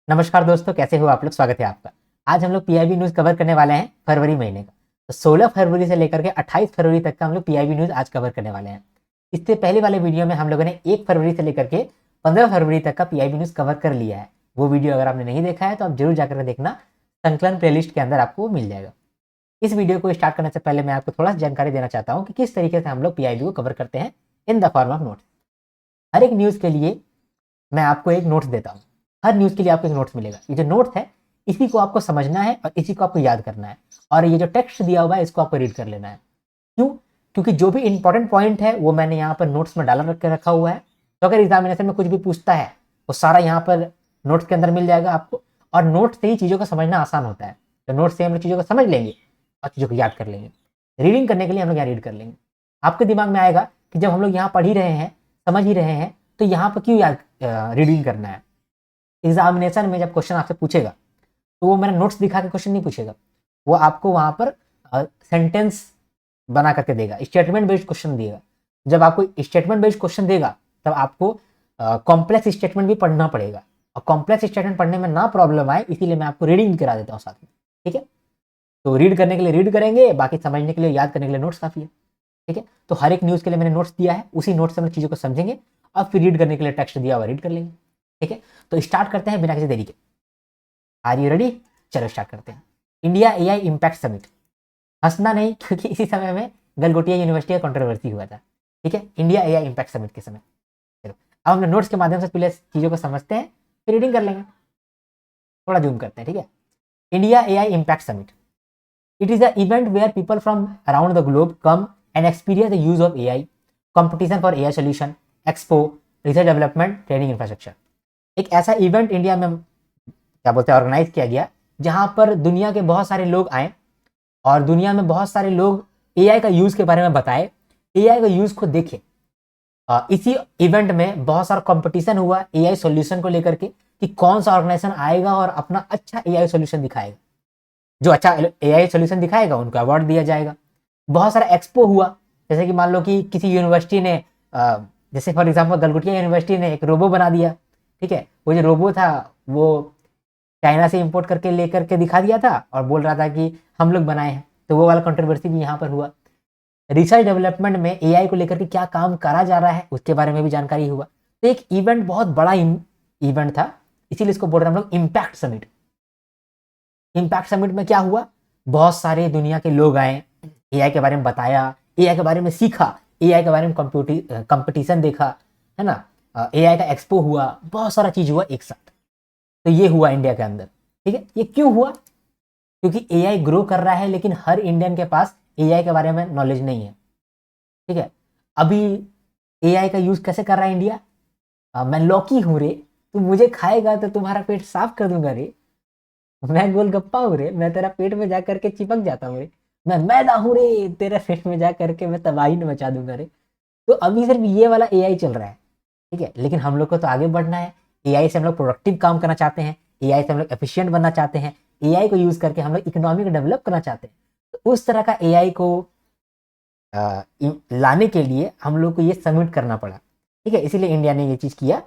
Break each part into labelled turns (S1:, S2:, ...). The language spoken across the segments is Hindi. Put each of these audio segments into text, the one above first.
S1: नमस्कार दोस्तों, कैसे हो आप लोग। स्वागत है आपका। आज हम लोग पीआईबी न्यूज़ कवर करने वाले हैं फरवरी महीने का। तो 16 फरवरी से लेकर के 28 फरवरी तक का हम लोग पीआईबी न्यूज़ आज कवर करने वाले हैं। इससे पहले वाले वीडियो में हम लोगों ने 1 फरवरी से लेकर के 15 फरवरी तक का पीआईबी न्यूज़ कवर कर लिया है। वो वीडियो अगर आपने नहीं देखा है तो आप जरूर जाकर के देखना, संकलन प्लेलिस्ट के अंदर आपको मिल जाएगा। इस वीडियो को स्टार्ट करने से पहले मैं आपको थोड़ा सा जानकारी देना चाहता हूँ कि किस तरीके से हम लोग पीआईबी को कवर करते हैं in the form of notes. हर एक न्यूज़ के लिए मैं आपको एक नोट्स देता हूँ। हर न्यूज़ के लिए आपको एक नोट्स मिलेगा। ये जो नोट्स है इसी को आपको समझना है और इसी को आपको याद करना है, और ये जो टेक्स्ट दिया हुआ है इसको आपको रीड कर लेना है। क्यों? क्योंकि जो भी इंपॉर्टेंट पॉइंट है वो मैंने यहाँ पर नोट्स में डाला रखा हुआ है। तो अगर एग्जामिनेशन में कुछ भी पूछता है वो सारा यहाँ पर नोट्स के अंदर मिल जाएगा आपको, और नोट्स से ही चीज़ों को समझना आसान होता है। तो नोट्स से हम लोग चीज़ों को समझ लेंगे और चीज़ों को याद कर लेंगे। रीडिंग करने के लिए हम लोग यहाँ रीड कर लेंगे। आपके दिमाग में आएगा कि जब हम लोग यहाँ पढ़ ही रहे हैं, समझ ही रहे हैं, तो यहाँ पर क्यों याद रीडिंग करना है। एग्जामिनेशन में जब क्वेश्चन आपसे पूछेगा तो वो मेरा नोट्स दिखा के क्वेश्चन नहीं पूछेगा, वो आपको वहां पर सेंटेंस बना करके देगा, स्टेटमेंट बेस्ड क्वेश्चन देगा। जब आपको स्टेटमेंट बेस्ड क्वेश्चन देगा तब आपको कॉम्प्लेक्स स्टेटमेंट भी पढ़ना पड़ेगा, और कॉम्प्लेक्स स्टेटमेंट पढ़ने में ना प्रॉब्लम आए इसीलिए मैं आपको रीडिंग करा देता हूँ साथ में। ठीक है, तो रीड करने के लिए रीड करेंगे, बाकी समझने के लिए याद करने के लिए नोट्स काफी है। ठीक है, तो हर एक न्यूज़ के लिए मैंने नोट्स दिया है, उसी नोट्स से हम चीज़ों को समझेंगे और फिर रीड करने के लिए टेक्स्ट दिया हुआ रीड कर लेंगे। ठीक है, तो स्टार्ट करते हैं बिना किसी देरी के। Are you ready? चलो स्टार्ट करते हैं। India AI impact summit. हंसना नहीं, क्योंकि इसी समय में गलगोटिया यूनिवर्सिटी का कंट्रोवर्सी हुआ था। ठीक है, इंडिया एआई इम्पैक्ट समिट के समय। चलो अब हम नोट्स के माध्यम से पहले चीज़ों को समझते हैं, फिर रीडिंग कर लेंगे। थोड़ा जूम करते हैं। ठीक है, India AI impact summit. It is an event where people from around the globe come and experience the use of AI, competition for AI solution, expo, research development, training infrastructure। एक ऐसा इवेंट इंडिया में क्या बोलते हैं ऑर्गेनाइज किया गया जहां पर दुनिया के बहुत सारे लोग आए और दुनिया में बहुत सारे लोग एआई का यूज के बारे में बताए, एआई का यूज को देखे। इसी इवेंट में बहुत सारा कंपटीशन हुआ एआई सॉल्यूशन को लेकर के कि कौन सा ऑर्गेनाइजेशन आएगा और अपना अच्छा एआई सॉल्यूशन दिखाएगा। जो अच्छा एआई सॉल्यूशन दिखाएगा उनको अवार्ड दिया जाएगा। बहुत सारा एक्सपो हुआ, जैसे कि मान लो कि किसी यूनिवर्सिटी ने जैसे फॉर एग्जांपल गलगोटिया यूनिवर्सिटी ने एक रोबो बना दिया। ठीक है, वो जो रोबो था वो चाइना से इंपोर्ट करके लेकर के दिखा दिया था और बोल रहा था कि हम लोग बनाए हैं, तो वो वाला कंट्रोवर्सी भी यहाँ पर हुआ। रिसर्च डेवलपमेंट में एआई को लेकर के क्या काम करा जा रहा है उसके बारे में भी जानकारी हुआ। तो एक इवेंट बहुत बड़ा इवेंट था, इसीलिए इसको बोल रहे हैं हम लोग इम्पैक्ट समिट। इम्पैक्ट समिट में क्या हुआ, बहुत सारे दुनिया के लोग आए, एआई के बारे में बताया, एआई के बारे में सीखा, एआई के बारे में कंपटीशन देखा, है ना, एआई का एक्सपो हुआ, बहुत सारा चीज हुआ एक साथ। तो ये हुआ इंडिया के अंदर। ठीक है, ये क्यों हुआ? क्योंकि एआई ग्रो कर रहा है लेकिन हर इंडियन के पास एआई के बारे में नॉलेज नहीं है। ठीक है, अभी एआई का यूज कैसे कर रहा है इंडिया? मैं लौकी हूं रे, तू मुझे खाएगा तो तुम्हारा पेट साफ कर दूंगा रे। मैं गोलगप्पा हूँ रे, मैं तेरा पेट में जा करके चिपक जाता हूँ रे। मैं मैदा हूँ रे, तेरे पेट में जा करके मैं तबाही न मचा दूंगा रे। तो अभी सिर्फ ये वाला एआई चल रहा है। ठीक है, लेकिन हम लोग को तो आगे बढ़ना है। एआई से हम लोग प्रोडक्टिव काम करना चाहते हैं, एआई से हम लोग एफिशिएंट बनना चाहते हैं, एआई को यूज करके हम लोग इकोनॉमी को डेवलप करना चाहते हैं। तो उस तरह का एआई को लाने के लिए हम लोग को ये सबमिट करना पड़ा। ठीक है, इसीलिए इंडिया ने ये चीज किया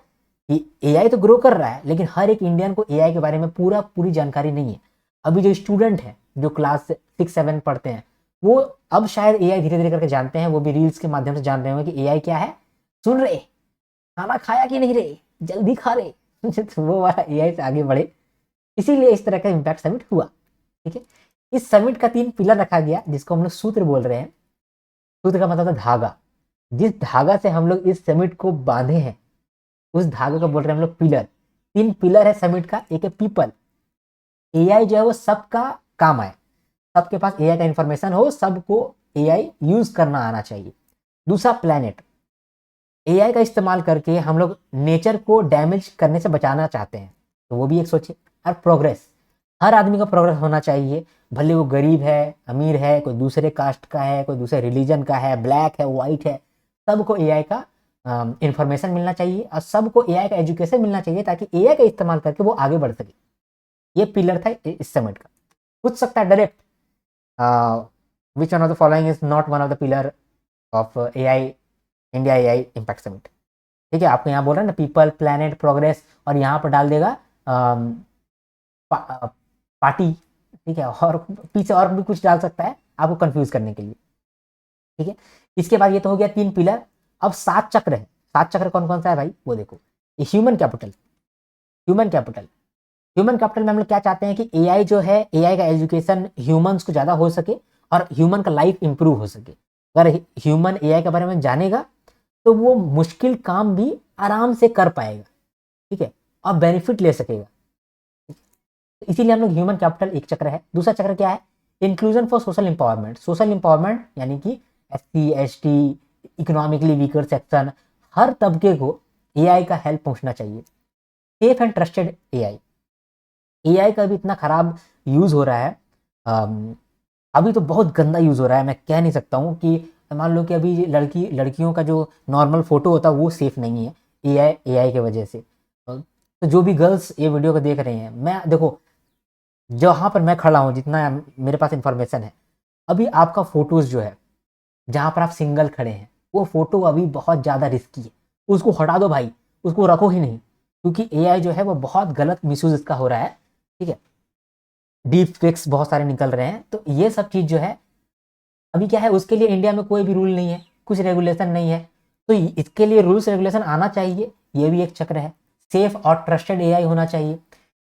S1: कि एआई तो ग्रो कर रहा है लेकिन हर एक इंडियन को एआई के बारे में पूरी जानकारी नहीं है। अभी जो स्टूडेंट है जो क्लास 6-7 पढ़ते हैं वो अब शायद एआई धीरे धीरे करके जानते हैं, वो भी रील्स के माध्यम से जान रहे होंगे कि एआई क्या है। सुन रहे, खाना खाया कि नहीं रे, जल्दी खा रहे। तो वो वाला एआई से आगे बढ़े, इसीलिए इस तरह का इम्पैक्ट समिट हुआ। ठीक है, इस समिट का 3 पिलर रखा गया जिसको हम लोग सूत्र बोल रहे हैं। सूत्र का मतलब था धागा। जिस धागा से हम लोग इस समिट को बांधे हैं उस धागे को बोल रहे हैं हम लोग पिलर। 3 पिलर है समिट का। एक है पीपल, एआई जो है वो सबका काम आए, सबके पास एआई का इंफॉर्मेशन हो, सबको एआई यूज करना आना चाहिए। दूसरा प्लेनेट, एआई का इस्तेमाल करके हम लोग नेचर को डैमेज करने से बचाना चाहते हैं, तो वो भी एक सोचे। और प्रोग्रेस, हर आदमी का प्रोग्रेस होना चाहिए, भले वो गरीब है, अमीर है, कोई दूसरे कास्ट का है, कोई दूसरे रिलीजन का है, ब्लैक है, व्हाइट है, सबको एआई का इंफॉर्मेशन मिलना चाहिए और सबको एआई का एजुकेशन मिलना चाहिए ताकि एआई का इस्तेमाल करके वो आगे बढ़ सके। ये पिलर था इस समिट का। पूछ सकता है direct, which one of the following is not one of the pillar of AI, India AI impact summit. ठीक है, आपको यहाँ बोल रहा है ना पीपल, प्लैनेट, प्रोग्रेस, और यहाँ पर डाल देगा पार्टी, ठीक है, और पीछे और भी कुछ डाल सकता है आपको कंफ्यूज करने के लिए, ठीक है। इसके बाद ये तो हो गया 3 पिलर। अब 7 चक्र है। 7 चक्र कौन कौन सा है भाई, वो देखो। ये human capital, human capital, human capital में हम लोग क्या चाहते हैं कि एआई जो है, एआई का एजुकेशन ह्यूमंस को ज्यादा हो सके और ह्यूमन का लाइफ इंप्रूव हो सके। अगर ह्यूमन एआई के बारे में जानेगा तो वो मुश्किल काम भी आराम से कर पाएगा, ठीक है, और बेनिफिट ले सकेगा। इसीलिए हम लोग ह्यूमन कैपिटल एक चक्र है। दूसरा चक्र क्या है, inclusion for social empowerment. Social empowerment यानी कि SC ST, economically weaker section, हर तबके को एआई का हेल्प पहुंचना चाहिए। Safe and trusted AI, AI का भी इतना खराब यूज हो रहा है, अभी तो बहुत गंदा यूज हो रहा है। मैं कह नहीं सकता हूँ कि मान लो कि अभी लड़कियों का जो नॉर्मल फोटो होता है वो सेफ नहीं है एआई के वजह से। तो जो भी गर्ल्स ये वीडियो को देख रहे हैं, मैं देखो जहाँ पर मैं खड़ा हूँ, जितना मेरे पास इंफॉर्मेशन है, अभी आपका फोटोज जो है जहाँ पर आप सिंगल खड़े हैं, वो फोटो अभी बहुत ज़्यादा रिस्की है। उसको हटा दो भाई, उसको रखो ही नहीं, क्योंकि एआई जो है वो बहुत गलत मिसयूज इसका हो रहा है, ठीक है। डीप फेक्स बहुत सारे निकल रहे हैं। तो ये सब चीज़ जो है अभी क्या है, उसके लिए इंडिया में कोई भी रूल नहीं है, कुछ रेगुलेशन नहीं है। तो इसके लिए रूल्स रेगुलेशन आना चाहिए, ये भी एक चक्र है। सेफ और ट्रस्टेड एआई होना चाहिए।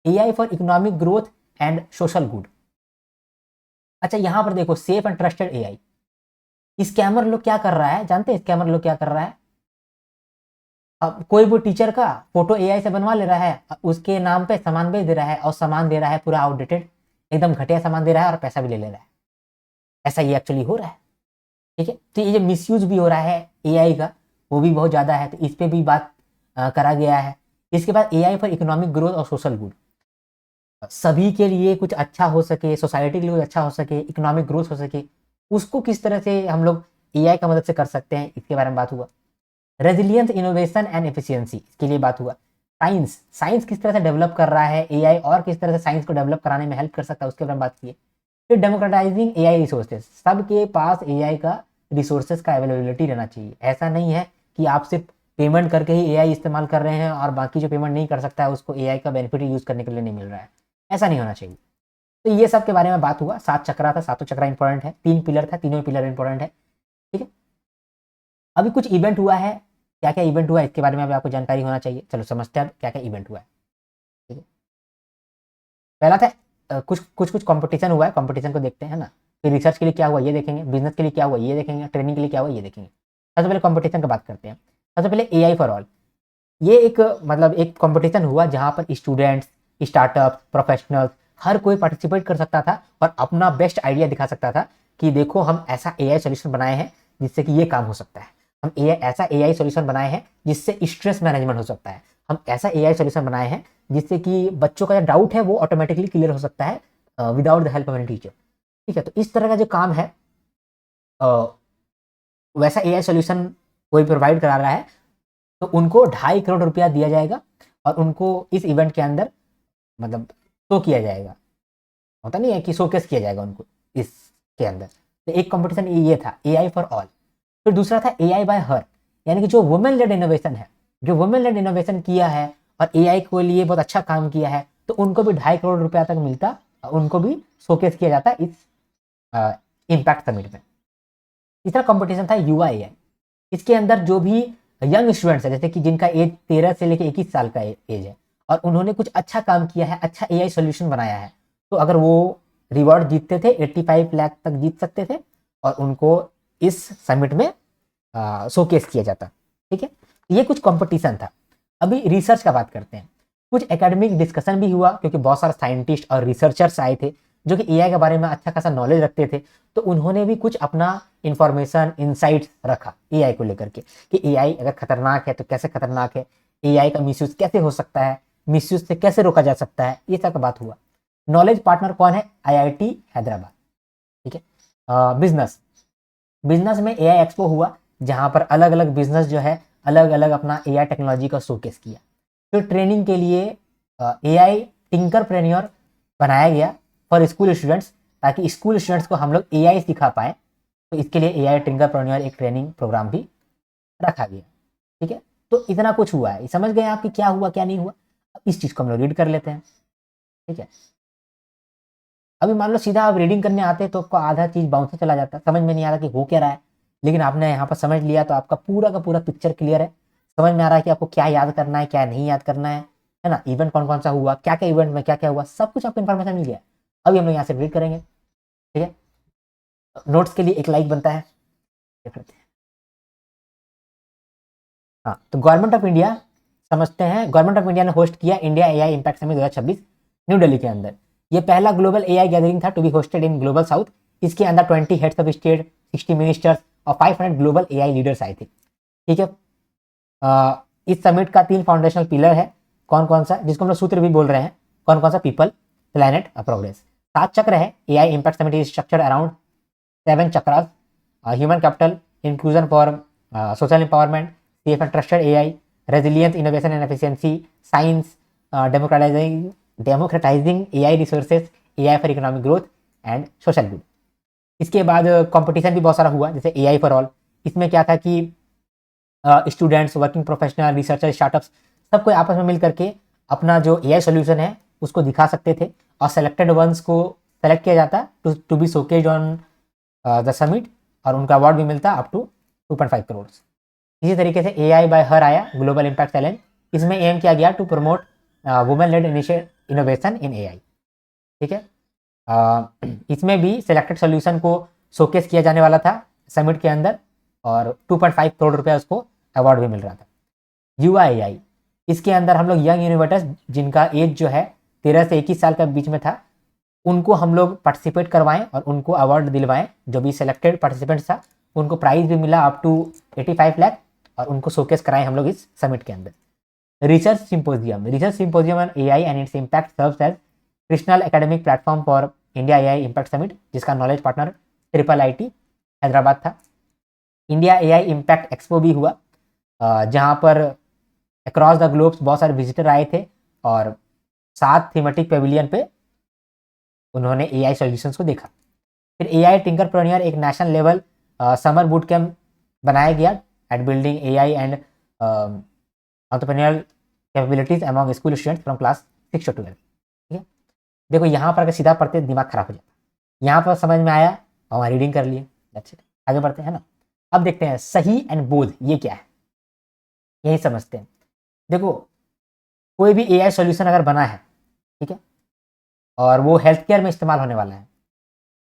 S1: AI for economic growth and social good. अच्छा, यहां पर देखो, safe and trusted AI. Scammer लोग क्या कर रहा है जानते हैं? स्कैमर लोग क्या कर रहा है, अब कोई भी टीचर का फोटो एआई से बनवा ले रहा है, उसके नाम पे सामान बेच दे रहा है, और सामान दे रहा है पूरा आउटडेटेड, एकदम घटिया सामान दे रहा है और पैसा भी ले ले रहा है। ऐसा ये एक्चुअली हो रहा है, ठीक है। तो ये जो मिसयूज भी हो रहा है एआई का, वो भी बहुत ज़्यादा है। तो इस पर भी बात करा गया है। इसके बाद एआई फॉर इकोनॉमिक ग्रोथ और सोशल गुड, सभी के लिए कुछ अच्छा हो सके, सोसाइटी के लिए कुछ अच्छा हो सके, इकोनॉमिक ग्रोथ हो सके, उसको किस तरह से हम लोग एआई का मदद से कर सकते हैं, इसके बारे में बात हुआ। रेजिलियंस, इनोवेशन एंड एफिशिएंसी, इसके लिए बात हुआ। साइंस, साइंस किस तरह से डेवलप कर रहा है एआई, और किस तरह से साइंस को डेवलप कराने में हेल्प कर सकता है, उसके बारे में बात की। फिर डेमोक्रेटाइजिंग एआई रिसोर्सेज, सबके पास एआई का रिसोर्सेज का अवेलेबिलिटी रहना चाहिए। ऐसा नहीं है कि आप सिर्फ पेमेंट करके ही एआई इस्तेमाल कर रहे हैं और बाकी जो पेमेंट नहीं कर सकता है उसको एआई का बेनिफिट यूज करने के लिए नहीं मिल रहा है। ऐसा नहीं होना चाहिए। तो ये सब के बारे में बात हुआ। 7 चक्रा था, सातों चक्रा इंपॉर्टेंट है। 3 पिलर था, तीनों पिलर इंपॉर्टेंट है, ठीक है। अभी कुछ इवेंट हुआ है, क्या क्या इवेंट हुआ है इसके बारे में अभी आपको जानकारी होना चाहिए। चलो समझते हैं क्या क्या इवेंट हुआ है, ठीक है। पहला था कुछ कुछ कुछ कंपटीशन हुआ है, कंपटीशन को देखते हैं ना। फिर रिसर्च के लिए क्या हुआ ये देखेंगे, बिजनेस के लिए क्या हुआ ये देखेंगे, ट्रेनिंग के लिए क्या हुआ ये देखेंगे। सबसे पहले कंपटीशन की बात करते हैं। सबसे पहले एआई फॉर ऑल, ये एक मतलब एक कंपटीशन हुआ जहां पर स्टूडेंट्स, स्टार्टअप, प्रोफेशनल्स, हर कोई पार्टिसिपेट कर सकता था और अपना बेस्ट आइडिया दिखा सकता था कि देखो हम ऐसा एआई सोल्यूशन बनाए हैं जिससे कि ये काम हो सकता है। हम ऐसा एआई सोल्यूशन बनाए हैं जिससे स्ट्रेस मैनेजमेंट हो सकता है। हम ऐसा एआई सोल्यूशन बनाए हैं जिससे कि बच्चों का जो डाउट है वो ऑटोमेटिकली क्लियर हो सकता है without the help of any teacher, ठीक है। तो इस तरह का जो काम है, वैसा एआई सोल्यूशन कोई प्रोवाइड करा रहा है तो उनको 2.5 करोड़ रुपया दिया जाएगा और उनको इस इवेंट के अंदर मतलब शो किया जाएगा। होता नहीं है कि शोकेस किया जाएगा उनको इसके अंदर। तो एक कंपटीशन ये था एआई फॉर ऑल। फिर दूसरा था एआई बाय हर, यानी कि जो वुमेन लेड इनोवेशन है, जो वुमेन लेड इनोवेशन किया है और एआई के लिए बहुत अच्छा काम किया है, तो उनको भी 2.5 करोड़ रुपया तक मिलता, उनको भी शोकेस किया जाता इस इम्पैक्ट समिट में। तीसरा कंपटीशन था युवा एआई। इसके अंदर जो भी यंग स्टूडेंट्स है, जैसे कि जिनका एज 13 से लेकर 21 साल का एज है और उन्होंने कुछ अच्छा काम किया है, अच्छा एआई सोल्यूशन बनाया है, तो अगर वो रिवॉर्ड जीतते थे 85 लाख तक जीत सकते थे और उनको इस समिट में शोकेस किया जाता, ठीक है। ये कुछ कंपटीशन था। अभी रिसर्च का बात करते हैं। कुछ एकेडमिक डिस्कशन भी हुआ क्योंकि बहुत सारे साइंटिस्ट और रिसर्चर्स आए थे जो कि एआई के बारे में अच्छा खासा नॉलेज रखते थे, तो उन्होंने भी कुछ अपना इंफॉर्मेशन, इंसाइट्स रखा एआई को लेकर के कि एआई अगर खतरनाक है तो कैसे खतरनाक है, एआई का मिसयूज कैसे हो सकता है, मिसयूज से कैसे रोका जा सकता है, ये सब का बात हुआ। नॉलेज पार्टनर कौन है? आईआईटी हैदराबाद, ठीक है। बिजनेस, बिजनेस में एआई एक्सपो हुआ जहां पर अलग अलग बिजनेस जो है अलग अलग अपना एआई टेक्नोलॉजी का शोकेस किया। फिर ट्रेनिंग के लिए एआई टिंकरप्रेन्योर बनाया गया फॉर स्कूल स्टूडेंट्स, ताकि स्कूल स्टूडेंट्स को हम लोग एआई सिखा पाए। तो इसके लिए एआई टिंकरप्रेन्योर एक ट्रेनिंग प्रोग्राम भी रखा गया, ठीक है। तो इतना कुछ हुआ है, समझ गए आप कि क्या हुआ क्या नहीं हुआ। इस चीज़ को हम लोग रीड कर लेते हैं, ठीक है। अभी मान लो सीधा आप रीडिंग करने आते तो आपको आधा चीज़ बाउंस चला जाता, समझ में नहीं आ रहा कि हो क्या रहा है, लेकिन आपने यहाँ पर समझ लिया तो आपका पूरा का पूरा पिक्चर क्लियर है, समझ में आ रहा है कि आपको क्या याद करना है क्या नहीं याद करना है ना, इवेंट कौन कौन सा हुआ, क्या क्या इवेंट में क्या क्या हुआ, सब कुछ आपको इन्फॉर्मेशन मिल गया। अभी हम लोग यहाँ से रीड करेंगे, ठीक है। नोट्स के लिए एक लाइक बनता है, देख लेते हैं। हाँ, तो गवर्नमेंट ऑफ इंडिया समझते हैं, गवर्नमेंट ऑफ इंडिया ने होस्ट किया India AI impact summit 2026 New Delhi के अंदर। ये पहला ग्लोबल एआई गैदरिंग था to be hosted in global south. इसके अंदर 20 हेड्स ऑफ स्टेट, 60 मिनिस्टर्स और 500 ग्लोबल एआई लीडर्स आए थे, ठीक है। इस समिट का 3 फाउंडेशनल पिलर है, कौन कौन सा, जिसको हम लोग सूत्र भी बोल रहे हैं, कौन कौन सा, पीपल, प्लैनेट और प्रोग्रेस। 7 चक्र है, AI impact summit is structured around 7 chakras, human capital, inclusion for social empowerment, safe and trusted AI, resilience, innovation and efficiency, science, democratising AI resources, AI for economic growth and social good. इसके बाद कंपटीशन भी बहुत सारा हुआ, जैसे एआई फॉर ऑल। इसमें क्या था कि students, working professional, researcher, startups, सबको आपस में मिल करके अपना जो एआई सोल्यूशन है उसको दिखा सकते थे, और सेलेक्टेड वंस को सेलेक्ट किया जाता to be showcased on the summit, और उनका अवार्ड भी मिलता अप टू 2.5 करोड़। इसी तरीके से एआई बाय हर आया, ग्लोबल इम्पैक्ट चैलेंज। इसमें एम किया गया to promote women led innovation in AI, ठीक है। इसमें भी सिलेक्टेड सोल्यूशन को शोकेस किया जाने वाला था समिट के अंदर, और 2.5 करोड़ रुपया उसको अवार्ड भी मिल रहा था। युवा एआई, इसके अंदर हम लोग यंग इनोवेटर्स जिनका एज जो है 13 से 21 साल के बीच में था, उनको हम लोग पार्टिसिपेट करवाएं और उनको अवार्ड दिलवाएं। जो भी सिलेक्टेड पार्टिसिपेंट्स था उनको प्राइज भी मिला अप टू 85 लाख, और उनको शोकेस कराएं हम लोग इस समिट के अंदर। Research symposium on AI and its impact serves as national academic platform for India AI impact summit, जिसका knowledge partner triple IT Hyderabad था। इंडिया एआई इम्पैक्ट एक्सपो भी हुआ, जहाँ पर अक्रॉस द ग्लोब बहुत सारे विजिटर आए थे, और 7 थीमेटिक पेविलियन पे उन्होंने एआई सॉल्यूशंस को देखा। फिर एआई टिंकरप्रेन्योर एक national level summer boot camp बनाया गया at building AI and entrepreneurial capabilities among school students from class 6 to 12, ठीक है। देखो यहाँ पर अगर सीधा पढ़ते दिमाग खराब हो जाता, यहाँ पर समझ में आया और रीडिंग कर लिए, आगे बढ़ते हैं ना। अब देखते हैं सही एंड बोध ये क्या है, यही समझते हैं। देखो कोई भी एआई सॉल्यूशन अगर बना है, ठीक है, और वो हेल्थ केयर में इस्तेमाल होने वाला है,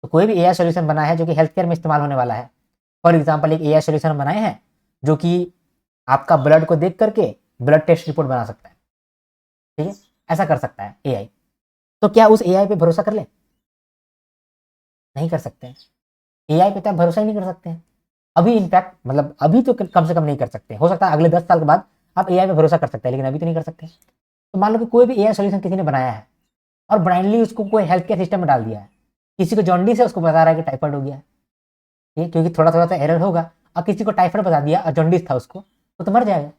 S1: तो कोई भी एआई सॉल्यूशन बना है जो कि हेल्थ केयर में इस्तेमाल होने वाला है। फॉर एग्जांपल एक एआई सॉल्यूशन बनाए हैं जो कि आपका ब्लड को देख करके ब्लड टेस्ट रिपोर्ट बना सकता है, ठीक है, ऐसा कर सकता है एआई। तो क्या उस एआई पे भरोसा कर ले? नहीं कर सकते हैं। एआई पे तो आप भरोसा ही नहीं कर सकते हैं अभी। इनफैक्ट मतलब अभी तो कम से कम नहीं कर सकते, हो सकता है अगले 10 साल के बाद आप एआई पे भरोसा कर सकते हैं, लेकिन अभी तो नहीं कर सकते। तो मान लो कि कोई भी एआई सॉल्यूशन किसी ने बनाया है और ब्लाइंडली उसको कोई हेल्थ केयर सिस्टम में डाल दिया है, किसी को जॉन्डिस है उसको बता रहा है कि टाइफाइड हो गया है, ठीक है, क्योंकि थोड़ा थोड़ा सा एरर होगा, और किसी को टाइफाइड बता दिया और जॉन्डिस था उसको, तो मर जाएगा।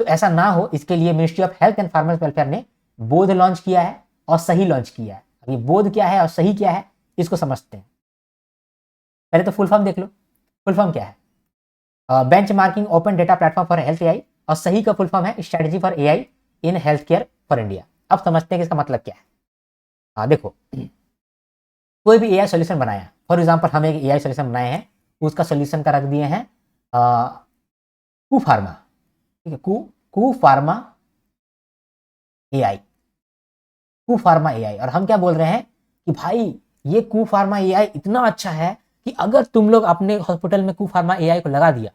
S1: तो ऐसा ना हो इसके लिए ministry of health and farmers welfare ने बोध लॉन्च किया है और सही लॉन्च किया है। अब ये बोध क्या है और सही क्या है इसको समझते हैं। पहले तो फुल फॉर्म देख लो, फुल फॉर्म क्या है, bench marking open data platform for health AI, और सही का फुल फॉर्म है strategy for AI in health care for India. अब समझते हैं कि इसका मतलब क्या है। देखो कोई भी एआई सॉल्यूशन बनाया, फॉर एग्जांपल हम एक एआई सॉल्यूशन बनाए हैं, उसका सॉल्यूशन का रख दिए हैं कू फार्मा, ठीक है, कू फार्मा एआई, कू फार्मा एआई। और हम क्या बोल रहे हैं कि भाई ये कू फार्मा एआई इतना अच्छा है कि अगर तुम लोग अपने हॉस्पिटल में कू फार्मा एआई को लगा दिया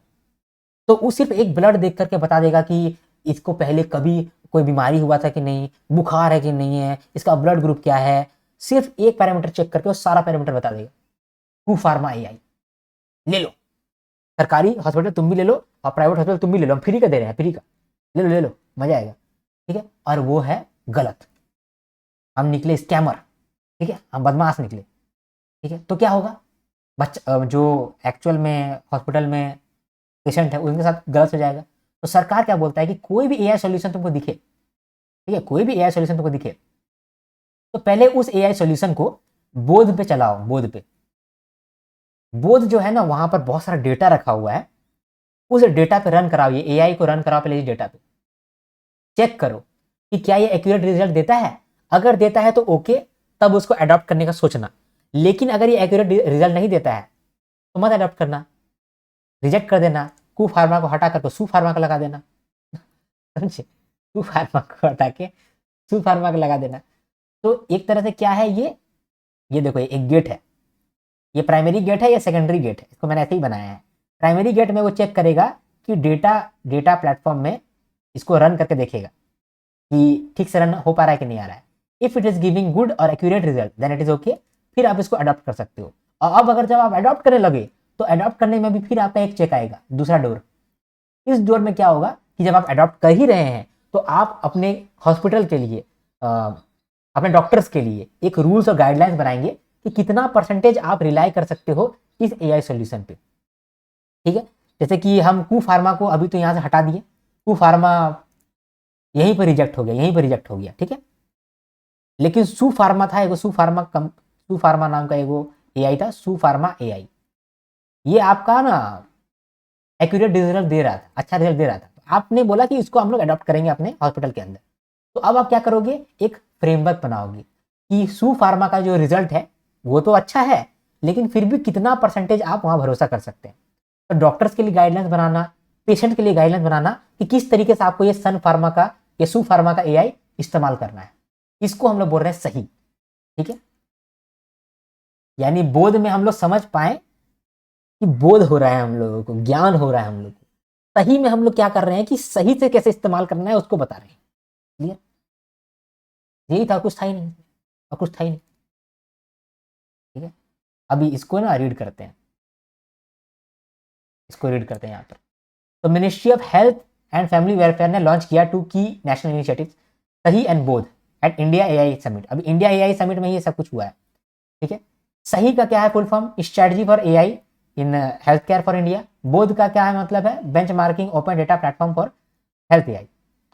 S1: तो वो सिर्फ एक ब्लड देख करके बता देगा कि इसको पहले कभी कोई बीमारी हुआ था कि नहीं, बुखार है कि नहीं है, इसका ब्लड ग्रुप क्या है, सिर्फ एक पैरामीटर चेक करके वो सारा पैरामीटर बता देगा। कू फार्मा एआई ले लो, सरकारी हॉस्पिटल तुम भी ले लो और प्राइवेट हॉस्पिटल तुम भी ले लो, हम फ्री का दे रहे हैं, फ्री का ले लो मजा आएगा, ठीक है। और वो है गलत, हम निकले स्कैमर, ठीक है, हम बदमाश निकले, ठीक है। तो क्या होगा, बच्चा जो एक्चुअल में हॉस्पिटल में पेशेंट है उनके साथ गलत हो जाएगा। तो सरकार क्या बोलता है कि कोई भी एआई सॉल्यूशन तुमको दिखे, ठीक है, कोई भी एआई सॉल्यूशन तुमको दिखे तो पहले उस एआई सॉल्यूशन को बोध पे चलाओ। बोध पे, बोध जो है ना वहां पर बहुत सारा डेटा रखा हुआ है, उस डेटा पे रन कराओ, ये एआई को रन कराओ पहले इस डेटा पे, चेक करो कि क्या ये एक्यूरेट रिजल्ट देता है। अगर देता है तो ओके, तब उसको अडॉप्ट करने का सोचना। लेकिन अगर ये एक्यूरेट रिजल्ट नहीं देता है तो मत अडॉप्ट करना, रिजेक्ट कर देना। कू फार्मा को हटा कर तो सू फार्मा का लगा देना, समझे। कू फार्मा को हटा के सू फार्मा का लगा देना। तो एक तरह से क्या है ये देखो, एक गेट है, ये प्राइमरी गेट है, ये सेकेंडरी गेट है। इसको मैंने ऐसे ही बनाया है। प्राइमरी गेट में वो चेक करेगा कि डेटा प्लेटफॉर्म में इसको रन करके देखेगा कि ठीक से रन हो पा रहा है कि नहीं आ रहा है। If it is giving good और accurate result then it is okay, फिर आप इसको अडॉप्ट कर सकते हो। और अब अगर जब आप अडॉप्ट करने लगे तो अडॉप्ट करने में भी फिर आपका एक चेक आएगा, दूसरा डोर। इस डोर में क्या होगा कि जब आप अडॉप्ट कर ही रहे हैं तो आप अपने हॉस्पिटल के लिए, अपने डॉक्टर्स के लिए एक रूल्स और गाइडलाइंस बनाएंगे कि कितना परसेंटेज आप रिलाई कर सकते हो इस एआई सॉल्यूशन पे। ठीक है, जैसे कि हम कू फार्मा को अभी तो यहाँ से हटा दिए, कू फार्मा यहीं पर रिजेक्ट हो गया, यहीं पर रिजेक्ट हो गया, ठीक है। लेकिन सू फार्मा था, सू फार्मा नाम का एगो एआई था, सू फार्मा एआई। ये आपका ना एक्यूरेट रिजल्ट दे रहा था, अच्छा रिजल्ट दे रहा था। तो आपने बोला कि इसको हम लोग अडॉप्ट करेंगे अपने हॉस्पिटल के अंदर। तो अब आप क्या करोगे, एक फ्रेमवर्क बनाओगे कि सू फार्मा का जो रिजल्ट है वो तो अच्छा है, लेकिन फिर भी कितना परसेंटेज आप वहां भरोसा कर सकते हैं। तो डॉक्टर्स के लिए गाइडलाइंस बनाना, पेशेंट के लिए गाइडलाइंस बनाना कि किस तरीके से आपको ये सन फार्मा का या सू फार्मा का एआई इस्तेमाल करना है। इसको हम लोग बोल रहे हैं सही, ठीक है। यानी बोध में हम लोग समझ पाए कि बोध हो रहा है हम लोगों को, ज्ञान हो रहा है हम लोग को। सही में हम लोग क्या कर रहे हैं कि सही से कैसे इस्तेमाल करना है उसको बता रहे हैं। क्लियर, यही था, कुछ था ही नहीं और कुछ था ही नहीं। ठीक है, अभी इसको ना रीड करते हैं, इसको रीड करते हैं यहाँ पर। तो ministry of health and family welfare ने लॉन्च किया 2 की नेशनल इनिशिएटिव सही एंड बोध एट इंडिया एआई समिट। अभी इंडिया एआई समिट में ये सब कुछ हुआ है, ठीक है। सही का क्या है full form, strategy for AI in health care for India. बोध का क्या है मतलब है, benchmarking open data platform for health AI.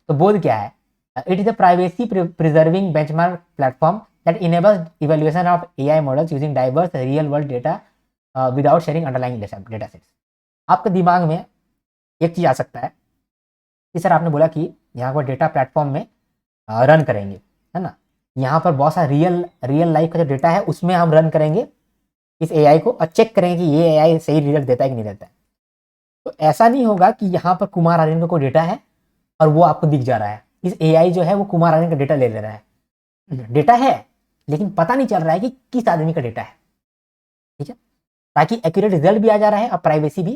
S1: तो बोध क्या है, it is a privacy preserving benchmark platform that enables evaluation of AI models using diverse real world data without sharing underlying data sets। आपके दिमाग में एक चीज आ सकता है कि सर आपने बोला कि यहाँ पर डेटा प्लेटफॉर्म में रन करेंगे, है ना। यहाँ पर बहुत सारा रियल लाइफ का जो डेटा है उसमें हम रन करेंगे इस एआई को और चेक करेंगे कि ये एआई सही रिजल्ट देता है कि नहीं देता है। तो ऐसा नहीं होगा कि यहाँ पर कुमार आर्यन का कोई डेटा है और वो आपको दिख जा रहा है। इस एआई जो है वो कुमार आर्यन का डेटा ले रहा है, डेटा है लेकिन पता नहीं चल रहा है कि किस आदमी का डेटा है, ठीक है। ताकि एक्यूरेट रिजल्ट भी आ जा रहा है और प्राइवेसी भी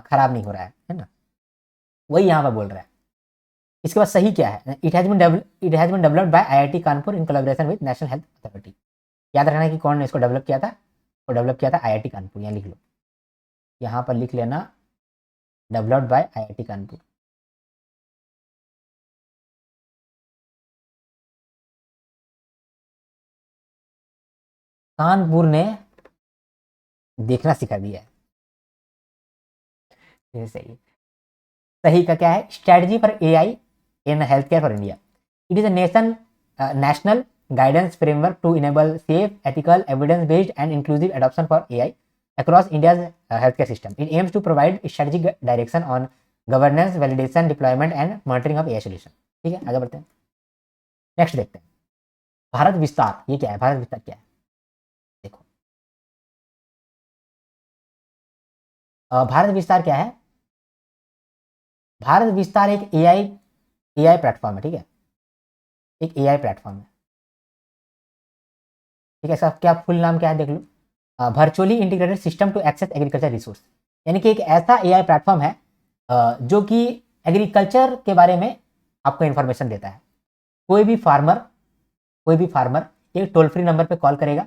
S1: खराब नहीं हो रहा है ना। वही यहाँ पर बोल रहा है। इसके बाद सही क्या है, it has been developed by IIT Kanpur in collaboration with national health authority. याद रखना कि कौन ने इसको डेवलप किया था, वो डेवलप किया था आईआईटी कानपुर। यहाँ लिख लो, यहाँ पर लिख लेना developed by IIT Kanpur. Kanpur ने देखना सिखा दिया है, ये सही है। सही का क्या है, strategy for AI in health care for India. It is a national guidance framework to enable safe, ethical, evidence-based and inclusive adoption for AI across India's healthcare system. It aims to provide strategic direction on governance, validation, deployment and monitoring of AI solution। ठीक है, आगे बढ़ते हैं, नेक्स्ट देखते हैं। भारत विस्तार, ये क्या है, भारत विस्तार क्या है, देखो। भारत विस्तार क्या है, भारत विस्तार एक एआई प्लेटफॉर्म है, ठीक है, एक एआई प्लेटफॉर्म है, ठीक है। इसका क्या फुल नाम क्या है देख लो, virtually integrated system to access agriculture resource. यानी कि एक ऐसा एआई प्लेटफॉर्म है जो कि एग्रीकल्चर के बारे में आपको इन्फॉर्मेशन देता है। कोई भी फार्मर एक टोल फ्री नंबर पे कॉल करेगा,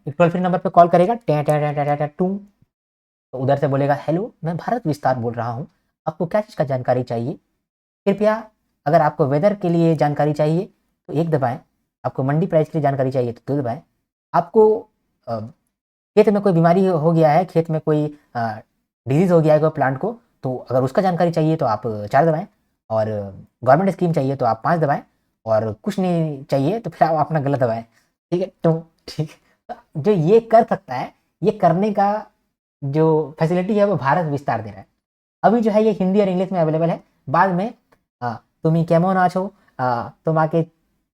S1: एक टोल फ्री नंबर पे कॉल करेगा, टे टे टे टे टे टू, तो उधर से बोलेगा हेलो मैं भारत विस्तार बोल रहा हूँ, आपको क्या चीज़ का जानकारी चाहिए, कृपया अगर आपको वेदर के लिए जानकारी चाहिए तो 1 दबाएं, आपको मंडी प्राइस के लिए जानकारी चाहिए तो 2 दबाएं, आपको खेत में कोई बीमारी हो गया है, खेत में कोई डिजीज़ हो गया है कोई प्लांट को, तो अगर उसका जानकारी चाहिए तो आप 4 दबाएं, और गवर्नमेंट स्कीम चाहिए तो आप 5 दबाएं, और कुछ नहीं चाहिए तो फिर आप अपना गलत दबाएं, ठीक है। तो ठीक, जो ये कर सकता है, ये करने का जो फैसिलिटी है वो भारत विस्तार दे रहा है। अभी जो है ये हिंदी और इंग्लिश में अवेलेबल है। बाद में तुम्हें केमन आछो, तुम आके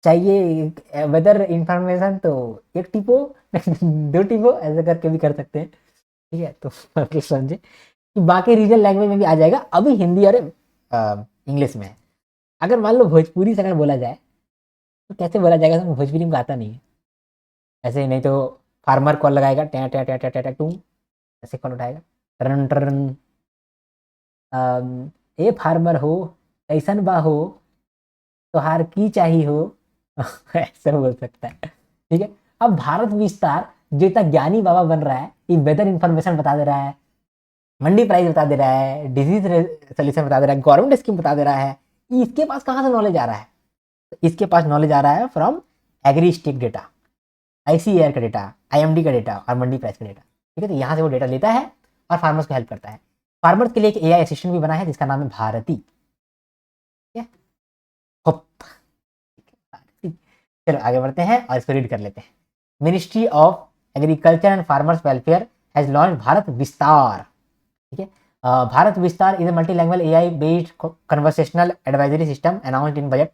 S1: चाहिए वेदर इंफॉर्मेशन तो एक टिपो दो टिपो ऐसे करके भी कर सकते हैं। ठीक है, तो मतलब समझे कि बाकी रीजनल लैंग्वेज में भी आ जाएगा, अभी हिंदी और इंग्लिश में है। अगर मान लो भोजपुरी से अगर बोला जाए तो कैसे बोला जाएगा, तो भोजपुरी में आता नहीं है ऐसे ही, नहीं तो फार्मर कॉल लगाएगा टे टे टे टे टे टे टू, ऐसे कॉल उठाएगा टर्न टर्न, ए फार्मर हो कैसन बा हो तोहार की चाहिए हो ऐसे बोल सकता है। ठीक है, अब भारत विस्तार जो इतना ज्ञानी बाबा बन रहा है, ये वेदर इंफॉर्मेशन बता दे रहा है, मंडी प्राइस बता दे रहा है, डिजीज सोल्यूशन बता दे रहा है, गवर्नमेंट स्कीम बता दे रहा है, इसके पास कहाँ से नॉलेज आ रहा है? इसके पास नॉलेज आ रहा है from agri stack data, ICAR का डेटा, आईएमडी का डेटा और मंडी प्राइस का डेटा। ठीक है, तो यहाँ से वो डेटा लेता है और फार्मर्स को हेल्प करता है। फार्मर्स के लिए एक एआई असिस्टेंट भी बना है जिसका नाम है भारती। चलो आगे बढ़ते हैं और इसको रीड कर लेते हैं। Ministry of agriculture and farmers welfare has launch Bharat Vistaar. ठीक है, Bharat Vistaar is a multi language AI based conversational advisory system announced in budget.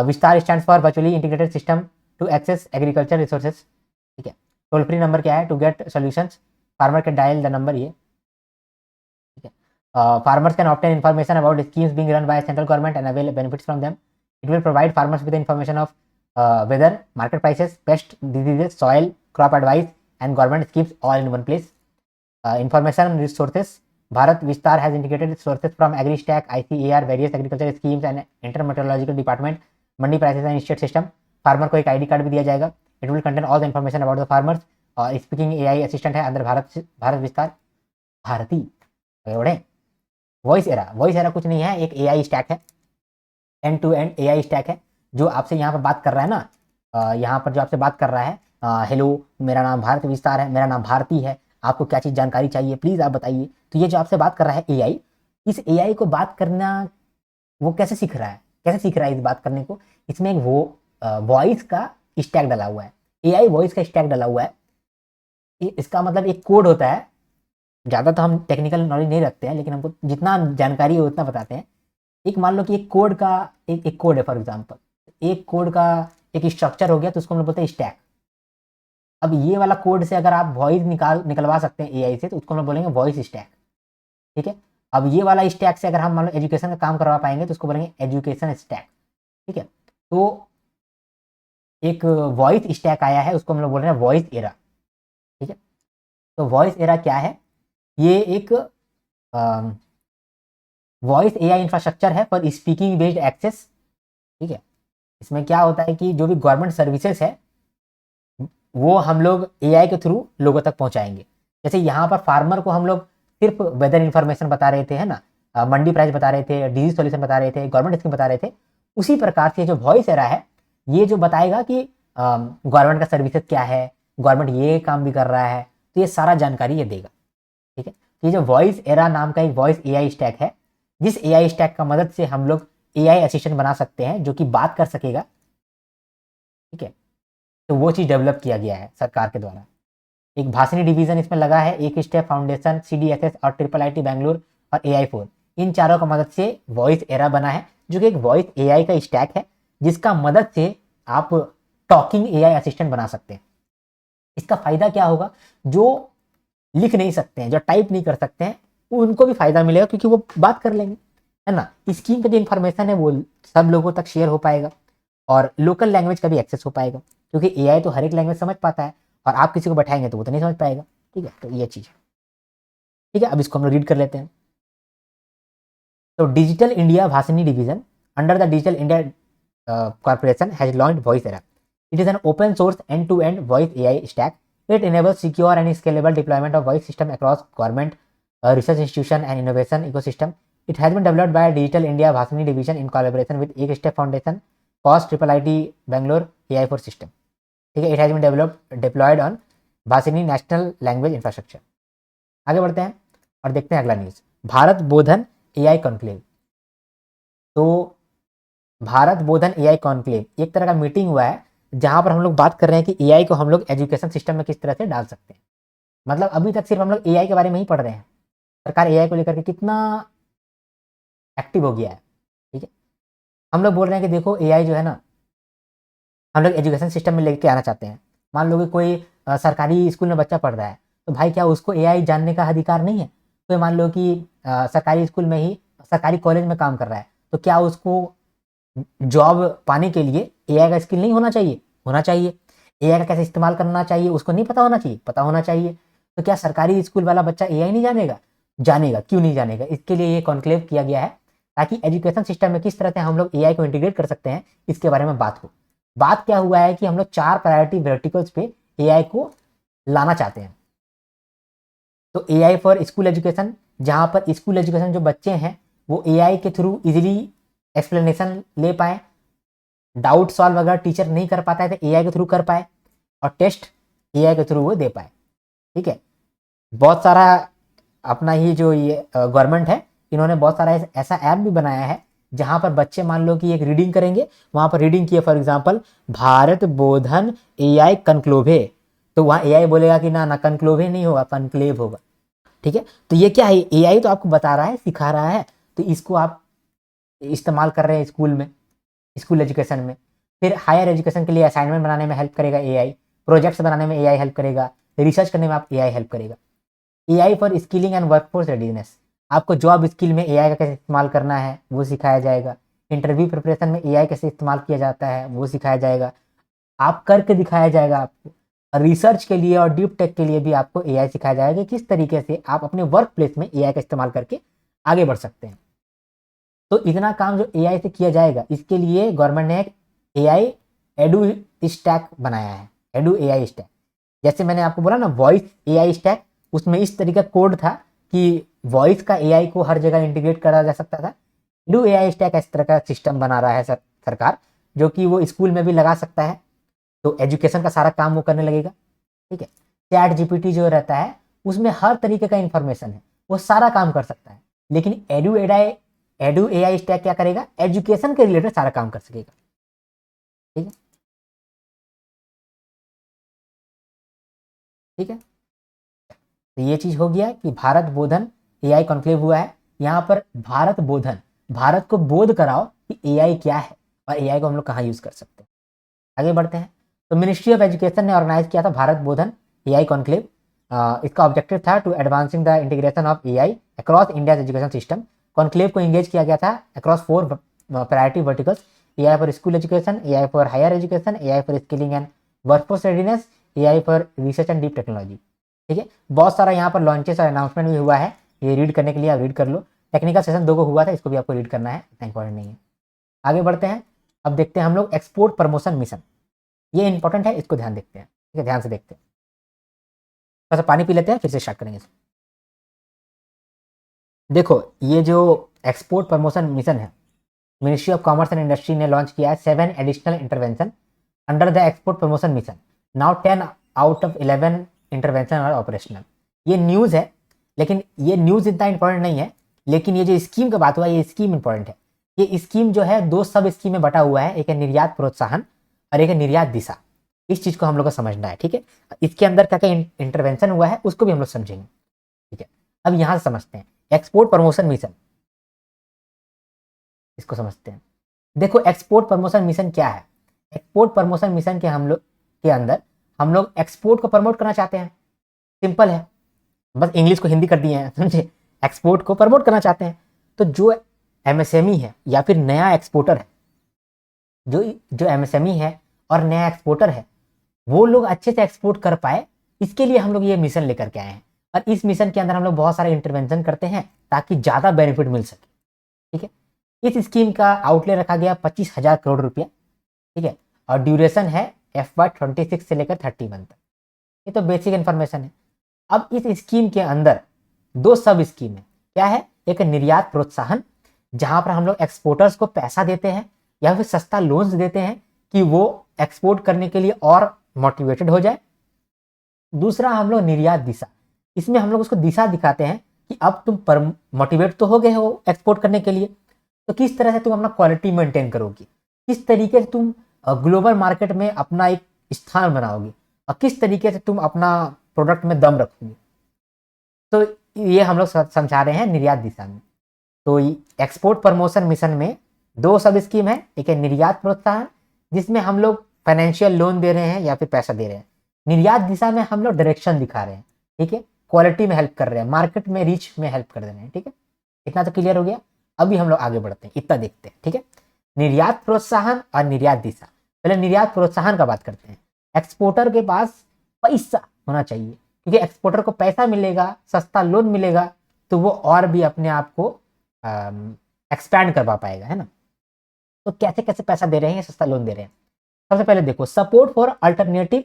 S1: Vistaar stands for virtually integrated system to access agriculture resources. ठीक है, टोल फ्री नंबर क्या है to get solutions, farmer can dial the number ये। ठीक है, farmers can obtain information about schemes being run by central government and avail benefits from them. It will provide farmers with information of weather, market prices, pest, diseases, soil, crop advice, and government schemes all in one place. Information resources. Bharat Vistar has integrated sources from AgriStack, ICAR, various agriculture schemes, and intermeteorological department, mandi prices and state system. Farmer को एक आईडी कार्ड भी दिया जाएगा। It will contain all the information about the farmers. और स्पीकिंग एआई असिस्टेंट है अंदर भारत विस्तार भारती। बढ़े वॉइस एरा कुछ नहीं है, एक एआई स्टैक है, end to end AI stack है जो आपसे यहाँ पर बात कर रहा है ना, यहाँ पर जो आपसे बात कर रहा है, हेलो मेरा नाम भारत विस्तार है, मेरा नाम भारती है, आपको क्या चीज़ जानकारी चाहिए प्लीज़ आप बताइए। तो ये जो आपसे बात कर रहा है एआई, इस एआई को बात करना वो कैसे सीख रहा है, इस बात करने को? इसमें एक वो वॉइस का स्टैक डाला हुआ है, एआई वॉइस का स्टैक डाला हुआ है। इसका मतलब एक कोड होता है, ज़्यादा तो हम टेक्निकल नॉलेज नहीं रखते हैं लेकिन हमको जितना जानकारी है उतना बताते हैं। एक मान लो कि एक कोड का एक कोड है, फॉर एग्जाम्पल एक कोड का एक स्ट्रक्चर हो गया, तो उसको हम लोग बोलते हैं स्टैक। अब ये वाला कोड से अगर आप वॉइस निकलवा सकते हैं एआई से, तो उसको हम लोग बोलेंगे वॉइस स्टैक। ठीक है, अब ये वाला स्टैक से अगर हम मान लो एजुकेशन का काम करवा पाएंगे तो उसको बोलेंगे एजुकेशन स्टैक। ठीक है, तो एक वॉइस स्टैक आया है, उसको हम लोग बोल रहे हैं वॉइस एरा। ठीक है, तो वॉइस एरा क्या है? ये एक वॉइस एआई इंफ्रास्ट्रक्चर है फॉर स्पीकिंग बेस्ड एक्सेस। ठीक है, इसमें क्या होता है कि जो भी गवर्नमेंट सर्विसेज है वो हम लोग एआई के थ्रू लोगों तक पहुंचाएंगे। जैसे यहाँ पर फार्मर को हम लोग सिर्फ वेदर इंफॉर्मेशन बता रहे थे, है ना, मंडी प्राइस बता रहे थे, डिजीज सॉल्यूशन बता रहे थे, गवर्नमेंट स्कीम बता रहे थे, उसी प्रकार से जो वॉइस एरा है ये जो बताएगा कि गवर्नमेंट का सर्विसेज क्या है, गवर्नमेंट ये काम भी कर रहा है, तो ये सारा जानकारी ये देगा। ठीक है, ये जो वॉइस एरा नाम का एक वॉइस एआई स्टैक है, जिस एआई स्टैक का मदद से हम लोग एआई असिस्टेंट बना सकते हैं जो कि बात कर सकेगा। ठीक है, तो वो चीज़ डेवलप किया गया है सरकार के द्वारा। एक भाषणी डिवीजन इसमें लगा है, एक स्टेप फाउंडेशन, सीडीएसएस और ट्रिपल आईटी बैंगलोर और AI4, इन चारों का मदद से वॉइस एरा बना है जो कि एक वॉइस एआई का स्टैक है जिसका मदद से आप टॉकिंग एआई असिस्टेंट बना सकते हैं। इसका फायदा क्या होगा? जो लिख नहीं सकते हैं, जो टाइप नहीं कर सकते हैं, उनको भी फायदा मिलेगा क्योंकि वो बात कर लेंगे, है ना। स्कीम का जो इन्फॉर्मेशन है वो सब लोगों तक शेयर हो पाएगा और लोकल लैंग्वेज का भी एक्सेस हो पाएगा क्योंकि एआई तो हर एक लैंग्वेज समझ पाता है और आप किसी को बैठाएंगे तो वो तो नहीं समझ पाएगा। ठीक है, तो ये चीज़ है। ठीक है, अब इसको हम लोग रीड कर लेते हैं। तो digital India Bhashini division under the digital India corporation has launched voice era. It is an open source end to end voice AI stack. It enables secure and scalable deployment of voice system across government, research institution and innovation ecosystem. It has been developed by Digital India Bhasani Division in collaboration with Ek Step Foundation, COS Triple IT Bangalore AI4 system. ठीक है, it has been deployed on Bhasani National Language Infrastructure. आगे बढ़ते हैं और देखते हैं अगला news, Bharat Bodhan AI conclave. तो भारत बोधन एआई कॉन्क्लेव एक तरह का मीटिंग हुआ है जहां पर हम लोग बात कर रहे हैं कि एआई को हम लोग एजुकेशन सिस्टम में किस तरह से डाल सकते हैं। मतलब अभी तक सिर्फ हम लोग एआई के बारे में ही पढ़ रहे हैं, सरकार एआई को लेकर के कितना एक्टिव हो गया है। ठीक है, हम लोग बोल रहे हैं कि देखो एआई जो है ना, हम लोग एजुकेशन सिस्टम में लेके आना चाहते हैं। मान लो कि कोई सरकारी स्कूल में बच्चा पढ़ रहा है, तो भाई क्या उसको एआई जानने का अधिकार नहीं है? कोई मान लो कि सरकारी स्कूल में ही, सरकारी कॉलेज में काम कर रहा है, तो क्या उसको जॉब पाने के लिए एआई का स्किल नहीं होना चाहिए? होना चाहिए। एआई का कैसे इस्तेमाल करना चाहिए उसको नहीं पता होना चाहिए? पता होना चाहिए। तो क्या सरकारी स्कूल वाला बच्चा एआई नहीं जानेगा? जानेगा। क्यों नहीं जानेगा? इसके लिए ये कॉन्क्लेव किया गया है, ताकि एजुकेशन सिस्टम में किस तरह से हम लोग एआई को इंटीग्रेट कर सकते हैं इसके बारे में बात हो। बात क्या हुआ है कि हम लोग 4 प्रायोरिटी वर्टिकल्स पे एआई को लाना चाहते हैं। तो एआई फॉर स्कूल एजुकेशन, जहां पर स्कूल एजुकेशन जो बच्चे हैं वो एआई के थ्रू इजीली एक्सप्लेनेशन ले पाए, डाउट सॉल्व अगर टीचर नहीं कर पाता है तो एआई के थ्रू कर पाए, और टेस्ट एआई के थ्रू वो दे पाए। ठीक है। बहुत सारा अपना ही जो ये गवर्नमेंट है, इन्होंने बहुत सारा ऐसा ऐप भी बनाया है जहां पर बच्चे मान लो कि एक रीडिंग करेंगे, वहां पर रीडिंग किए for example Bharat Bodhan AI conclave, तो वहां एआई बोलेगा कि ना ना कनक्लोवे नहीं होगा, कनक्लेव होगा। ठीक है। तो ये क्या है? एआई तो आपको बता रहा है, सिखा रहा है, तो इसको आप इस्तेमाल कर रहे हैं स्कूल में, स्कूल एजुकेशन में। फिर हायर एजुकेशन के लिए असाइनमेंट बनाने में हेल्प करेगा एआई, प्रोजेक्ट्स बनाने में एआई हेल्प करेगा, रिसर्च करने में आप एआई हेल्प करेगा। AI for skilling and workforce readiness, आपको जॉब स्किल में एआई का कैसे इस्तेमाल करना है वो सिखाया जाएगा। इंटरव्यू प्रिपरेशन में एआई कैसे इस्तेमाल किया जाता है वो सिखाया जाएगा, आप करके दिखाया जाएगा आपको। रिसर्च के लिए और डीप टेक के लिए भी आपको एआई सिखाया जाएगा, किस तरीके से आप अपने वर्क प्लेस में एआई का इस्तेमाल करके आगे बढ़ सकते हैं। तो इतना काम जो एआई से किया जाएगा, इसके लिए गवर्नमेंट ने एक एआई एडू स्टैक बनाया है, एडू एआई स्टैक। जैसे मैंने आपको बोला ना वॉइस एआई स्टैक, उसमें इस तरीके का कोड था कि वॉइस का एआई को हर जगह इंटीग्रेट करा जा सकता था। एडू एआई स्टैक इस तरह का सिस्टम बना रहा है सरकार, जो कि वो स्कूल में भी लगा सकता है, तो एजुकेशन का सारा काम वो करने लगेगा। ठीक है। चैट जीपीटी जो रहता है उसमें हर तरीके का इंफॉर्मेशन है, वो सारा काम कर सकता है। लेकिन एडू एआई स्टैक क्या करेगा? एजुकेशन के रिलेटेड सारा काम कर सकेगा। ठीक है। ठीक है। तो ये चीज हो गया कि भारत बोधन एआई कॉन्क्लेव हुआ है। यहाँ पर भारत बोधन, भारत को बोध कराओ कि एआई क्या है और एआई को हम लोग कहाँ यूज कर सकते हैं। आगे बढ़ते हैं। तो मिनिस्ट्री ऑफ एजुकेशन ने ऑर्गेनाइज किया था भारत बोधन एआई कॉन्क्लेव। इसका ऑब्जेक्टिव था to advancing the integration of AI across India education system. Conclave को एंगेज किया गया था across 4 priority verticals: AI for school education, AI for higher education, AI for skilling and workforce readiness, AI for research and deep technology. ठीक है। बहुत सारा यहाँ पर लॉन्चेस और अनाउंसमेंट भी हुआ है, ये रीड करने के लिए आप रीड कर लो। टेक्निकल सेशन 2 को हुआ था, इसको भी आपको रीड करना है, इतना इंपॉर्टेंट नहीं है। आगे बढ़ते हैं। अब देखते हैं हम लोग एक्सपोर्ट प्रमोशन मिशन, ये इंपॉर्टेंट है, इसको ध्यान देखते हैं। ठीक है, ध्यान से देखते हैं। थोड़ा सा पानी पी लेते हैं फिर से स्टार्ट करेंगे। देखो ये जो एक्सपोर्ट प्रमोशन मिशन है, ministry of commerce and industry ने लॉन्च किया है 7 additional intervention under the export promotion mission. Now 10 out of 11 intervention are operational. ये न्यूज़ है, लेकिन ये न्यूज़ इतना इंपॉर्टेंट नहीं है, लेकिन ये जो स्कीम का बात हुआ ये स्कीम इंपॉर्टेंट है। ये स्कीम जो है 2 सब स्कीम में बटा हुआ है, एक है निर्यात प्रोत्साहन और एक है निर्यात दिशा। इस चीज़ को हम लोग को समझना है। ठीक है। इसके अंदर क्या क्या इंटरवेंशन हुआ है उसको भी हम लोग समझेंगे। ठीक है। अब यहाँ से समझते हैं एक्सपोर्ट प्रमोशन मिशन, इसको समझते हैं। देखो एक्सपोर्ट प्रमोशन मिशन क्या है? एक्सपोर्ट प्रमोशन मिशन के हम लोग के अंदर हम लोग एक्सपोर्ट को प्रमोट करना चाहते हैं। सिंपल है, बस इंग्लिश को हिंदी कर दिए हैं, समझे? एक्सपोर्ट को प्रमोट करना चाहते हैं। तो जो एमएसएमई है या फिर नया एक्सपोर्टर है, जो जो एमएसएमई है और नया एक्सपोर्टर है, वो लोग अच्छे से एक्सपोर्ट कर पाए, इसके लिए हम लोग ये मिशन लेकर के आए हैं। और इस मिशन के अंदर हम लोग बहुत सारे इंटरवेंशन करते हैं ताकि ज़्यादा बेनिफिट मिल सके। ठीक है। इस स्कीम का आउटले रखा गया 25,000 करोड़ रुपया। ठीक है। और ड्यूरेशन है FY26 से लेकर 31 तक। ये तो बेसिक इन्फॉर्मेशन है। अब इस स्कीम के अंदर 2 सब स्कीम है। क्या है? एक निर्यात प्रोत्साहन, जहां पर हम लोग एक्सपोर्टर्स को पैसा देते हैं या फिर सस्ता लोन्स देते हैं कि वो एक्सपोर्ट करने के लिए और मोटिवेटेड हो जाए। दूसरा हम लोग निर्यात दिशा, इसमें हम लोग उसको दिशा दिखाते हैं कि अब तुम मोटिवेट तो हो गए हो एक्सपोर्ट करने के लिए, तो किस तरह से तुम अपना क्वालिटी मेंटेन करोगे, किस तरीके से तुम ग्लोबल मार्केट में अपना एक स्थान बनाओगे और किस तरीके से तुम अपना प्रोडक्ट में दम रखोगे। तो ये हम लोग समझा रहे हैं निर्यात दिशा में। तो एक्सपोर्ट प्रमोशन मिशन में दो सब स्कीम है, एक है निर्यात प्रोत्साहन जिसमें हम लोग फाइनेंशियल लोन दे रहे हैं या फिर पैसा दे रहे हैं, निर्यात दिशा में हम लोग डायरेक्शन दिखा रहे हैं, ठीक है, क्वालिटी में हेल्प कर रहे हैं, मार्केट में रीच में हेल्प कर रहे हैं, ठीक है, इतना तो क्लियर हो गया। अभी हम लोग आगे बढ़ते हैं, इतना देखते हैं, ठीक है, निर्यात प्रोत्साहन और निर्यात दिशा। पहले निर्यात प्रोत्साहन का बात करते हैं। एक्सपोर्टर के पास पैसा होना चाहिए, क्योंकि एक्सपोर्टर को पैसा मिलेगा, सस्ता लोन मिलेगा, तो वो और भी अपने आप को एक्सपैंड करवा पाएगा, है ना। तो कैसे कैसे पैसा दे रहे हैं, सस्ता लोन दे रहे हैं। सबसे पहले देखो, support for alternative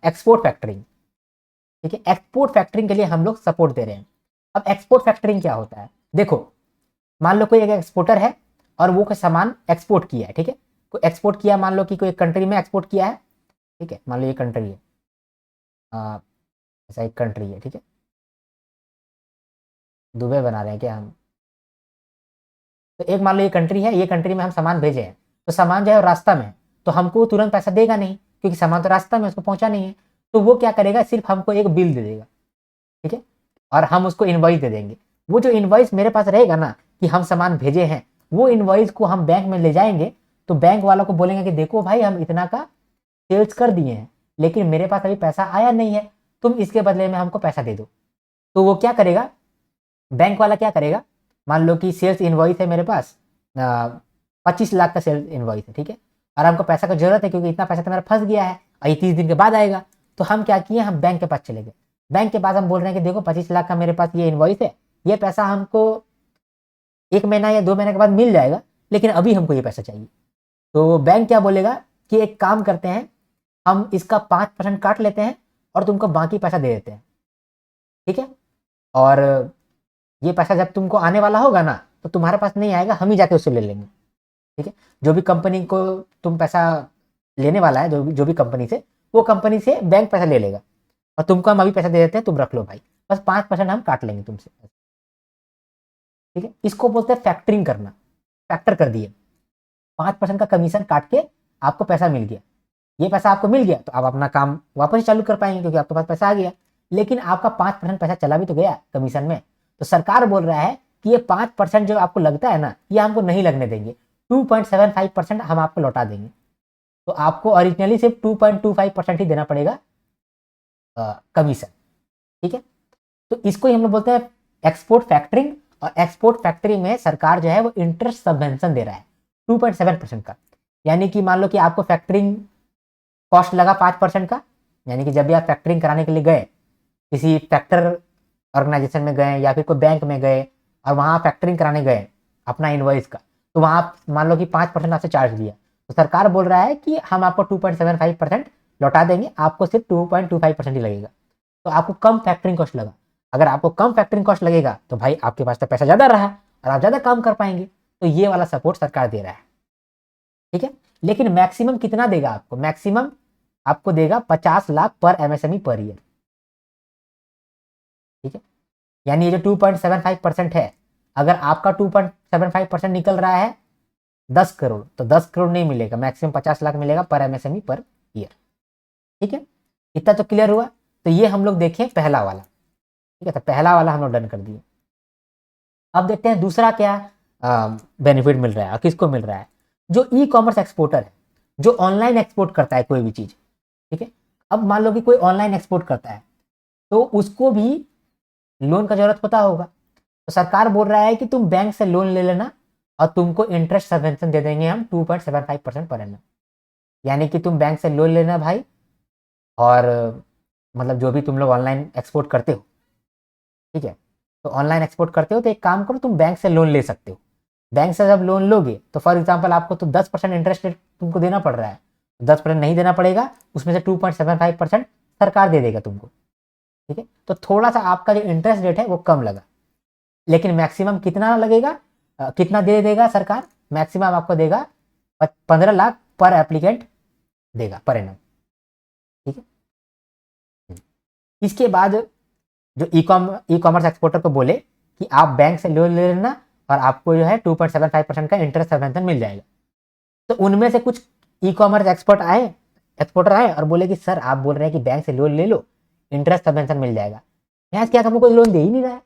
S1: export factoring, ठीक है, एक्सपोर्ट फैक्टरिंग के लिए हम लोग सपोर्ट दे रहे हैं। अब एक्सपोर्ट फैक्टरिंग क्या होता है, देखो मान लो कोई एक एक्सपोर्टर है और वो कोई सामान एक्सपोर्ट किया है, ठीक है, कोई एक्सपोर्ट किया, मान लो कि कोई कंट्री में एक्सपोर्ट किया है, ठीक है, मान लो ये कंट्री है, ऐसा एक कंट्री है, ठीक है, दुबई बना रहे हैं क्या हम, तो एक मान लो ये कंट्री है, ये कंट्री में हम सामान भेजे हैं, तो सामान जो है रास्ता में है, तो हमको तुरंत पैसा देगा नहीं, क्योंकि सामान तो रास्ता में उसको पहुंचा नहीं है, तो वो क्या करेगा, सिर्फ हमको एक बिल दे देगा, ठीक है, और हम उसको इनवॉइस दे देंगे। वो जो इनवॉइस मेरे पास रहेगा ना कि हम सामान भेजे हैं, वो इनवॉइस को हम बैंक में ले जाएंगे, तो बैंक वालों को बोलेंगे कि देखो भाई हम इतना का सेल्स कर दिए हैं, लेकिन मेरे पास अभी पैसा आया नहीं है, तुम इसके बदले में हमको पैसा दे दो। तो वो क्या करेगा, बैंक वाला क्या करेगा, मान लो कि सेल्स इनवॉइस है मेरे पास 25 लाख का सेल्स इनवॉइस है, ठीक है, और हमको पैसा का जरूरत है क्योंकि इतना पैसा तो मेरा फंस गया है और ये 30 दिन के बाद आएगा। तो हम क्या किए, हम बैंक के पास चले गए, बैंक के पास हम बोल रहे हैं कि देखो 25 लाख का मेरे पास ये इनवॉइस है, ये पैसा हमको 1 महीना या 2 महीने के बाद मिल जाएगा, लेकिन अभी हमको ये पैसा चाहिए। तो बैंक क्या बोलेगा कि एक काम करते हैं, हम इसका 5% काट लेते हैं और तुमको बाकी पैसा दे देते हैं, ठीक है, और ये पैसा जब तुमको आने वाला होगा ना, तो तुम्हारे पास नहीं आएगा, हम ही जाके उससे ले लेंगे, ठीक है, जो भी कंपनी को तुम पैसा लेने वाला है, जो भी कंपनी से, वो कंपनी से बैंक पैसा ले लेगा और तुमको हम अभी पैसा दे देते हैं, तुम रख लो भाई, बस 5% हम काट लेंगे तुमसे, ठीक है, इसको बोलते हैं फैक्टरिंग करना, फैक्टर कर दिए, 5% का कमीशन काट के आपको पैसा मिल गया, ये पैसा आपको मिल गया तो आप अपना काम वापस चालू कर पाएंगे क्योंकि आपके पास पैसा आ गया, लेकिन आपका 5% पैसा चला भी तो गया कमीशन में। तो सरकार बोल रहा है कि ये 5% जो आपको लगता है ना, ये हमको नहीं लगने देंगे, 2.75% हम आपको लौटा देंगे। तो आपको ओरिजिनली सिर्फ 2.25% ही देना पड़ेगा कमीशन, ठीक है। तो इसको ही हम लोग बोलते हैं एक्सपोर्ट फैक्टरिंग, और एक्सपोर्ट फैक्टरिंग में सरकार जो है वो इंटरेस्ट सबवेंशन दे रहा है 2.7% का, यानी कि मान लो कि आपको फैक्टरिंग कॉस्ट लगा 5% का, यानी कि जब भी आप फैक्टरिंग कराने के लिए गए, किसी फैक्टर ऑर्गेनाइजेशन में गए या फिर कोई बैंक में गए और वहाँ फैक्टरिंग कराने गए अपना इनवॉइस का, तो वहाँ आप मान लो कि 5% आपसे चार्ज दिया, तो सरकार बोल रहा है कि हम आपको 2.75% लौटा देंगे, आपको सिर्फ 2.25% ही लगेगा। तो आपको कम फैक्टरिंग कॉस्ट लगा, अगर आपको कम फैक्टरिंग कॉस्ट लगेगा तो भाई आपके पास तो पैसा ज़्यादा रहा और आप ज़्यादा काम कर पाएंगे, तो ये वाला सपोर्ट सरकार दे रहा है, ठीक है। लेकिन मैक्सिमम कितना देगा आपको, मैक्सिमम आपको देगा 50 lakh per MSME per year, ठीक है, यानी ये जो 2.75% है, अगर आपका 2.75% निकल रहा है 10 करोड़, तो 10 करोड़ नहीं मिलेगा, मैक्सिमम 50 लाख मिलेगा पर एमएसएमई पर ईयर, ठीक है। इतना तो क्लियर हुआ। तो ये हम लोग देखें पहला वाला, ठीक है, तो पहला वाला हम लोग डन कर दिए। अब देखते हैं दूसरा क्या बेनिफिट मिल रहा है, और किसको मिल रहा है, जो ई कॉमर्स एक्सपोर्टर है, जो ऑनलाइन एक्सपोर्ट करता है कोई भी चीज, ठीक है। अब मान लो कि कोई ऑनलाइन एक्सपोर्ट करता है, तो उसको भी लोन का जरूरत होता होगा, तो सरकार बोल रहा है कि तुम बैंक से लोन ले लेना और तुमको इंटरेस्ट सबवेंशन दे देंगे हम 2.75% पर एनम, यानी कि तुम बैंक से लोन लेना भाई, और मतलब जो भी तुम लोग ऑनलाइन एक्सपोर्ट करते हो, ठीक है, तो ऑनलाइन एक्सपोर्ट करते हो तो एक काम करो, तुम बैंक से लोन ले सकते हो। बैंक से जब लोन लोगे तो फॉर एग्जाम्पल आपको तो 10% इंटरेस्ट रेट तुमको देना पड़ रहा है, 10% नहीं देना पड़ेगा, उसमें से 2.75% सरकार दे देगा तुमको, ठीक है। तो थोड़ा सा आपका जो इंटरेस्ट रेट है वो कम लगा, लेकिन मैक्सिमम कितना लगेगा, कितना दे देगा सरकार, मैक्सिमम आपको देगा 15 लाख पर एप्लीकेंट देगा पर एनम, ठीक है। इसके बाद जो ई कॉमर्स एक्सपोर्टर को बोले कि आप बैंक से लोन ले लेना और आपको जो है 2.75% का इंटरेस्ट सबवेंशन मिल जाएगा, तो उनमें से कुछ ई कॉमर्स एक्सपोर्टर आए और बोले कि सर आप बोल रहे हैं कि बैंक से लोन ले लो, इंटरेस्ट सबवेंशन मिल जाएगा, यहाँ क्या हमको कोई लोन दे ही नहीं रहा है,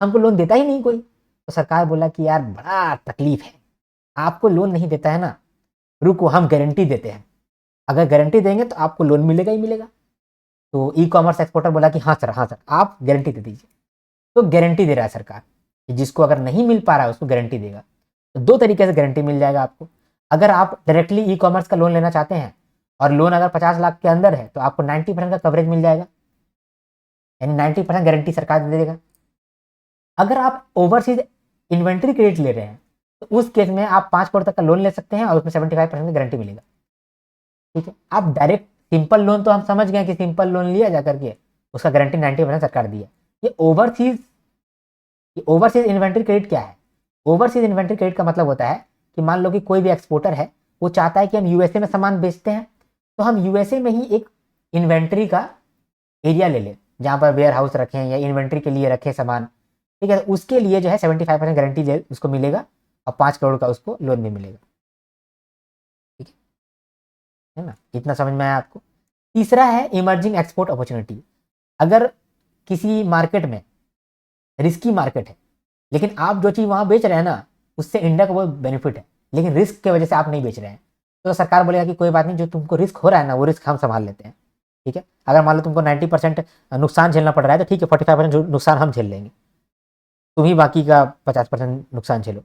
S1: हमको लोन देता ही नहीं कोई। तो सरकार बोला कि यार बड़ा तकलीफ है, आपको लोन नहीं देता है ना, रुको हम गारंटी देते हैं, अगर गारंटी देंगे तो आपको लोन मिलेगा ही मिलेगा। तो ई कॉमर्स एक्सपोर्टर बोला कि हाँ सर आप गारंटी दे दीजिए। तो गारंटी दे रहा है सरकार कि जिसको अगर नहीं मिल पा रहा है उसको गारंटी देगा। तो दो तरीके से गारंटी मिल जाएगा आपको। अगर आप डायरेक्टली ई कॉमर्स का लोन लेना चाहते हैं और लोन अगर 50 लाख के अंदर है तो आपको 90% का कवरेज मिल जाएगा, यानी 90% गारंटी सरकार दे देगा। अगर आप ओवरसीज इन्वेंट्री क्रेडिट ले रहे हैं तो उस केस में आप 5 करोड़ तक का लोन ले सकते हैं और उसमें 75% की गारंटी मिलेगा। ठीक है, आप डायरेक्ट सिंपल लोन तो हम समझ गए कि सिंपल लोन लिया जा करके उसका गारंटी 90% सरकार दी है। ये ओवरसीज इन्वेंट्री क्रेडिट क्या है? ओवरसीज इन्वेंट्री क्रेडिट का मतलब होता है कि मान लो कि कोई भी एक्सपोर्टर है, वो चाहता है कि हम यूएसए में सामान बेचते हैं, तो हम यूएसए में ही एक इन्वेंट्री का एरिया ले लें जहाँ पर वेयर हाउस रखें या इन्वेंट्री के लिए रखें सामान। ठीक है, तो उसके लिए जो है 75% गारंटी उसको मिलेगा और 5 करोड़ का उसको लोन भी मिलेगा। ठीक है ना, इतना समझ में आया आपको। तीसरा है इमर्जिंग एक्सपोर्ट अपॉर्चुनिटी। अगर किसी मार्केट में रिस्की मार्केट है, लेकिन आप जो चीज़ वहाँ बेच रहे हैं ना उससे इंडिया को बहुत बेनिफिट है, लेकिन रिस्क की वजह से आप नहीं बेच रहे हैं, तो सरकार बोलेगा कि कोई बात नहीं, जो तुमको रिस्क हो रहा है ना वो रिस्क हम संभाल लेते हैं। ठीक है, अगर मान लो तुमको 90% नुकसान झेलना पड़ रहा है तो ठीक है, 45% नुकसान हम झेल लेंगे, तुम ही बाकी का 50% नुकसान झेलो।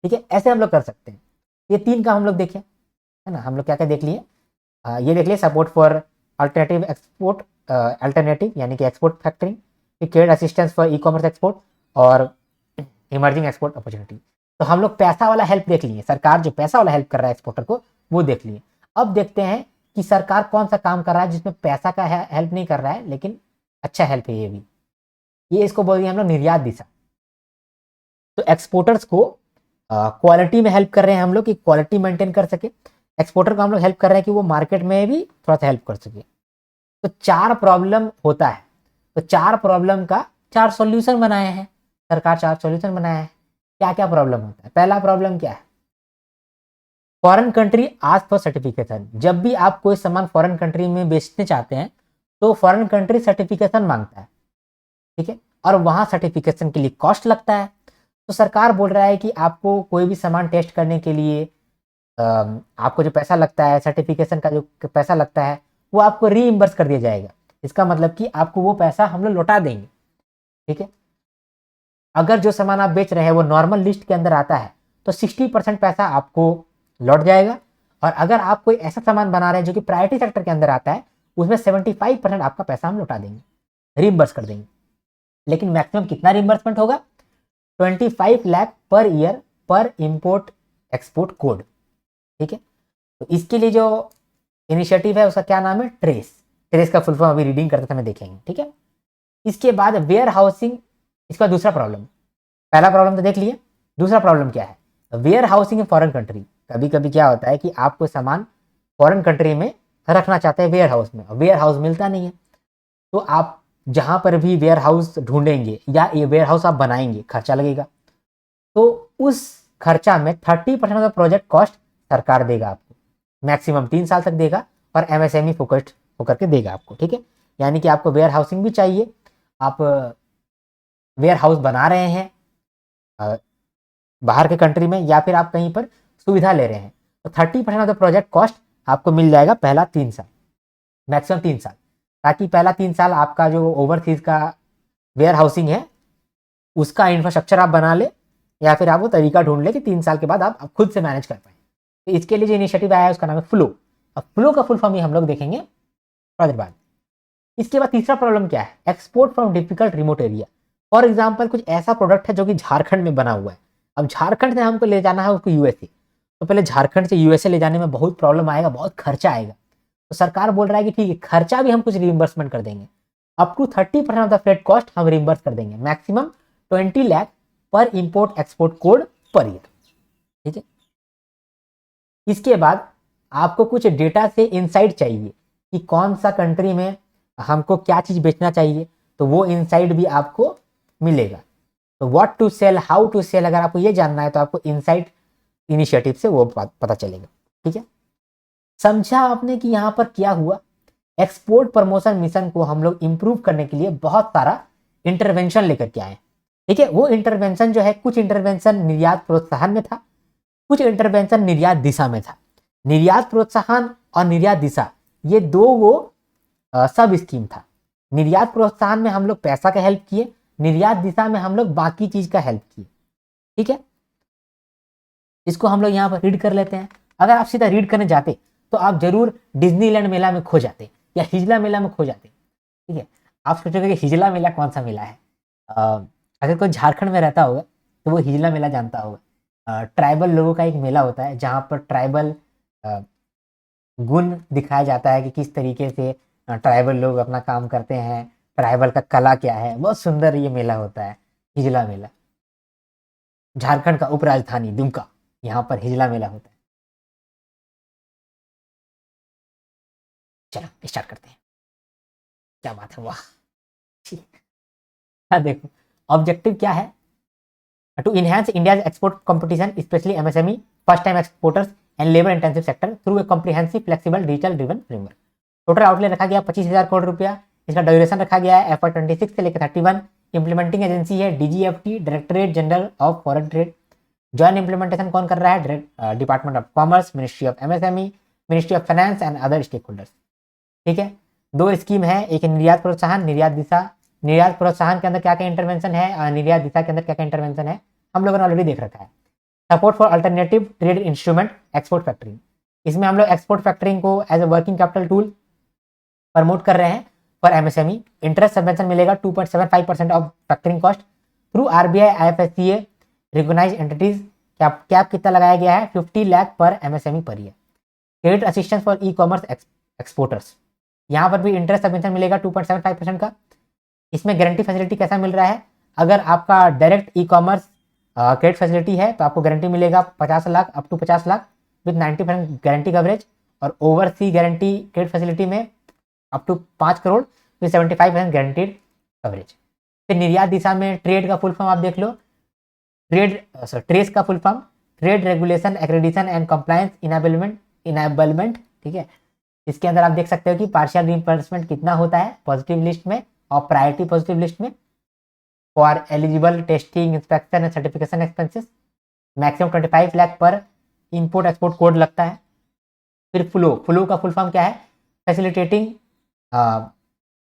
S1: ठीक है, ऐसे हम लोग कर सकते हैं। ये 3 काम हम लोग देखें, है ना। हम लोग क्या क्या देख लिए, ये देख लिए support for alternative export, alternative यानी कि export factoring, trade assistance for e commerce export और इमर्जिंग एक्सपोर्ट अपॉर्चुनिटी। तो हम लोग पैसा वाला हेल्प देख लिए, सरकार जो पैसा वाला हेल्प कर रहा है एक्सपोर्टर को वो देख लिए। अब देखते हैं कि सरकार कौन सा काम कर रहा है जिसमें पैसा का हेल्प नहीं कर रहा है लेकिन अच्छा हेल्प है ये भी। ये इसको बोल दिया हम लोग निर्यात दिशा। तो एक्सपोर्टर्स को क्वालिटी में हेल्प कर रहे हैं हम लोग कि क्वालिटी मेंटेन कर सके। एक्सपोर्टर को हम लोग हेल्प कर रहे हैं कि वो मार्केट में भी थोड़ा सा हेल्प कर सके। तो 4 प्रॉब्लम होता है, तो 4 प्रॉब्लम का 4 सॉल्यूशन बनाए हैं सरकार, 4 सॉल्यूशन बनाया है। क्या क्या प्रॉब्लम होता है? पहला प्रॉब्लम क्या है? Foreign country ask for certification. जब भी आप कोई सामान फॉरेन कंट्री में बेचने चाहते हैं तो फॉरेन कंट्री सर्टिफिकेशन मांगता है। ठीक है, और वहां सर्टिफिकेशन के लिए कॉस्ट लगता है। तो सरकार बोल रहा है कि आपको कोई भी सामान टेस्ट करने के लिए आपको जो पैसा लगता है, सर्टिफिकेशन का जो पैसा लगता है वो आपको रीइंबर्स कर दिया जाएगा। इसका मतलब कि आपको वो पैसा हम लोग लौटा देंगे। ठीक है, अगर जो सामान आप बेच रहे हैं वो नॉर्मल लिस्ट के अंदर आता है तो 60% पैसा आपको लौट जाएगा, और अगर आप कोई ऐसा सामान बना रहे हैं जो कि प्रायोरिटी सेक्टर के अंदर आता है उसमें 75% आपका पैसा हम लौटा देंगे, रीइंबर्स कर देंगे। लेकिन मैक्सिमम कितना रीइंबर्समेंट होगा? 25 लाख पर ईयर पर इंपोर्ट एक्सपोर्ट कोड। ठीक है, तो इसके लिए जो इनिशिएटिव है उसका क्या नाम है? ट्रेस का फुल फॉर्म अभी रीडिंग करते समय देखेंगे। ठीक है, इसके बाद वेयर हाउसिंग, इसका दूसरा प्रॉब्लम। पहला प्रॉब्लम तो देख लिए, दूसरा प्रॉब्लम क्या है? Warehousing in foreign country. कभी कभी क्या होता है कि आप कोई सामान फॉरेन कंट्री में रखना चाहते हैं वेयर हाउस में, और वेयर हाउस मिलता नहीं है, तो आप जहां पर भी वेयर हाउस ढूंढेंगे या ये वेयर हाउस आप बनाएंगे खर्चा लगेगा, तो उस खर्चा में 30% का प्रोजेक्ट कॉस्ट सरकार देगा आपको, मैक्सिमम 3 साल तक देगा, और एमएसएमई फोकस्ड होकर के देगा आपको। ठीक है, यानी कि आपको वेयर हाउसिंग भी चाहिए, आप वेयर हाउस बना रहे हैं बाहर के कंट्री में, या फिर आप कहीं पर सुविधा ले रहे हैं, तो 30% ऑफ द प्रोजेक्ट कॉस्ट आपको मिल जाएगा पहला 3 साल, मैक्सिमम 3 साल, ताकि पहला 3 साल आपका जो ओवरसीज का वेयर हाउसिंग है उसका इंफ्रास्ट्रक्चर आप बना ले, या फिर आप वो तरीका ढूंढ ले कि 3 साल के बाद आप खुद से मैनेज कर पाए। तो इसके लिए जो इनिशिएटिव आया है उसका नाम है फ्लो। अब फ्लो का फुल फॉर्म ही हम लोग देखेंगे थोड़ा देर बाद। इसके बाद तीसरा प्रॉब्लम क्या है? Export from difficult remote area. For example कुछ ऐसा प्रोडक्ट है जो कि झारखंड में बना हुआ है, अब झारखंड से हमको ले जाना है उसको यूएसए, तो पहले झारखंड से यूएसए ले जाने में बहुत प्रॉब्लम आएगा, बहुत खर्चा आएगा। तो सरकार बोल रहा है कि ठीक है, खर्चा भी हम कुछ रिइंबर्समेंट कर देंगे, up to 30% of the freight cost हम रिइंबर्स कर देंगे, maximum 20 lakh per import export code per year. ठीक है, इसके बाद आपको कुछ डेटा से इनसाइट चाहिए कि कौन सा कंट्री में हमको क्या चीज बेचना चाहिए, तो वो इनसाइट भी आपको मिलेगा। तो what to sell, how to sell, अगर आपको ये जानना है तो आपको इनसाइट इनिशिएटिव से वो पता चलेगा। ठीक है, समझा आपने कि यहाँ पर क्या हुआ? एक्सपोर्ट प्रमोशन मिशन को हम लोग इंप्रूव करने के लिए बहुत सारा इंटरवेंशन लेकर के आए। ठीक है, वो इंटरवेंशन जो है, कुछ इंटरवेंशन निर्यात प्रोत्साहन में था, कुछ इंटरवेंशन निर्यात दिशा में था। निर्यात प्रोत्साहन और निर्यात दिशा ये दो वो सब स्कीम था। निर्यात प्रोत्साहन में हम लोग पैसा का हेल्प किए, निर्यात दिशा में हम लोग बाकी चीज का हेल्प किए। ठीक है, इसको हम लोग यहाँ पर रीड कर लेते हैं। अगर आप सीधा रीड करने जाते तो आप जरूर डिज्नीलैंड मेला में खो जाते या हिजला मेला में खो जाते। ठीक है, आप सोचोगे कि हिजला मेला कौन सा मेला है। अगर कोई झारखंड में रहता होगा तो वो हिजला मेला जानता होगा। ट्राइबल लोगों का एक मेला होता है जहाँ पर ट्राइबल गुण दिखाया जाता है कि किस तरीके से ट्राइबल लोग अपना काम करते हैं, ट्राइबल का कला क्या है। बहुत सुंदर ये मेला होता है, हिजला मेला। झारखंड का उपराजधानी दुमका, यहाँ पर हिजला मेला होता है। चलो स्टार्ट करते हैं। क्या बात है, वाह। हाँ देखो, ऑब्जेक्टिव क्या है? To enhance India export competition specially MSME, first time exporters and labour intensive sector through a comprehensive flexible digital driven framework. Total outlay रखा गया 25,000 करोड़ रुपया। इसका ड्यूरेशन रखा गया है FY26 से लेकर 31। इंप्लीमेंटिंग एजेंसी है DGFT, directorate general of foreign trade. Joint implementation कौन कर रहा है? Department of commerce, ministry of MSME, ministry of finance and other stakeholders. ठीक है, दो स्कीम है, एक निर्यात प्रोत्साहन, निर्यात दिशा। निर्यात प्रोत्साहन के अंदर क्या क्या इंटरवेंशन है, निर्यात दिशा के अंदर क्या क्या इंटरवेंशन है, हम लोगों ने ऑलरेडी देख रखा है। Support for alternative trade instrument, export factoring. इसमें हम लोग एक्सपोर्ट फैक्टरिंग को as a working capital tool promote कर रहे हैं फॉर एमएसएमई। इंटरेस्ट सबवेंशन मिलेगा 2.75% of factoring cost through RBI IFSCA recognise entities. Cap कितना लगाया गया है? 50 lakh per MSME per year. Credit assistance for e-commerce exporters, यहाँ पर भी इंटरेस्ट सबवेंशन मिलेगा 2.75% का। इसमें गारंटी फैसिलिटी कैसा मिल रहा है? अगर आपका direct e-commerce credit facility है तो आपको गारंटी मिलेगा 50 lakh up to 50 lakh with 90% guarantee coverage. और ओवरसी गारंटी क्रेडिट फैसिलिटी में up to 5 crore with 75% guaranteed coverage. फिर निर्यात दिशा में ट्रेड का फुल फॉर्म आप देख लो, ट्रेस का full form trade regulation accreditation and compliance enablement. ठीक है, इसके अंदर आप देख सकते हो कि पार्शियल रिइंबर्समेंट कितना होता है पॉजिटिव लिस्ट में और प्रायोरिटी पॉजिटिव लिस्ट में for eligible testing inspection and certification expenses. Maximum 25 lakh per import export code लगता है। फिर फ्लो का फुल फॉर्म क्या है? Facilitating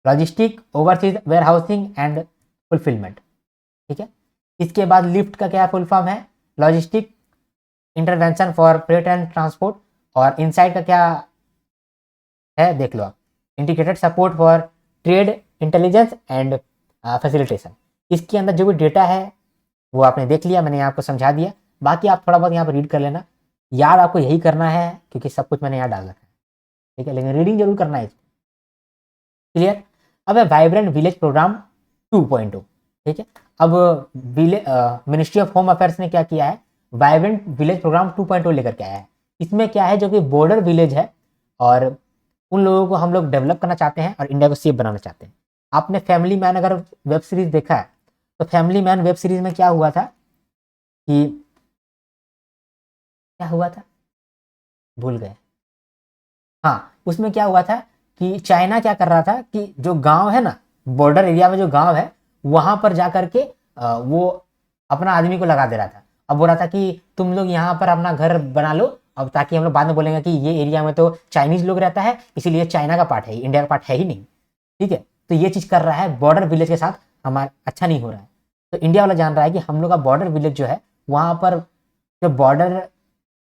S1: logistic overseas warehousing and fulfilment. ठीक है, इसके बाद लिफ्ट का क्या फुल फॉर्म है? Logistic intervention for freight and transport. और इनसाइड का क्या है देख लो आप, integrated support for trade intelligence and facilitation. इसके अंदर जो भी डेटा है वो आपने देख लिया, मैंने आपको समझा दिया। बाकी आप थोड़ा बहुत यहाँ पर रीड कर लेना, याद आपको यही करना है क्योंकि सब कुछ मैंने यहाँ डाल रखा है। ठीक है, लेकिन रीडिंग जरूर करना है इसको। क्लियर? अब है वाइब्रेंट विलेज प्रोग्राम 2.0। ठीक है, अब मिनिस्ट्री ऑफ होम अफेयर्स ने क्या किया है? वाइब्रेंट विलेज प्रोग्राम 2.0 लेकर के आया है। इसमें क्या है, जो कि बॉर्डर विलेज है और उन लोगों को हम लोग डेवलप करना चाहते हैं और इंडिया को सेफ बनाना चाहते हैं। आपने फैमिली मैन अगर वेब सीरीज देखा है तो फैमिली मैन वेब सीरीज में क्या हुआ था कि क्या हुआ था भूल गए। हाँ, उसमें क्या हुआ था कि चाइना क्या कर रहा था कि जो गांव है ना, बॉर्डर एरिया में जो गांव है वहां पर जा करके वो अपना आदमी को लगा दे रहा था। अब बोल रहा था कि तुम लोग यहाँ पर अपना घर बना लो, अब ताकि हम लोग बाद में बोलेंगे कि ये एरिया में तो चाइनीज लोग रहता है इसीलिए चाइना का पार्ट है, इंडिया का पार्ट है ही नहीं। ठीक है, तो ये चीज कर रहा है बॉर्डर विलेज के साथ, हमारा अच्छा नहीं हो रहा है। तो इंडिया वाला जान रहा है कि हम लोग का बॉर्डर विलेज जो है वहां पर जो बॉर्डर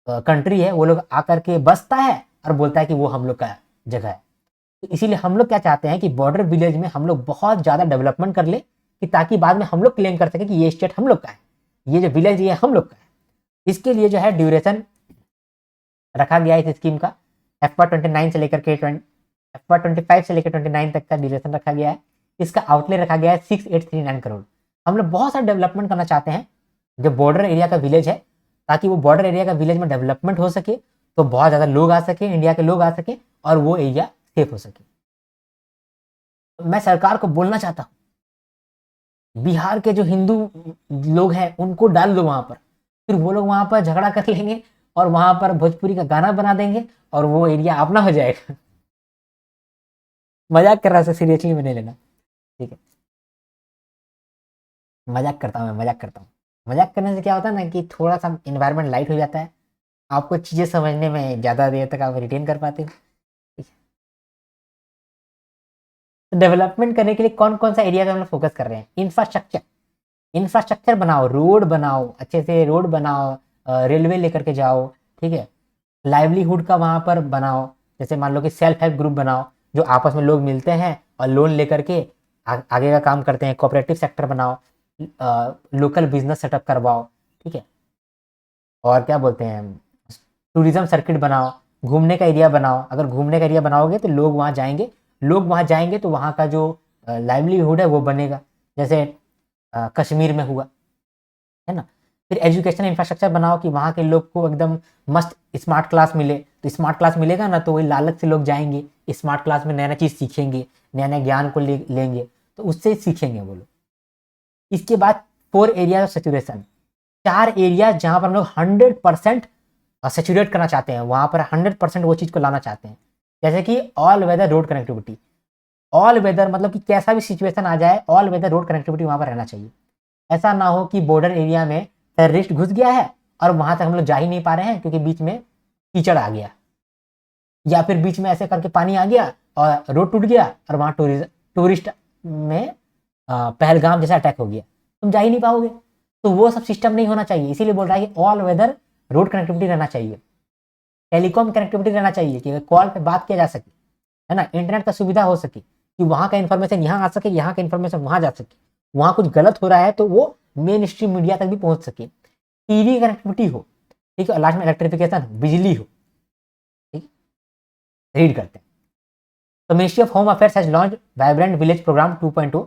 S1: कंट्री है वो लोग आकर के बसता है और बोलता है कि वो हम लोग का जगह है। तो इसीलिए हम लोग क्या चाहते हैं कि बॉर्डर विलेज में हम लोग बहुत ज्यादा डेवलपमेंट कर ले कि ताकि बाद में हम लोग क्लेम कर सके कि ये स्टेट हम लोग का है, ये जो विलेज ये हम लोग का है। इसके लिए जो है ड्यूरेशन रखा गया है इस स्कीम का FY29 से लेकर के FY25 से लेकर 29 तक का ड्यूरेशन रखा गया है। इसका आउटले रखा गया है 6839 करोड़। हम लोग बहुत सारा डेवलपमेंट करना चाहते हैं जो बॉर्डर एरिया का विलेज है, ताकि वो बॉर्डर एरिया का विलेज में डेवलपमेंट हो सके, तो बहुत ज़्यादा लोग आ सके, इंडिया के लोग आ सके और वो एरिया सेफ हो सके। मैं सरकार को बोलना चाहता हूँ बिहार के जो हिंदू लोग हैं उनको डाल दो वहां पर, फिर वो लोग वहां पर झगड़ा कर लेंगे और वहां पर भोजपुरी का गाना बना देंगे और वो एरिया अपना हो जाएगा। मजाक कर रहा है, सीरियसली में नहीं लेना। ठीक है, मजाक करता हूँ मैं, मजाक करता हूँ। मजाक करने से क्या होता है ना कि थोड़ा सा इन्वायरमेंट लाइट हो जाता है, आपको चीज़ें समझने में ज़्यादा देर तक आप रिटेन कर पाते हो। ठीक है, तो डेवलपमेंट करने के लिए कौन कौन सा एरिया पे हम लोग फोकस कर रहे हैं? इंफ्रास्ट्रक्चर, इंफ्रास्ट्रक्चर बनाओ, रोड बनाओ, अच्छे से रोड बनाओ, रेलवे लेकर के जाओ। ठीक है, लाइवलीहुड का वहाँ पर बनाओ, जैसे मान लो कि सेल्फ हेल्प ग्रुप बनाओ, जो आपस में लोग मिलते हैं और लोन लेकर के आगे का काम करते हैं। कोऑपरेटिव सेक्टर बनाओ, लोकल बिजनेस सेटअप करवाओ। ठीक है, और क्या बोलते हैं, टूरिज्म सर्किट बनाओ, घूमने का एरिया बनाओ। अगर घूमने का एरिया बनाओगे तो लोग वहाँ जाएंगे, लोग वहाँ जाएंगे तो वहाँ का जो लाइवलीहुड है वो बनेगा, जैसे कश्मीर में हुआ है ना। फिर एजुकेशन इंफ्रास्ट्रक्चर बनाओ कि वहाँ के लोग को एकदम मस्त स्मार्ट क्लास मिले, तो स्मार्ट क्लास मिलेगा ना तो वही लालच से लोग जाएंगे, स्मार्ट क्लास में नया नया चीज़ सीखेंगे, नया नया ज्ञान को लेंगे, तो उससे सीखेंगे वो लोग। इसके बाद 4 एरिया ऑफ सेचुरेशन, 4 एरिया जहाँ पर हम लोग 100% सेचुरेट करना चाहते हैं, वहाँ पर 100% वो चीज़ को लाना चाहते हैं। जैसे कि all weather road connectivity, all weather मतलब कि कैसा भी सिचुएशन आ जाए, ऑल वेदर रोड कनेक्टिविटी वहाँ पर रहना चाहिए। ऐसा ना हो कि बॉर्डर एरिया में टेररिस्ट घुस गया है और वहां तक हम लोग जा ही नहीं पा रहे हैं क्योंकि बीच में कीचड़ आ गया, या फिर बीच में ऐसे करके पानी आ गया और रोड टूट गया और वहां टूरिस्ट में पहलगाम जैसा अटैक हो गया, तुम जा ही नहीं पाओगे। तो वो सब सिस्टम नहीं होना चाहिए, इसीलिए बोल रहा है कि ऑल वेदर रोड कनेक्टिविटी रहना चाहिए, टेलीकॉम कनेक्टिविटी रहना चाहिए कि कॉल पे बात किया जा सके, है ना, इंटरनेट का सुविधा हो सके कि वहां का इन्फॉर्मेशन यहाँ आ सके, यहाँ का इन्फॉर्मेशन वहां जा सके, वहां कुछ गलत हो रहा है तो वो मेन स्ट्रीम मीडिया तक भी पहुंच सके, टीवी कनेक्टिविटी हो। ठीक है, लास्ट में इलेक्ट्रिफिकेशन हो, बिजली हो। ठीक, रीड करते हैं। तो ministry of home affairs has launch vibrant village programme 2.0।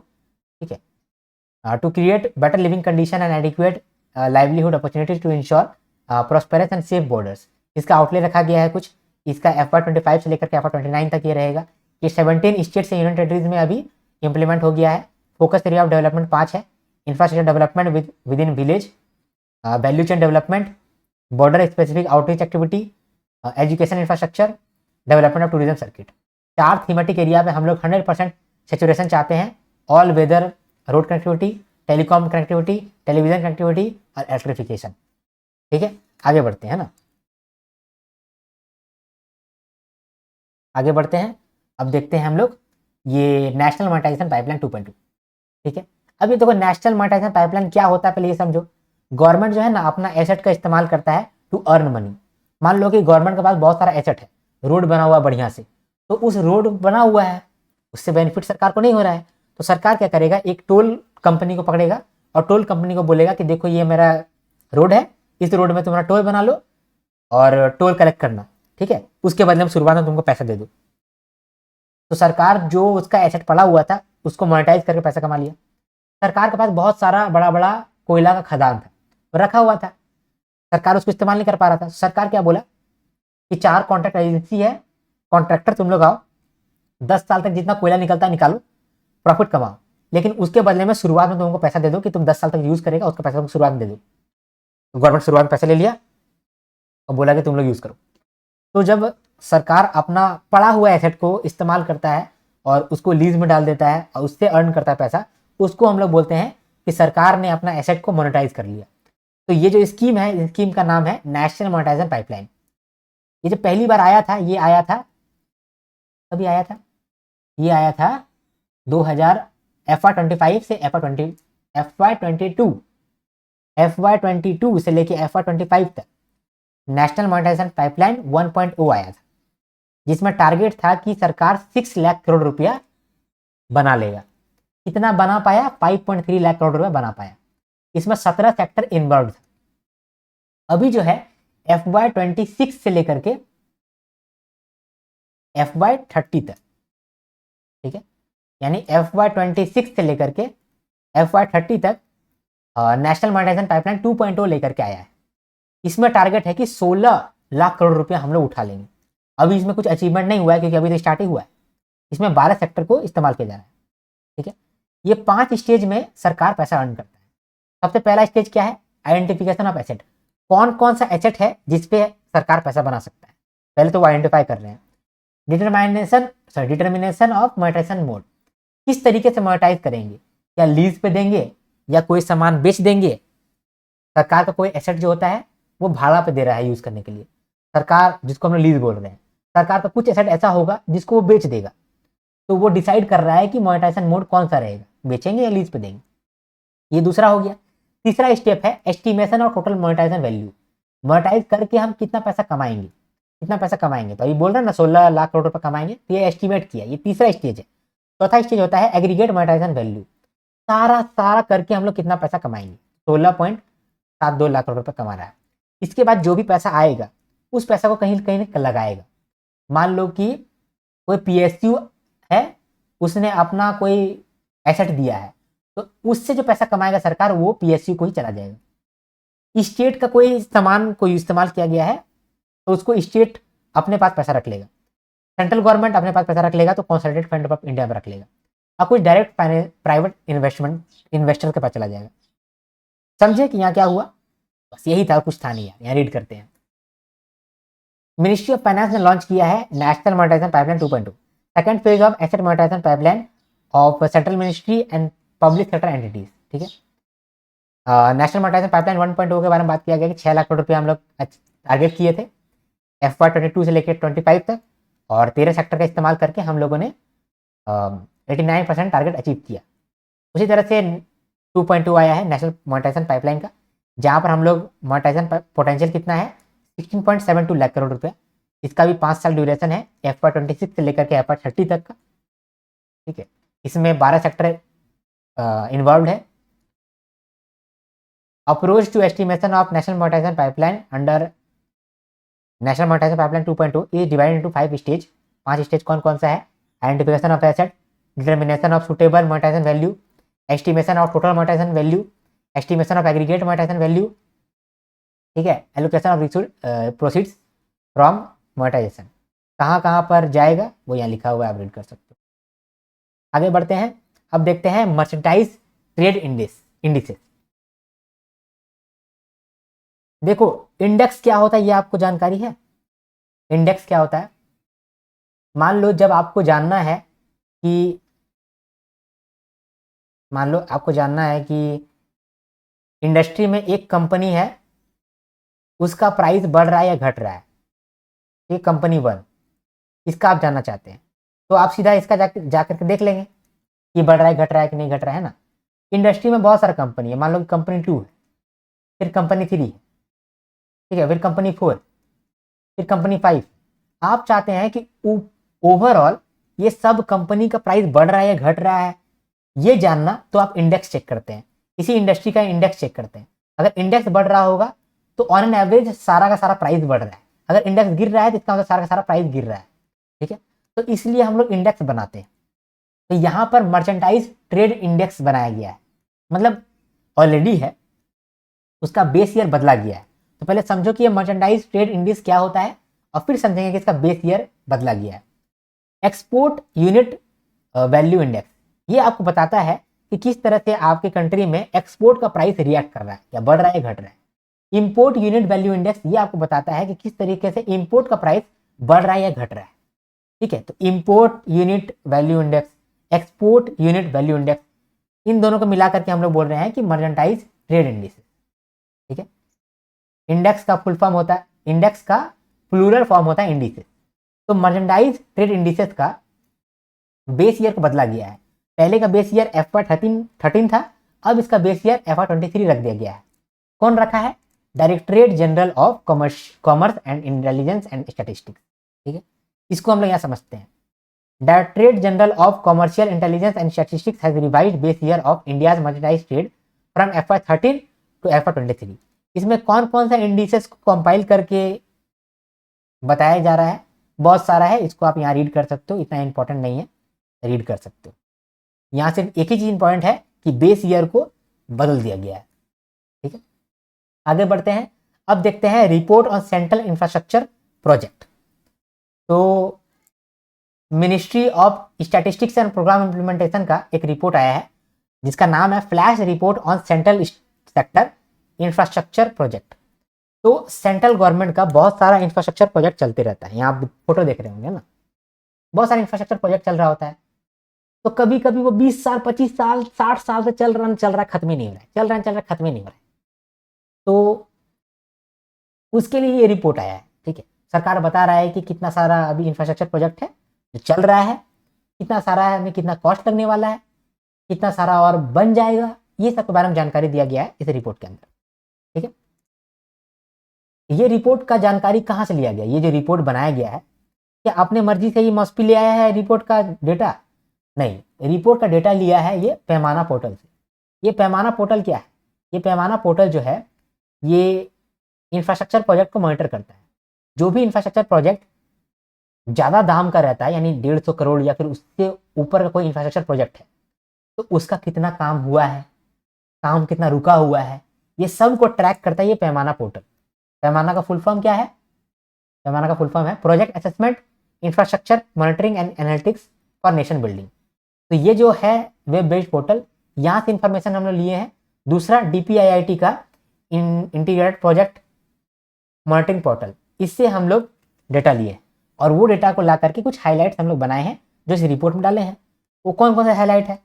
S1: ठीक है, to create better living condition and adequate livelihood opportunities to ensure prosperous and safe borders. इसका आउटले रखा गया है कुछ, इसका FY25 से लेकर के FY29 तक ये रहेगा। ये 17 स्टेट्स एंड यूनियन टेरिटरीज में अभी इंप्लीमेंट हो गया है। फोकस एरिया ऑफ डेवलपमेंट 5 है, infrastructure development within village, value chain development, border specific outreach activity, education infrastructure, development of tourism circuit. 4 thematic area में हम लोग 100% सेचुरेशन चाहते हैं। All weather road connectivity, telecom connectivity, television connectivity और इलेक्ट्रिफिकेशन। ठीक है, आगे बढ़ते हैं ना, आगे बढ़ते हैं। अब देखते हैं हम लोग ये नेशनल मोनेटाइजेशन पाइपलाइन 2.2। ठीक है, अब ये देखो नेशनल मोनेटाइजेशन पाइपलाइन क्या होता है पहले ये समझो। गवर्नमेंट जो है ना अपना एसेट का इस्तेमाल करता है टू अर्न मनी। मान लो कि गवर्नमेंट के पास बहुत सारा एसेट है, रोड बना हुआ बढ़िया से, तो उस रोड बना हुआ है उससे बेनिफिट सरकार को नहीं हो रहा है, तो सरकार क्या करेगा, एक टोल कंपनी को पकड़ेगा और टोल कंपनी को बोलेगा कि देखो ये मेरा रोड है, इस रोड में तुम्हारा टोल बना लो और टोल कलेक्ट करना। ठीक है, उसके बदले में शुरुआत में तुमको पैसा दे दो। तो सरकार जो उसका एसेट पड़ा हुआ था उसको मोनेटाइज करके पैसा कमा लिया। सरकार के पास बहुत सारा बड़ा बड़ा कोयला का खदान था, रखा हुआ था, सरकार उसको इस्तेमाल नहीं कर पा रहा था। सरकार क्या बोला कि 4 कॉन्ट्रैक्ट एजेंसी है, कॉन्ट्रैक्टर तुम लोग आओ, 10 साल तक जितना कोयला निकलता है निकालो, प्रॉफिट कमाओ, लेकिन उसके बदले में शुरुआत में तुमको पैसा दे दो कि तुम 10 साल तक यूज करेगा, उसका पैसा तुमको शुरुआत में दे दो। तो गवर्नमेंट शुरुआत में पैसा ले लिया और बोला कि तुम लोग यूज करो। तो जब सरकार अपना पड़ा हुआ एसेट को इस्तेमाल करता है और उसको लीज में डाल देता है और उससे अर्न करता है पैसा, उसको हम लोग बोलते हैं कि सरकार ने अपना एसेट को मोनेटाइज कर लिया। तो ये जो स्कीम है, इस स्कीम का नाम है नेशनल मोनेटाइजेशन पाइपलाइन। ये जो पहली बार आया था, ये आया था, कभी आया था, ये आया था 2000 FY25 से FY22 से लेके FY25 तक नेशनल मोनेटाइजेशन पाइपलाइन 1.0 आया था, जिसमें टारगेट था कि सरकार 6 लाख करोड़ रुपया बना लेगा। कितना बना पाया? 5.3 लाख करोड़ रुपया बना पाया। इसमें 17 सेक्टर इन्वॉल्व था। अभी जो है FY26 से लेकर के FY30 तक, ठीक है, यानी FY26 से लेकर के FY30 तक नेशनल मोनेटाइजेशन पाइपलाइन 2.0 लेकर के आया है। इसमें टारगेट है कि 16 लाख करोड़ रुपया हम लोग उठा लेंगे। अभी इसमें कुछ अचीवमेंट नहीं हुआ है क्योंकि अभी तो स्टार्ट ही हुआ है। इसमें 12 सेक्टर को इस्तेमाल किया जा रहा है। ठीक है, ये 5 स्टेज में सरकार पैसा अर्न करता है। सबसे पहला स्टेज क्या है? Identification of asset. कौन कौन सा एसेट है जिसपे सरकार पैसा बना सकता है, पहले तो वो आइडेंटिफाई कर रहे हैं। डिटर्मिनेशन ऑफ मोनेटाइजेशन मोड, किस तरीके से मोनेटाइज करेंगे, क्या लीज पे देंगे या कोई सामान बेच देंगे सरकार का कोई एसेट जो होता है वो भाड़ा पे दे रहा है यूज करने के लिए, सरकार जिसको हम लोग लीज बोल रहे हैं, सरकार का कुछ एसेट ऐसा होगा जिसको वो बेच देगा, तो वो डिसाइड कर रहा है कि मोनेटाइजेशन मोड कौन सा रहेगा, बेचेंगे या लीज पे देंगे। ये दूसरा हो गया। तीसरा स्टेप है एस्टिमेशन और टोटल मोनेटाइजेशन वैल्यू। मोनेटाइज करके हम कितना पैसा कमाएंगे, कितना पैसा कमाएंगे, तो अभी बोल रहे हैं ना 16 लाख करोड़ रुपए कमाएंगे, तो ये एस्टिमेट किया, ये तीसरा स्टेज है। चौथा स्टेज होता है एग्रीगेट मोनेटाइजेशन वैल्यू, सारा सारा करके हम लोग कितना पैसा कमाएंगे, 16.72 लाख करोड़ रुपए कमा रहा है। इसके बाद जो भी पैसा आएगा उस पैसा को कहीं कहीं लगाएगा। मान लो कि कोई पीएसयू है, उसने अपना कोई एसेट दिया है, तो उससे जो पैसा कमाएगा सरकार वो पीएसयू को ही चला जाएगा। स्टेट का कोई सामान कोई इस्तेमाल किया गया है तो उसको स्टेट अपने पास पैसा रख लेगा, सेंट्रल गवर्नमेंट अपने पास पैसा रख लेगा, तो कंसोलिडेटेड फंड ऑफ इंडिया में रख लेगा, और कुछ डायरेक्ट प्राइवेट इन्वेस्टर के पास चला जाएगा। समझे कि यहाँ क्या हुआ, बस यही था, कुछ था नहीं यार। यहाँ रीड करते हैं। मिनिस्ट्री ऑफ फाइनेंस ने लॉन्च किया है national monetisation pipeline 2.2, second phase of asset monetisation pipeline of central ministry and public sector entities. ठीक है, नेशनल मोनेटाइजेशन पाइपलाइन 1.0 के बारे में बात किया गया कि 6 लाख करोड़ रुपये हम लोग टारगेट किए थे FY22 से लेकर 25 तक, और 13 सेक्टर का इस्तेमाल करके हम लोगों ने 89% टारगेट अचीव किया। उसी तरह से 2.2 आया है नेशनल मोनेटाइजेशन पाइपलाइन का, जहाँ पर हम लोग मोनेटाइजेशन पोटेंशियल कितना है 16.72 लाख करोड़ रुपये। इसका भी 5 साल ड्यूरेशन है, FY26 से लेकर के FY30 तक का। ठीक है, इसमें 12 सेक्टर इन्वॉल्व है। Approach to estimation of national monetisation pipeline under national monetisation pipeline 2.2 is divided into 5 stage. 5 stage कौन कौन सा है, identification of asset, determination of suitable monetisation value, estimation of total monetization value, estimation of aggregate monetization value, ठीक है, allocation of proceeds from monetisation. कहाँ कहाँ पर जाएगा वो यहाँ लिखा हुआ है, आप रीड कर सकते हो। आगे बढ़ते हैं, अब देखते हैं मर्चेंटाइज ट्रेड इंडिसेस। देखो इंडेक्स क्या होता है ये आपको जानकारी है। इंडेक्स क्या होता है, मान लो जब आपको जानना है कि इंडस्ट्री में एक कंपनी है, उसका प्राइस बढ़ रहा है या घट रहा है, ये कंपनी 1, इसका आप जानना चाहते हैं, तो आप सीधा इसका जाकर के देख लेंगे कि बढ़ रहा है घट रहा है कि नहीं घट रहा है ना। इंडस्ट्री में बहुत सारा कंपनी है, मान लो कंपनी 2 है, फिर कंपनी 3 है, ठीक है, फिर कंपनी 4, फिर कंपनी 5। आप चाहते हैं कि ओवरऑल ये सब कंपनी का प्राइस बढ़ रहा है या घट रहा है ये जानना, तो आप इंडेक्स चेक करते हैं, इसी इंडस्ट्री का इंडेक्स चेक करते हैं। अगर इंडेक्स बढ़ रहा होगा तो ऑन एन एवरेज सारा का सारा प्राइस बढ़ रहा है, अगर इंडेक्स गिर रहा है तो इसका मतलब सारा का सारा प्राइस गिर रहा है। ठीक है, तो इसलिए हम लोग इंडेक्स बनाते हैं। तो यहाँ पर मर्चेंटाइज ट्रेड इंडेक्स बनाया गया है, मतलब ऑलरेडी है, उसका बेस ईयर बदला गया है। तो पहले समझो कि ये मर्चेंटाइज ट्रेड इंडेक्स क्या होता है, और फिर समझेंगे कि इसका बेस ईयर बदला गया है। एक्सपोर्ट यूनिट वैल्यू इंडेक्स, ये आपको बताता है कि किस तरह से आपके कंट्री में एक्सपोर्ट का प्राइस रिएक्ट कर रहा है, या बढ़ रहा है घट रहा है। इंपोर्ट यूनिट वैल्यू इंडेक्स, ये आपको बताता है कि किस तरीके से इंपोर्ट का प्राइस बढ़ रहा है या घट रहा है। ठीक है, तो import unit value index, export unit value index, इन दोनों को मिला करके हम लोग बोल रहे हैं कि मर्चेंटाइज ट्रेड इंडेक्स। ठीक है, इंडेक्स का फुल फॉर्म होता है, इंडेक्स का प्लूरल फॉर्म होता है इंडिसेस। तो मर्चेंटाइज ट्रेड इंडिसेस का बेस ईयर को बदला गया है। पहले का बेस ईयर FY13 था, अब इसका बेस ईयर FY23 रख दिया गया है। कौन रखा है, directorate general of commerce and intelligence and statistics. ठीक है, इसको हम लोग यहाँ समझते हैं। Directorate general of commercial intelligence and statistics has revised base year of India's merchandise trade from FY13 to FY23। इसमें कौन कौन सा इंडिसेस को कंपाइल करके बताया जा रहा है, बहुत सारा है, इसको आप यहाँ रीड कर सकते हो, इतना इंपॉर्टेंट नहीं है, रीड कर सकते हो। यहाँ सिर्फ एक ही चीज इंपॉर्टेंट है कि बेस ईयर को बदल दिया गया है। ठीक है, आगे बढ़ते हैं, अब देखते हैं report on central infrastructure project. तो ministry of statistics and programme implementation का एक रिपोर्ट आया है जिसका नाम है flash report on central sector infrastructure project. तो सेंट्रल गवर्नमेंट का बहुत सारा इंफ्रास्ट्रक्चर प्रोजेक्ट चलते रहता है, यहाँ आप फोटो देख रहे होंगे ना, बहुत सारा इंफ्रास्ट्रक्चर प्रोजेक्ट चल रहा होता है। तो कभी कभी वो 20 साल 25 साल 60 साल से चल रहा है, खत्म ही नहीं हो रहा है, चल रहा है खत्म ही नहीं हो रहा है। तो उसके लिए ये रिपोर्ट आया है। ठीक है, सरकार बता रहा है कि कितना सारा अभी इंफ्रास्ट्रक्चर प्रोजेक्ट है जो चल रहा है, कितना सारा है, हमें कितना कॉस्ट लगने वाला है, कितना सारा और बन जाएगा, ये सब के बारे में जानकारी दिया गया है इस रिपोर्ट के अंदर। ठीक है, ये रिपोर्ट का जानकारी कहाँ से लिया गया? ये जो रिपोर्ट बनाया गया है, क्या अपने मर्जी से ये मॉस्पी ले आया है रिपोर्ट का डेटा? नहीं, रिपोर्ट का डेटा लिया है ये पैमाना पोर्टल से। ये पैमाना पोर्टल क्या है? ये पैमाना पोर्टल जो है ये इंफ्रास्ट्रक्चर प्रोजेक्ट को मॉनिटर करता है। जो भी इंफ्रास्ट्रक्चर प्रोजेक्ट ज़्यादा दाम का रहता है, यानी 150 करोड़ या फिर उससे ऊपर का कोई इंफ्रास्ट्रक्चर प्रोजेक्ट है, तो उसका कितना काम हुआ है, काम कितना रुका हुआ है, ये सब को ट्रैक करता है ये पैमाना पोर्टल। पैमाना का फुल फॉर्म क्या है? पैमाना का फुल फॉर्म है project assessment infrastructure monitoring and analytics for nation building. तो ये जो है वेब बेस्ड पोर्टल, यहाँ से इंफॉर्मेशन हम लोग लिए हैं। दूसरा DPIIT का इंटीग्रेटेड प्रोजेक्ट मॉनिटरिंग पोर्टल, इससे हम लोग डेटा लिए और वो डेटा को ला करके कुछ हाईलाइट्स हम लोग बनाए हैं जो इस रिपोर्ट में डाले हैं। वो कौन कौन से हाईलाइट है?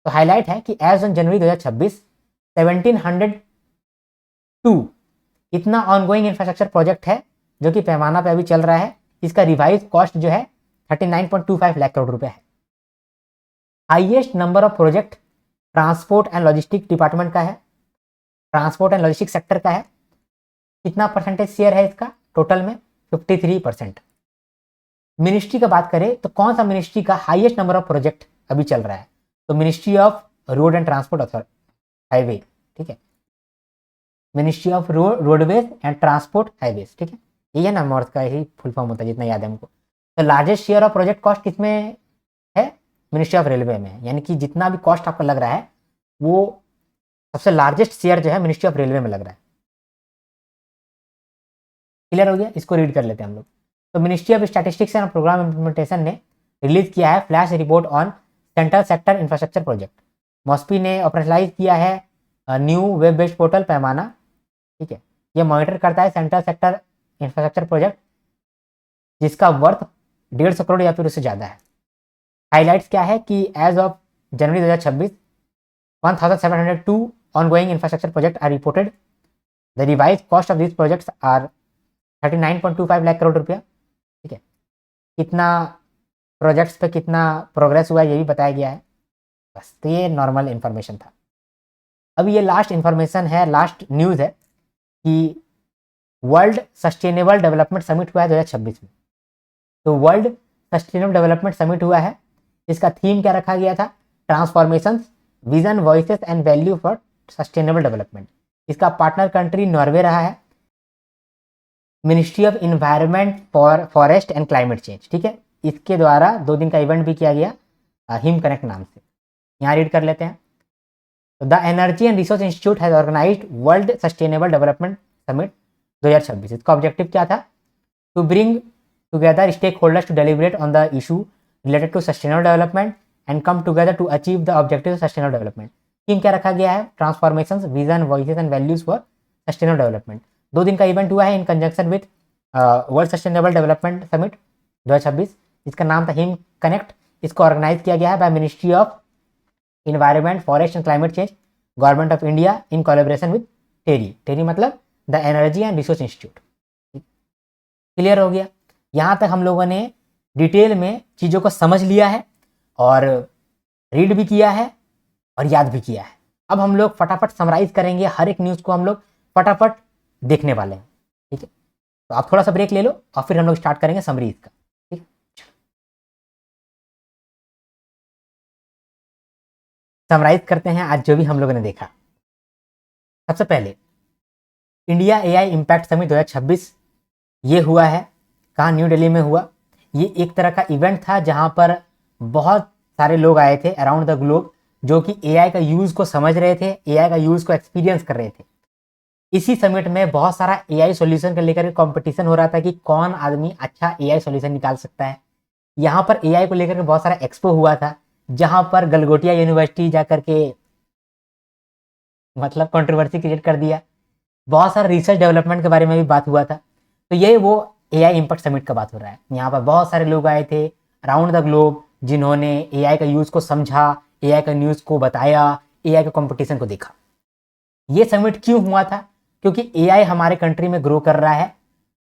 S1: तो हाईलाइट है कि एज ऑन जनवरी 2026 1702 इतना ऑनगोइंग इंफ्रास्ट्रक्चर प्रोजेक्ट है जो कि पैमाना पे अभी चल रहा है। इसका रिवाइज कॉस्ट जो है 39.25 लाख करोड़ रुपए है। Highest number of project transport and logistic department का है, ट्रांसपोर्ट एंड लॉजिस्टिक सेक्टर का है। कितना परसेंटेज शेयर है इसका टोटल में? 53%। मिनिस्ट्री का बात करें तो कौन सा मिनिस्ट्री का हाईएस्ट नंबर ऑफ प्रोजेक्ट अभी चल रहा है? तो ministry of road and transport highway. ठीक है, ministry of roadways and transport highways. ठीक है, ये है ना मॉर्थ का ही फुल फॉर्म होता है जितना याद है हमको। तो largest share of project cost किसमें है? मिनिस्ट्री ऑफ रेलवे में। यानी कि जितना भी कॉस्ट आपको लग रहा है वो सबसे लार्जेस्ट शेयर जो है मिनिस्ट्री ऑफ रेलवे में लग रहा है। क्लियर हो गया? इसको रीड कर लेते हैं हम लोग। तो ministry of statistics and programme implementation ने रिलीज किया है flash report on central sector infrastructure project. MoSPI ने ऑपरेशनलाइज किया है न्यू वेब बेस्ड पोर्टल पैमाना। ठीक है, ये मॉनिटर करता है सेंट्रल सेक्टर इंफ्रास्ट्रक्चर प्रोजेक्ट जिसका वर्थ 150 करोड़ या फिर उससे ज़्यादा है। हाईलाइट्स क्या है कि as of January 2026 1702 ongoing infrastructure project are reported. The revised cost of these projects are 39.25 lakh crore रुपया। ठीक है, कितना प्रोजेक्ट्स पे कितना प्रोग्रेस हुआ ये भी बताया गया है। बस, तो ये नॉर्मल इंफॉर्मेशन था। अब ये लास्ट इंफॉर्मेशन है, लास्ट न्यूज़ है कि वर्ल्ड सस्टेनेबल डेवलपमेंट समिट हुआ है 2026 में। तो वर्ल्ड सस्टेनेबल डेवलपमेंट समिट हुआ है, इसका थीम क्या रखा गया था? Transformations vision voices and value for sustainable development. इसका पार्टनर कंट्री नॉर्वे रहा है, ministry of environment forest and climate change. ठीक है, इसके द्वारा 2 दिन का इवेंट भी किया गया हिम कनेक्ट नाम से। यहाँ रीड कर लेते हैं। The energy and resource institute has organized world sustainable development summit 2026। इसका ऑब्जेक्टिव क्या था? To bring together stakeholders to deliberate on the issue related to sustainable development and come together to achieve the objective sustainable development. थीम क्या रखा गया है? Transformations vision voices and values for sustainable development. 2 दिन का इवेंट हुआ है in conjunction with world sustainable development summit 2026। इसका नाम था हिम कनेक्ट। इसको ऑर्गेनाइज किया गया है by ministry of environment forest and climate change, government of India in collaboration with TERI. TERI मतलब the energy and resource institute. Clear हो गया? यहाँ तक हम लोगों ने डिटेल में चीज़ों को समझ लिया है और रीड भी किया है और याद भी किया है। अब हम लोग फटाफट समराइज करेंगे, हर एक न्यूज़ को हम लोग फटाफट देखने वाले हैं। ठीक है, तो आप थोड़ा सा ब्रेक ले लो और फिर हम लोग स्टार्ट करेंगे समरीज का। ठीक है, समराइज करते हैं आज जो भी हम लोगों ने देखा। सबसे पहले इंडिया AI इम्पैक्ट समिट 2026 ये हुआ है। कहाँ? न्यू दिल्ली में हुआ। ये एक तरह का इवेंट था जहाँ पर बहुत सारे लोग आए थे अराउंड द ग्लोब जो कि AI का यूज़ को समझ रहे थे, AI का यूज़ को एक्सपीरियंस कर रहे थे। इसी समिट में बहुत सारा AI सॉल्यूशन को लेकर कंपटीशन हो रहा था कि कौन आदमी अच्छा AI सॉल्यूशन निकाल सकता है। यहाँ पर AI को लेकर के बहुत सारा एक्सपो हुआ था जहाँ पर गलगोटिया यूनिवर्सिटी जा करके मतलब कंट्रोवर्सी क्रिएट कर दिया। बहुत सारा रिसर्च डेवलपमेंट के बारे में भी बात हुआ था। तो ये वो AI इम्पैक्ट समिट का बात हो रहा है। यहाँ पर बहुत सारे लोग आए थे अराउंड द ग्लोब जिन्होंने AI का यूज़ को समझा, AI का न्यूज़ को बताया, AI के कंपटीशन को देखा। ये समिट क्यों हुआ था? क्योंकि एआई हमारे कंट्री में ग्रो कर रहा है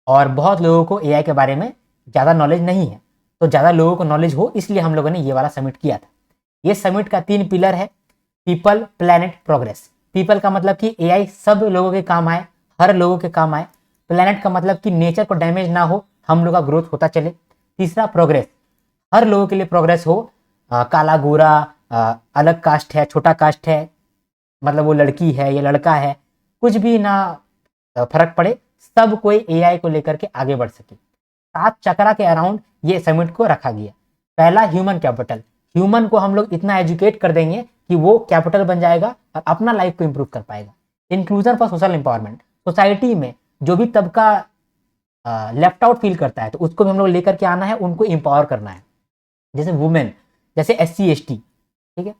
S1: और बहुत लोगों को एआई के बारे में ज़्यादा नॉलेज नहीं है, तो ज़्यादा लोगों को नॉलेज हो इसलिए हम लोगों ने ये वाला समिट किया था। ये समिट का 3 पिलर है, पीपल, प्लैनेट, प्रोग्रेस। पीपल का मतलब कि एआई सब लोगों के काम आए, हर लोगों के काम आए। प्लैनेट का मतलब कि नेचर को डैमेज ना हो, हम लोग का ग्रोथ होता चले। तीसरा प्रोग्रेस, हर लोगों के लिए प्रोग्रेस हो, काला गोरा, अलग कास्ट है, छोटा कास्ट है, मतलब वो लड़की है या लड़का है, कुछ भी ना फर्क पड़े, सब कोई एआई को लेकर के आगे बढ़ सके। 7 चक्रा के अराउंड ये समिट को रखा गया। पहला ह्यूमन कैपिटल, ह्यूमन को हम लोग इतना एजुकेट कर देंगे कि वो कैपिटल बन जाएगा और अपना लाइफ को इंप्रूव कर पाएगा। Inclusion for social empowerment, society में जो भी तबका लेफ्ट आउट फील करता है तो उसको भी हम लोग लेकर के आना है, उनको एम्पावर करना है, जैसे वुमेन, जैसे SC ST। ठीक है।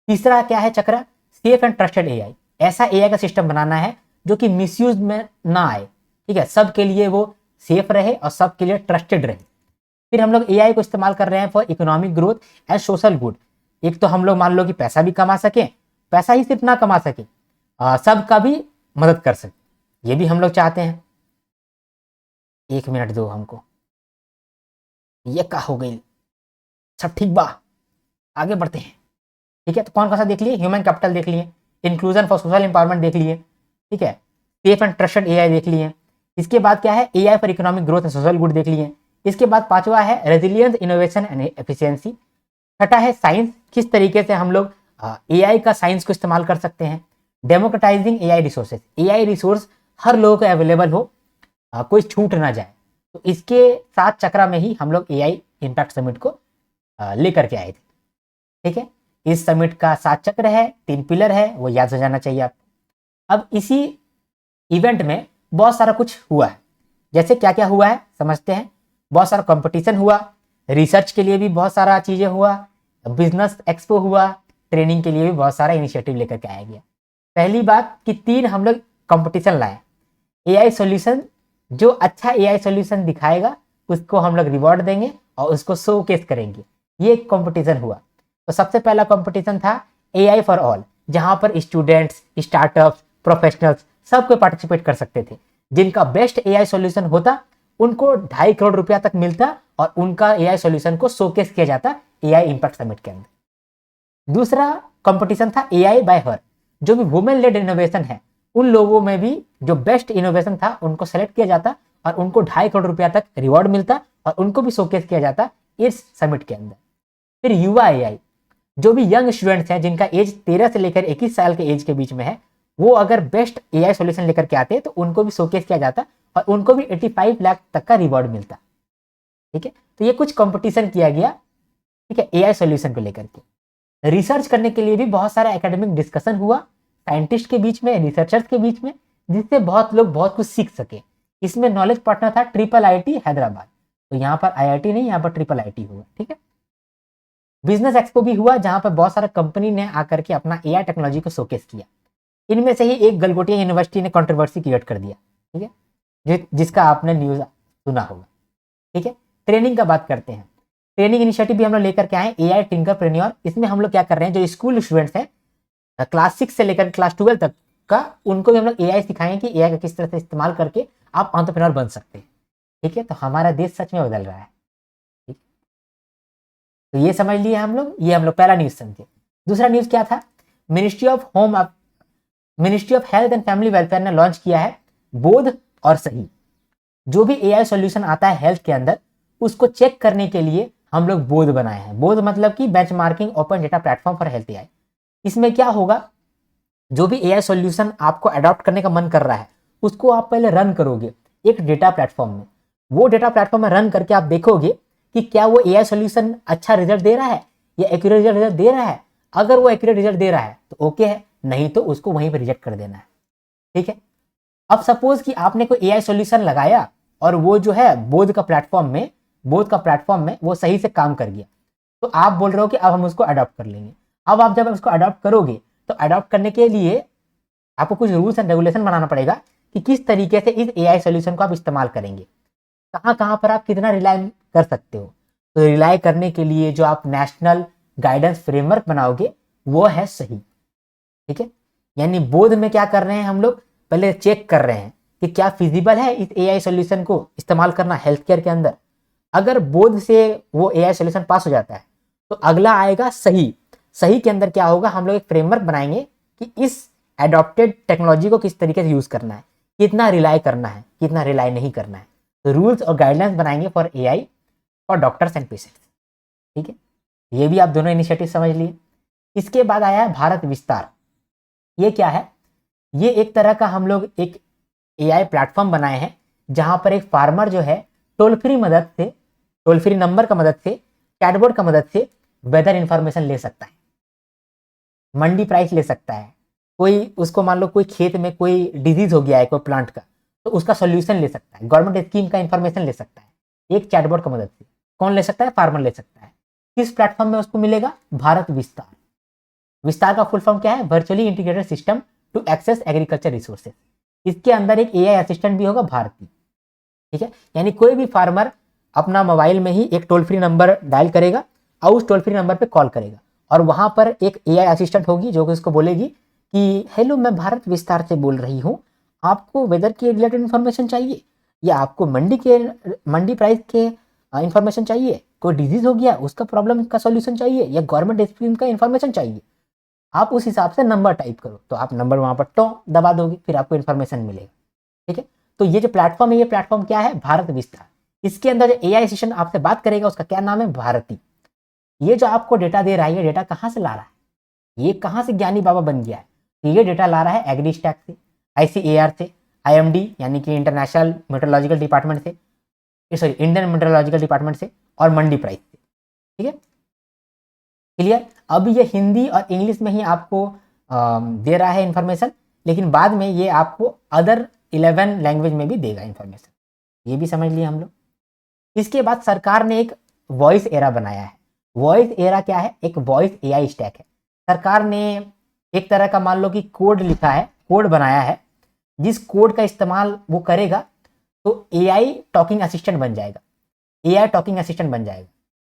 S1: तीसरा क्या है चक्रा, सेफ एंड ट्रस्टेड एआई। ऐसा एआई का सिस्टम बनाना है जो कि मिसयूज में ना आए। ठीक है, सबके लिए वो सेफ रहे और सबके लिए ट्रस्टेड रहे। फिर हम लोग एआई को इस्तेमाल कर रहे हैं for economic growth and social good. एक तो हम लोग मान लो कि पैसा भी कमा सके, पैसा ही सिर्फ ना कमा सके, सबका भी मदद कर सके, ये भी हम लोग चाहते हैं। 1 मिनट दो हमको, ये क्या हो गई, सब ठीक बा, आगे बढ़ते हैं। ठीक है, तो कौन कौन सा देख लिए, ह्यूमन कैपिटल देख लिए, इंक्लूजन फॉर सोशल एम्पावरमेंट देख लिए, ठीक है, सेफ एंड ट्रस्टेड एआई देख लिए। इसके बाद क्या है, AI for economic growth and social good देख लिए। इसके बाद 5वां है रेजिलियंस, इनोवेशन एंड एफिशिएंसी। छठा है साइंस, किस तरीके से हम लोग एआई का साइंस को इस्तेमाल कर सकते हैं। डेमोक्रेटाइजिंग एआई रिसोर्सेज, एआई रिसोर्स हर लोगों को अवेलेबल हो, कोई छूट ना जाए। तो इसके 7 चक्रा में ही हम लोग एआई इम्पैक्ट समिट को लेकर के आए थे। ठीक है, इस समिट का 7 चक्र है, 3 पिलर है, वो याद हो जाना चाहिए आपको। अब इसी इवेंट में बहुत सारा कुछ हुआ है, जैसे क्या क्या हुआ है समझते हैं। बहुत सारा कंपटीशन हुआ, रिसर्च के लिए भी बहुत सारा चीजें हुआ, बिजनेस एक्सपो हुआ, ट्रेनिंग के लिए भी बहुत सारा इनिशिएटिव लेकर के आया गया। पहली बात कि 3 हम लोग कंपटीशन लाए। एआई सॉल्यूशन, जो अच्छा एआई सॉल्यूशन दिखाएगा उसको हम लोग रिवॉर्ड देंगे और उसको शोकेस करेंगे, ये एक कंपटीशन हुआ। तो सबसे पहला कंपटीशन था एआई फॉर ऑल, जहां पर स्टूडेंट्स, स्टार्टअप्स, प्रोफेशनल्स सब कोई पार्टिसिपेट कर सकते थे। जिनका बेस्ट एआई सॉल्यूशन होता उनको 2.5 करोड़ रुपया तक मिलता और उनका एआई सॉल्यूशन को शोकेस किया जाता एआई इम्पैक्ट समिट के अंदर। दूसरा कंपटीशन था एआई बाय हर, जो भी वुमेन लेड इनोवेशन है उन लोगों में भी जो बेस्ट इनोवेशन था उनको सेलेक्ट किया जाता और उनको 2.5 करोड़ रुपया तक रिवॉर्ड मिलता और उनको भी शोकेस किया जाता इस समिट के अंदर। फिर युवा एआई, जो भी यंग स्टूडेंट्स हैं जिनका एज 13 से लेकर 21 साल के एज के बीच में है, वो अगर बेस्ट एआई सॉल्यूशन लेकर के आते तो उनको भी शोकेस किया जाता और उनको भी 85 लाख तक का रिवॉर्ड मिलता। ठीक है, तो ये कुछ कंपटीशन किया गया, ठीक है, एआई सॉल्यूशन को लेकर के। रिसर्च करने के लिए भी बहुत सारा एकेडमिक डिस्कशन हुआ साइंटिस्ट के बीच में, रिसर्चर्स के बीच में, जिससे बहुत लोग बहुत कुछ सीख सके। इसमें नॉलेज पार्टनर था IIIT हैदराबाद, तो यहाँ पर IIT नहीं, यहाँ पर IIIT हुआ। ठीक है, बिजनेस एक्सपो भी हुआ जहां पर बहुत सारा कंपनी ने आकर के अपना एआई टेक्नोलॉजी को शोकेस किया। इनमें से ही एक गलगोटिया यूनिवर्सिटी ने कंट्रोवर्सी क्रिएट कर दिया, ठीक है, जिसका आपने न्यूज सुना होगा। ठीक है, ट्रेनिंग का बात करते हैं। ट्रेनिंग इनिशिएटिव भी हम लोग लेकर के आए, एआई टिंकरप्रेन्योर। इसमें हम लोग क्या कर रहे हैं, जो स्कूल स्टूडेंट्स हैं क्लास 6 से लेकर क्लास 12 तक का, उनको भी हम लोग एआई सिखाएंगे कि एआई का किस तरह से इस्तेमाल करके आप एंटरप्रेन्योर बन सकते हैं। ठीक है, तो हमारा देश सच में बदल रहा है। तो ये समझ लिए हम लोग, ये हम लोग पहला न्यूज समझे। दूसरा न्यूज क्या था, ministry of health and family welfare ने लॉन्च किया है बोध और सही। जो भी एआई सॉल्यूशन आता है हेल्थ के अंदर, उसको चेक करने के लिए हम लोग बोध बनाए हैं। बोध मतलब कि benchmarking open data platform for health AI. इसमें क्या होगा, जो भी एआई सॉल्यूशन आपको अडॉप्ट करने का मन कर रहा है उसको आप पहले रन करोगे एक डेटा प्लेटफॉर्म में। वो डेटा प्लेटफॉर्म में रन करके आप देखोगे कि क्या वो एआई सॉल्यूशन अच्छा रिजल्ट दे रहा है या एक्यूरेट रिजल्ट दे रहा है। अगर वो एक्यूरेट रिजल्ट दे रहा है तो ओके है, नहीं तो उसको वहीं पर रिजेक्ट कर देना है। ठीक है, अब सपोज कि आपने कोई एआई सॉल्यूशन लगाया और वो जो है बोध का प्लेटफॉर्म में वो सही से काम कर गया, तो आप बोल रहे हो कि अब हम उसको अडॉप्ट कर लेंगे। अब आप जब उसको अडॉप्ट करोगे तो अडॉप्ट करने के लिए आपको कुछ रूल्स एंड रेगुलेशन बनाना पड़ेगा कि किस तरीके से इस एआई सॉल्यूशन को आप इस्तेमाल करेंगे, कहाँ कहाँ पर आप कितना रिलाई कर सकते हो। तो रिलाई करने के लिए जो आप नेशनल गाइडेंस फ्रेमवर्क बनाओगे वो है सही। ठीक है, यानी बोध में क्या कर रहे हैं हम लोग, पहले चेक कर रहे हैं कि क्या फिजिबल है इस एआई सॉल्यूशन को इस्तेमाल करना हेल्थ केयर के अंदर। अगर बोध से वो एआई सॉल्यूशन पास हो जाता है तो अगला आएगा सही। सही के अंदर क्या होगा, हम लोग एक फ्रेमवर्क बनाएंगे कि इस एडॉप्टेड टेक्नोलॉजी को किस तरीके से यूज करना है, कितना रिलाई करना है, कितना रिलाई नहीं करना है। तो रूल्स और गाइडलाइंस बनाएंगे for AI for doctors and patients. ठीक है, ये भी आप दोनों इनिशिएटिव समझ लिए। इसके बाद आया है भारत विस्तार। ये क्या है, ये एक तरह का हम लोग एक एआई प्लेटफॉर्म बनाए हैं जहां पर एक फार्मर जो है टोल फ्री नंबर का मदद से, चैटबॉट का मदद से वेदर इंफॉर्मेशन ले सकता है, मंडी प्राइस ले सकता है। कोई उसको मान लो कोई खेत में कोई डिजीज हो गया है कोई प्लांट का, तो उसका सोल्यूशन ले सकता है, गवर्नमेंट स्कीम का इंफॉर्मेशन ले सकता है एक चैटबॉट की मदद से। कौन ले सकता है, फार्मर ले सकता है। किस प्लेटफॉर्म में उसको मिलेगा, भारत विस्तार। विस्तार का फुल फॉर्म क्या है, virtually integrated system to access agriculture resources. इसके अंदर एक एआई असिस्टेंट भी होगा भारतीय। ठीक है, यानी कोई भी फार्मर अपना मोबाइल में ही एक टोल फ्री नंबर डायल करेगा और उस टोल फ्री नंबर पे कॉल करेगा और वहां पर एक एआई असिस्टेंट होगी जो कि उसको बोलेगी कि हेलो मैं भारत विस्तार से बोल रही हूँ, आपको वेदर के रिलेटेड इन्फॉर्मेशन चाहिए या आपको मंडी प्राइस के इन्फॉर्मेशन चाहिए, कोई डिजीज हो गया उसका प्रॉब्लम का सॉल्यूशन चाहिए या गवर्नमेंट स्कीम का इन्फॉर्मेशन चाहिए। आप उस हिसाब से नंबर टाइप करो तो आप नंबर वहां पर दबा दोगे, फिर आपको इन्फॉर्मेशन मिलेगा। ठीक है, तो ये जो प्लेटफॉर्म है, ये प्लेटफॉर्म क्या है, भारत विस्तार। इसके अंदर जो एआई असिस्टेंट आपसे बात करेगा उसका क्या नाम है, भारती। ये जो आपको डेटा दे रहा है, ये डेटा कहाँ से ला रहा है, ये कहाँ से ज्ञानी बाबा बन गया है, तो ये डेटा ला रहा है एग्री स्टैक से, ICAR से, IMD यानी कि इंटरनेशनल मेट्रोलॉजिकल डिपार्टमेंट से, सॉरी इंडियन मेट्रोलॉजिकल डिपार्टमेंट से, और मंडी प्राइस से। ठीक है, क्लियर। अब ये हिंदी और इंग्लिश में ही आपको दे रहा है इन्फॉर्मेशन, लेकिन बाद में ये आपको अदर 11 लैंग्वेज में भी देगा इन्फॉर्मेशन, ये भी समझ लिए हम लोग। इसके बाद सरकार ने एक वॉइस एरा बनाया है। वॉइस एरा क्या है, एक वॉइस एआई स्टैक है। सरकार ने एक तरह का मान लो कि कोड लिखा है, कोड बनाया है, जिस कोड का इस्तेमाल वो करेगा तो एआई टॉकिंग असिस्टेंट बन जाएगा, एआई टॉकिंग असिस्टेंट बन जाएगा।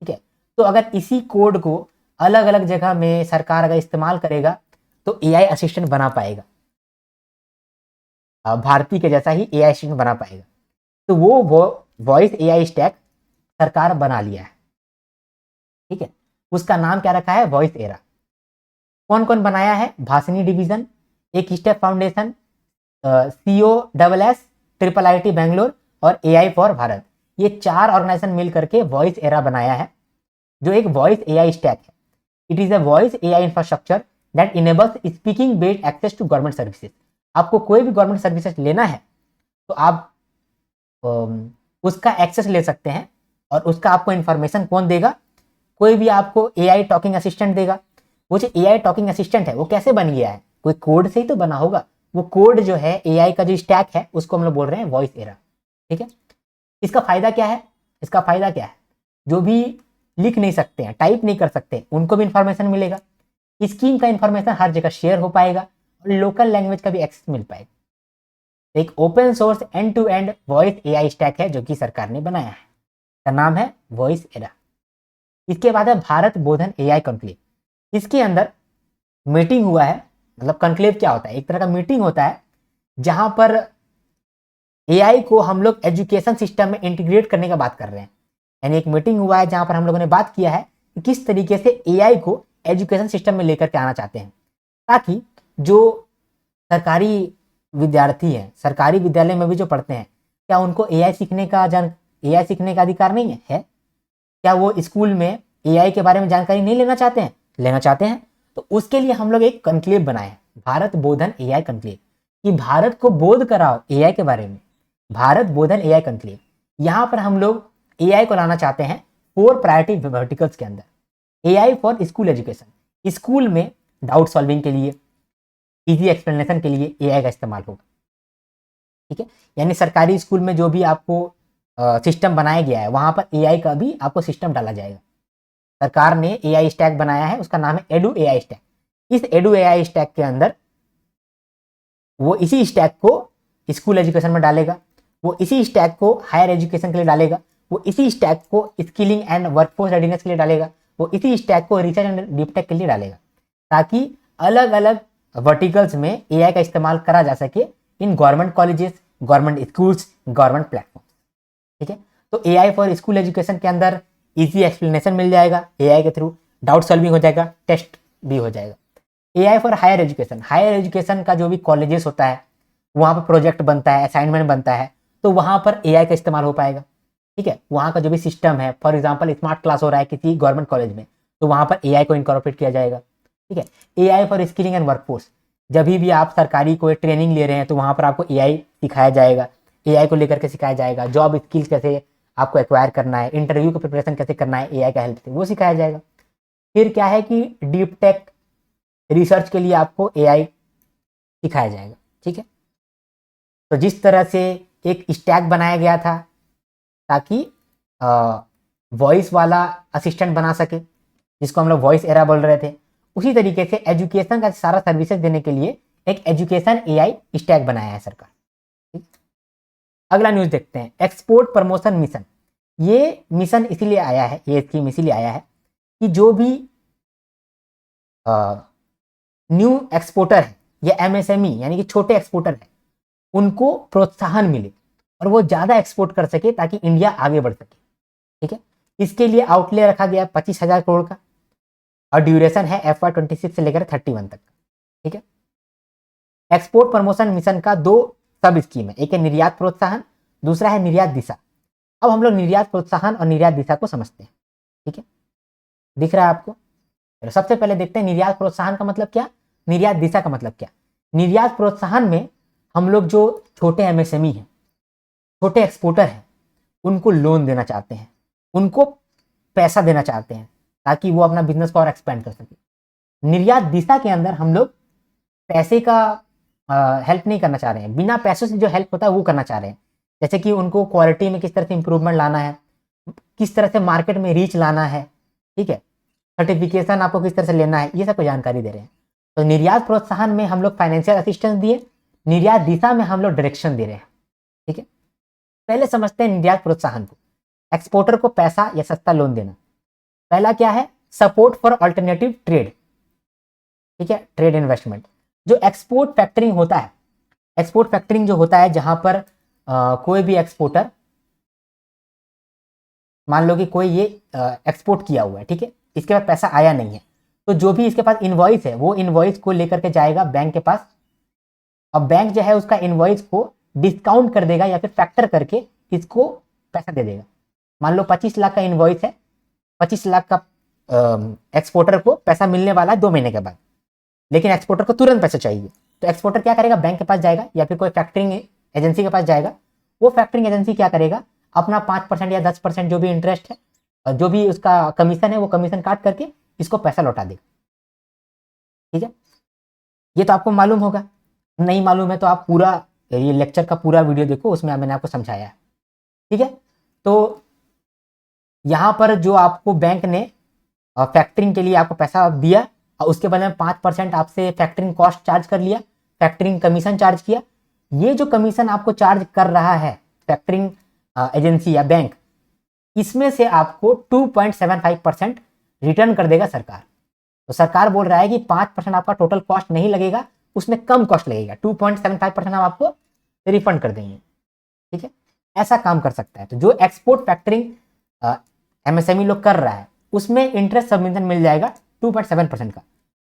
S1: ठीक है, तो अगर इसी कोड को अलग अलग जगह में सरकार अगर इस्तेमाल करेगा तो एआई असिस्टेंट बना पाएगा, भारती के जैसा ही एआई असिस्टेंट बना पाएगा। तो वो वॉइस एआई स्टैक सरकार बना लिया है। ठीक है, उसका नाम क्या रखा है, वॉइस एरा। कौन कौन बनाया है, भाषणी डिवीजन, एक step foundation, COSS, IIIT Bangalore और AI फॉर भारत। ये 4 ऑर्गेनाइजेशन मिल करके वॉइस एरा बनाया है, जो एक वॉइस एआई स्टैक है। It is a voice AI infrastructure that enables speaking based access to government services. आपको कोई भी गवर्नमेंट सर्विसेज लेना है तो आप उसका एक्सेस ले सकते हैं, और उसका आपको इंफॉर्मेशन कौन देगा, कोई भी आपको एआई टॉकिंग असिस्टेंट देगा। वो जो एआई टॉकिंग असिस्टेंट है वो कैसे बन गया है, कोई कोड से ही तो बना होगा। वो कोड जो है एआई का जो स्टैक है उसको हम लोग बोल रहे हैं वॉइस एरा। ठीक है, इसका फायदा क्या है, इसका फायदा क्या है, जो भी लिख नहीं सकते हैं, टाइप नहीं कर सकते, उनको भी इंफॉर्मेशन मिलेगा। स्कीम का इंफॉर्मेशन हर जगह शेयर हो पाएगा और लोकल लैंग्वेज का भी एक्सेस मिल पाएगा। एक open source end to end voice AI stack है जो कि सरकार ने बनाया है, का नाम है वॉइस एरा। इसके बाद है भारत बोधन एआई कॉन्क्लेव। इसके अंदर मीटिंग हुआ है, मतलब कॉन्क्लेव क्या होता है, एक तरह का मीटिंग होता है जहां पर एआई को हम लोग एजुकेशन सिस्टम में इंटीग्रेट करने का बात कर रहे हैं। यानी एक मीटिंग हुआ है जहां पर हम लोगों ने बात किया है कि किस तरीके से एआई को एजुकेशन सिस्टम में लेकर के आना चाहते हैं, ताकि जो सरकारी विद्यार्थी हैं, सरकारी विद्यालय में भी जो पढ़ते हैं, क्या उनको एआई सीखने का अधिकार नहीं है? क्या वो स्कूल में एआई के बारे में जानकारी नहीं लेना चाहते हैं? लेना चाहते हैं। तो उसके लिए हम लोग एक कॉन्क्लेव बनाए, भारत बोधन एआई कॉन्क्लेव, कि भारत को बोध कराओ एआई के बारे में। भारत बोधन एआई कॉन्क्लेव, यहाँ पर हम लोग एआई को लाना चाहते हैं 4 प्रायोरिटी वर्टिकल्स के अंदर। AI for school education, school में डाउट सॉल्विंग के लिए, इजी एक्सप्लेनेशन के लिए एआई का इस्तेमाल होगा। ठीक है, यानी सरकारी स्कूल में जो भी आपको सिस्टम बनाया गया है वहां पर एआई का भी आपको सिस्टम डाला जाएगा। सरकार ने एआई स्टैक बनाया है, उसका नाम है एडू एआई स्टैक। इस एडू एआई स्टैक के अंदर वो इसी स्टैक को स्कूल एजुकेशन में डालेगा, वो इसी स्टैक को हायर एजुकेशन के लिए डालेगा, वो इसी स्टैक को स्किलिंग एंड वर्कफोर्स रेडीनेस के लिए डालेगा, वो इसी स्टैक को रिसर्च एंड डीप टेक के लिए डालेगा, ताकि अलग अलग वर्टिकल्स में एआई का इस्तेमाल करा जा सके in government colleges, government schools, government platform. ठीक है, तो AI फॉर स्कूल एजुकेशन के अंदर इजी एक्सप्लेनेशन मिल जाएगा AI के थ्रू, डाउट सॉल्विंग हो जाएगा, टेस्ट भी हो जाएगा। AI for higher education, higher education का जो भी कॉलेजेस होता है वहाँ पर प्रोजेक्ट बनता है, असाइनमेंट बनता है, तो वहाँ पर AI का इस्तेमाल हो पाएगा। ठीक है, वहाँ का जो भी सिस्टम है, फॉर एग्जाम्पल स्मार्ट क्लास हो रहा है किसी गवर्नमेंट कॉलेज में, तो वहाँ पर AI को इनकॉर्पोरेट किया जाएगा। ठीक है, AI for skilling and workforce, जब भी आप सरकारी कोई ट्रेनिंग ले रहे हैं तो वहाँ पर आपको AI सिखाया जाएगा, AI को लेकर के सिखाया जाएगा, जॉब स्किल्स कैसे आपको एक्वायर करना है, इंटरव्यू की प्रिपरेशन कैसे करना है AI का हेल्प से वो सिखाया जाएगा। फिर क्या है कि डीप टेक रिसर्च के लिए आपको AI सिखाया जाएगा। ठीक है, तो जिस तरह से एक स्टैक बनाया गया था ताकि वॉइस वाला असिस्टेंट बना सके, जिसको हम लोग वॉइस एरा बोल रहे थे, उसी तरीके से एजुकेशन का सारा सर्विसेज देने के लिए एक एजुकेशन AI स्टैक बनाया है सरकार। अगला न्यूज देखते हैं, एक्सपोर्ट प्रमोशन मिशन। ये मिशन इसीलिए आया है, ये स्कीम इसीलिए आया है कि जो भी न्यू एक्सपोर्टर है या MSME यानी कि छोटे एक्सपोर्टर है, उनको प्रोत्साहन मिले और वो ज्यादा एक्सपोर्ट कर सके ताकि इंडिया आगे बढ़ सके। ठीक है, इसके लिए आउटले रखा गया 25,000 करोड़ का और ड्यूरेशन है FY26 से लेकर 31 तक। ठीक है, एक्सपोर्ट प्रमोशन मिशन का 2 सब स्कीम है, एक है निर्यात प्रोत्साहन, दूसरा है निर्यात दिशा। अब हम लोग निर्यात प्रोत्साहन और निर्यात दिशा को समझते हैं। ठीक है, दिख रहा है आपको? तो सबसे पहले देखते हैं निर्यात प्रोत्साहन का मतलब क्या, निर्यात दिशा का मतलब क्या। निर्यात प्रोत्साहन में हम लोग जो छोटे MSME हैं, छोटे एक्सपोर्टर हैं, उनको लोन देना चाहते हैं, उनको पैसा देना चाहते हैं ताकि वो अपना बिजनेस को और एक्सपेंड कर सके। निर्यात दिशा के अंदर हम लोग पैसे का हेल्प नहीं करना चाह रहे हैं, बिना पैसों से जो हेल्प होता है वो करना चाह रहे हैं। जैसे कि उनको क्वालिटी में किस तरह से इंप्रूवमेंट लाना है, किस तरह से मार्केट में रीच लाना है, ठीक है, सर्टिफिकेशन आपको किस तरह से लेना है, ये सब को जानकारी दे रहे हैं। तो निर्यात प्रोत्साहन में हम लोग फाइनेंशियल असिस्टेंस दिए, निर्यात दिशा में हम लोग डायरेक्शन दे रहे हैं। ठीक है, पहले समझते हैं निर्यात प्रोत्साहन को। एक्सपोर्टर को पैसा या सस्ता लोन देना। पहला क्या है, सपोर्ट फॉर अल्टरनेटिव ट्रेड। ठीक है, ट्रेड इन्वेस्टमेंट। जो एक्सपोर्ट फैक्टरिंग होता है, एक्सपोर्ट फैक्टरिंग जो होता है जहां पर कोई भी एक्सपोर्टर, मान लो कि कोई ये एक्सपोर्ट किया हुआ है, ठीक है, इसके बाद पैसा आया नहीं है, तो जो भी इसके पास इनवॉइस है वो इनवॉइस को लेकर के जाएगा बैंक के पास, और बैंक जो है उसका इनवॉइस को डिस्काउंट कर देगा या फिर फैक्टर करके इसको पैसा दे देगा। मान लो 25 लाख का इनवॉइस है, 25 लाख का एक्सपोर्टर को पैसा मिलने वाला है 2 महीने के बाद, लेकिन एक्सपोर्टर को तुरंत पैसा चाहिए, तो एक्सपोर्टर क्या करेगा, बैंक के पास जाएगा या फिर कोई फैक्टरिंग एजेंसी के पास जाएगा। वो फैक्टरिंग एजेंसी क्या करेगा, अपना 5% या 10% जो भी इंटरेस्ट है और जो भी उसका कमीशन है वो कमीशन काट करके इसको पैसा लौटा देगा। ठीक है, ये तो आपको मालूम होगा, नहीं मालूम है तो आप पूरा ये लेक्चर का पूरा वीडियो देखो, उसमें मैंने आपको समझाया है। ठीक है, तो यहाँ पर जो आपको बैंक ने फैक्टरिंग के लिए आपको पैसा दिया और उसके बदले में 5% आपसे फैक्टरिंग कॉस्ट चार्ज कर लिया, फैक्टरिंग कमीशन चार्ज किया। ये जो कमीशन आपको चार्ज कर रहा है फैक्टरिंग एजेंसी या बैंक, इसमें से आपको 2.75% रिटर्न कर देगा सरकार। तो सरकार बोल रहा है कि 5% आपका टोटल कॉस्ट नहीं लगेगा, उसमें कम कॉस्ट लगेगा, 2.75% हम आपको रिफंड कर देंगे। ठीक है, ऐसा काम कर सकता है। तो जो एक्सपोर्ट फैक्टरिंग MSME लोग कर रहा है उसमें इंटरेस्ट सबमिशन मिल जाएगा 2.7% का।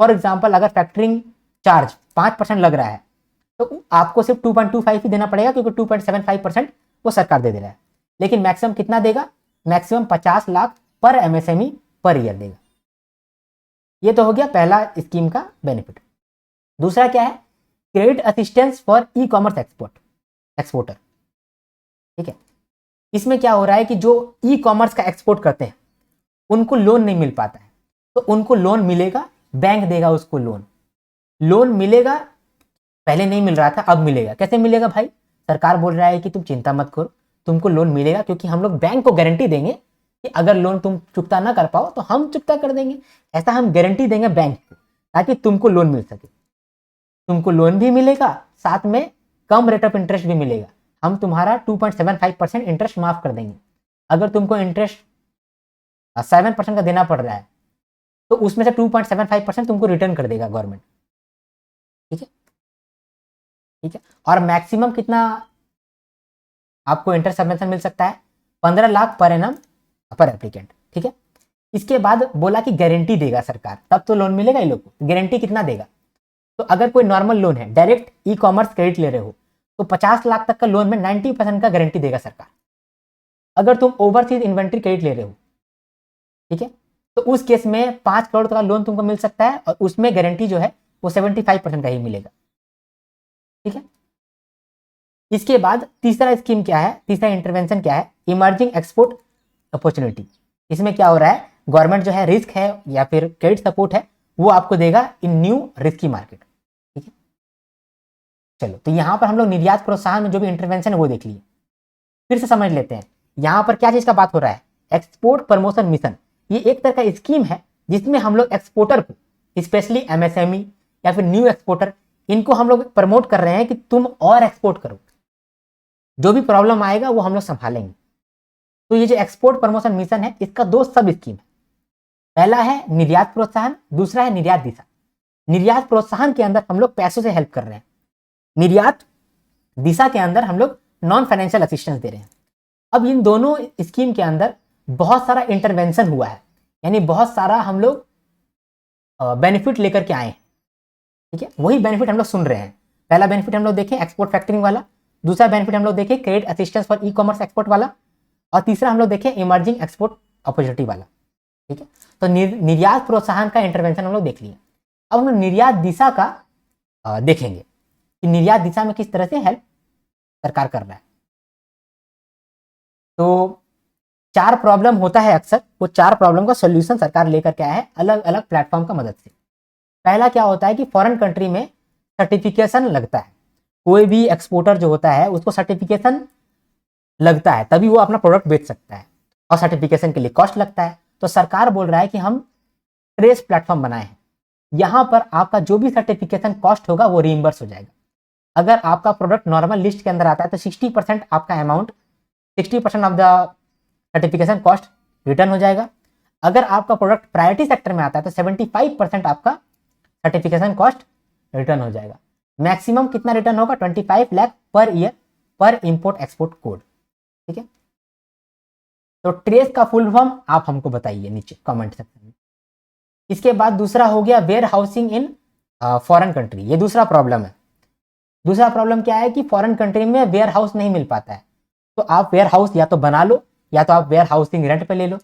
S1: फॉर एग्जाम्पल अगर फैक्टरिंग चार्ज 5% लग रहा है तो आपको सिर्फ 2.25 ही देना पड़ेगा, क्योंकि 2.75% वो सरकार दे रहा है। लेकिन मैक्सिमम कितना देगा, मैक्सिमम 50 लाख पर MSME पर ईयर देगा। ये तो हो गया पहला स्कीम का बेनिफिट। दूसरा क्या है, credit assistance for e-commerce exporter. ठीक है, इसमें क्या हो रहा है कि जो ई-कॉमर्स का एक्सपोर्ट करते हैं उनको लोन नहीं मिल पाता है, तो उनको लोन मिलेगा, बैंक देगा उसको लोन। लोन मिलेगा, पहले नहीं मिल रहा था अब मिलेगा। कैसे मिलेगा भाई, सरकार बोल रहा है कि तुम चिंता मत करो, तुमको लोन मिलेगा, क्योंकि हम लोग बैंक को गारंटी देंगे कि अगर लोन तुम चुकता ना कर पाओ तो हम चुकता कर देंगे। ऐसा हम गारंटी देंगे बैंक को ताकि तुमको लोन मिल सके। तुमको लोन भी मिलेगा, साथ में कम रेट ऑफ इंटरेस्ट भी मिलेगा। हम तुम्हारा 2.75% इंटरेस्ट माफ कर देंगे। अगर तुमको इंटरेस्ट 7% का देना पड़ रहा है तो उसमें से 2.75% तुमको रिटर्न कर देगा गवर्नमेंट। ठीक है, ठीक है। और मैक्सिमम कितना आपको इंटरेस्ट सबवेंशन मिल सकता है, 15 लाख पर एनम पर एप्लीकेंट। ठीक है। इसके बाद बोला कि गारंटी देगा सरकार, तब तो लोन मिलेगा इन लोग को। गारंटी कितना देगा, तो अगर कोई नॉर्मल लोन है, डायरेक्ट ई कॉमर्स क्रेडिट ले रहे हो, तो 50 लाख तक का लोन में 90% का गारंटी देगा सरकार। अगर तुम ओवरसीज इन्वेंट्री क्रेडिट ले रहे हो, ठीक है, तो उस केस में 5 करोड़ का लोन तुमको मिल सकता है और उसमें गारंटी जो है वो 75% का ही मिलेगा। ठीक है। इसके बाद तीसरा स्कीम क्या है, तीसरा इंटरवेंशन क्या है, इमर्जिंग एक्सपोर्ट अपॉर्चुनिटी। इसमें क्या हो रहा है, गवर्नमेंट जो है रिस्क है या फिर क्रेडिट सपोर्ट है वो आपको देगा इन न्यू रिस्की मार्केट। ठीक है। चलो, तो यहां पर हम लोग निर्यात प्रोत्साहन में जो भी इंटरवेंशन है वो देख लिए। फिर से समझ लेते हैं यहां पर क्या चीज का बात हो रहा है, एक्सपोर्ट प्रमोशन मिशन। ये एक तरह का स्कीम है जिसमें हम लोग एक्सपोर्टर को, स्पेशली एमएसएमई या फिर न्यू एक्सपोर्टर, इनको हम लोग प्रमोट कर रहे हैं कि तुम और एक्सपोर्ट करो, जो भी प्रॉब्लम आएगा वो हम लोग संभालेंगे। तो ये जो एक्सपोर्ट प्रमोशन मिशन है इसका 2 सब स्कीम है। पहला है निर्यात प्रोत्साहन, दूसरा है निर्यात दिशा। निर्यात प्रोत्साहन के अंदर हम लोग पैसों से हेल्प कर रहे हैं, निर्यात दिशा के अंदर हम लोग नॉन फाइनेंशियल असिस्टेंस दे रहे हैं। अब इन दोनों स्कीम के अंदर बहुत सारा इंटरवेंशन हुआ है, यानी बहुत सारा हम लोग बेनिफिट लेकर के आए हैं। ठीक है, वही बेनिफिट हम लोग सुन रहे हैं। पहला बेनिफिट हम लोग देखें एक्सपोर्ट फैक्टरिंग वाला, दूसरा बेनिफिट हम लोग देखें credit assistance for e commerce export वाला, और तीसरा हम लोग देखें इमर्जिंग एक्सपोर्ट अपॉर्चुनिटी वाला। ठीक है, तो निर्यात प्रोत्साहन का इंटरवेंशन हम लोग देख लिया। अब हम लोग निर्यात दिशा का देखेंगे कि निर्यात दिशा में किस तरह से हेल्प सरकार कर रहा है। तो 4 प्रॉब्लम होता है अक्सर, वो 4 प्रॉब्लम का सोल्यूशन सरकार लेकर के आया है अलग अलग प्लेटफॉर्म का मदद से। पहला क्या होता है कि फॉरेन कंट्री में सर्टिफिकेशन लगता है, कोई भी एक्सपोर्टर जो होता है उसको सर्टिफिकेशन लगता है तभी वो अपना प्रोडक्ट बेच सकता है, और सर्टिफिकेशन के लिए कॉस्ट लगता है। तो सरकार बोल रहा है कि हम ट्रेस प्लेटफॉर्म बनाए हैं, यहां पर आपका जो भी सर्टिफिकेशन कॉस्ट होगा वो रीइंबर्स हो जाएगा। अगर आपका प्रोडक्ट नॉर्मल लिस्ट के अंदर आता है तो 60% आपका amount, 60% of the certification cost return हो जाएगा। अगर आपका प्रोडक्ट प्रायोरिटी सेक्टर में आता है तो 75% आपका सर्टिफिकेशन कॉस्ट रिटर्न हो जाएगा। मैक्सिमम कितना रिटर्न होगा, 25 लाख पर ईयर पर इंपोर्ट एक्सपोर्ट कोड। ठीक है, तो ट्रेस का फुल फॉर्म आप हमको बताइए नीचे कमेंट सेक्शन में। इसके बाद दूसरा हो गया warehousing in foreign country, ये दूसरा प्रॉब्लम है। दूसरा प्रॉब्लम क्या है कि फॉरेन कंट्री में वेयर हाउस नहीं मिल पाता है, तो आप वेयर हाउस या तो बना लो या तो आप वेयर हाउसिंग रेंट पे ले लो,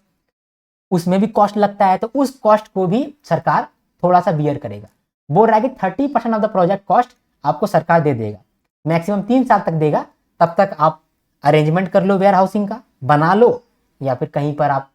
S1: उसमें भी कॉस्ट लगता है, तो उस कॉस्ट को भी सरकार थोड़ा सा बियर करेगा। बोल रहा है कि 30% ऑफ द प्रोजेक्ट कॉस्ट आपको सरकार दे देगा, मैक्सिमम 3 साल तक देगा, तब तक आप अरेंजमेंट कर लो वेयर हाउसिंग का, बना लो या फिर कहीं पर आप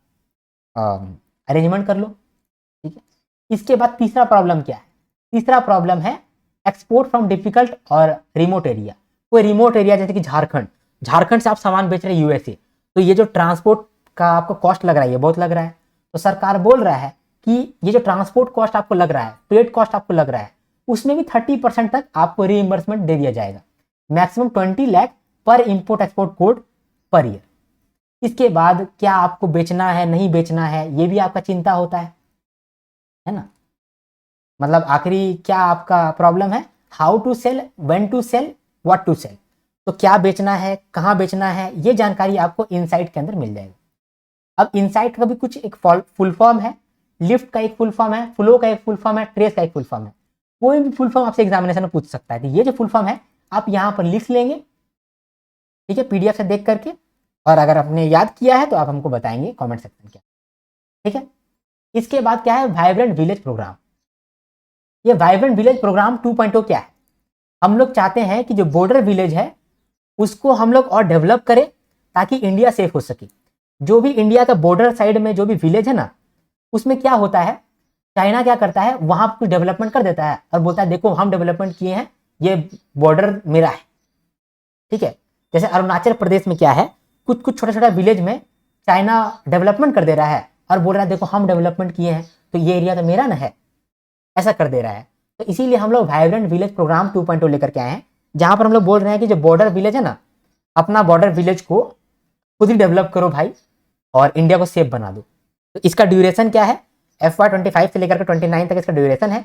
S1: अरेंजमेंट कर लो। ठीक है। इसके बाद तीसरा प्रॉब्लम क्या है, तीसरा प्रॉब्लम है एक्सपोर्ट फ्रॉम डिफिकल्ट और रिमोट एरिया। कोई रिमोट एरिया जैसे कि झारखंड, झारखंड से आप सामान बेच रहे हैं यूएसए, तो ये जो ट्रांसपोर्ट का आपको कॉस्ट लग रहा है ये बहुत लग रहा है, तो सरकार बोल रहा है कि ये जो ट्रांसपोर्ट कॉस्ट आपको लग रहा है, पेड कॉस्ट आपको लग रहा है, उसमें भी 30% तक आपको रीइंबर्समेंट दे दिया जाएगा, maximum 20 lakh per import export code per year. इसके बाद क्या आपको बेचना है नहीं बेचना है ये भी आपका चिंता होता है ना, मतलब आखिरी क्या आपका प्रॉब्लम है, how to sell, when to sell, what to sell. तो क्या बेचना है, कहाँ बेचना है, ये जानकारी आपको इनसाइट के अंदर मिल जाएगी। अब इनसाइट का भी कुछ एक फुल फॉर्म है, लिफ्ट का एक फुल फॉर्म है, फ्लो का एक फुल फॉर्म है, ट्रेस का एक फुल फॉर्म है। कोई भी फुल फॉर्म आपसे एग्जामिनेशन में पूछ सकता है, तो ये जो फुल फॉर्म है आप यहाँ पर लिख लेंगे, ठीक है, पीडीएफ से देख करके, और अगर आपने याद किया है तो आप हमको बताएंगे कमेंट सेक्शन के। ठीक है। इसके बाद क्या है, वाइब्रेंट विलेज प्रोग्राम। ये वाइब्रेंट विलेज प्रोग्राम 2.0 क्या है, हम लोग चाहते हैं कि जो बॉर्डर विलेज है उसको हम लोग और डेवलप करें ताकि इंडिया सेफ हो सके। जो भी इंडिया का बॉर्डर साइड में जो भी विलेज है ना, उसमें क्या होता है, चाइना क्या करता है, वहां कुछ डेवलपमेंट कर देता है और बोलता है देखो हम डेवलपमेंट किए हैं, ये बॉर्डर मेरा है। ठीक है, जैसे अरुणाचल प्रदेश में क्या है, कुछ कुछ छोटा छोटा विलेज में चाइना डेवलपमेंट कर दे रहा है और बोल रहा है देखो हम डेवलपमेंट किए हैं तो ये एरिया तो मेरा ना है, ऐसा कर दे रहा है। तो इसीलिए हम लोग वाइब्रेंट विलेज प्रोग्राम 2.0 लेकर के आए हैं, जहां पर हम लोग बोल रहे हैं कि जो बॉर्डर विलेज है ना, अपना बॉर्डर विलेज को खुद ही डेवलप करो भाई और इंडिया को सेफ बना दो। तो इसका ड्यूरेशन क्या है, FY25 से लेकर के 29 तक इसका ड्यूरेशन है,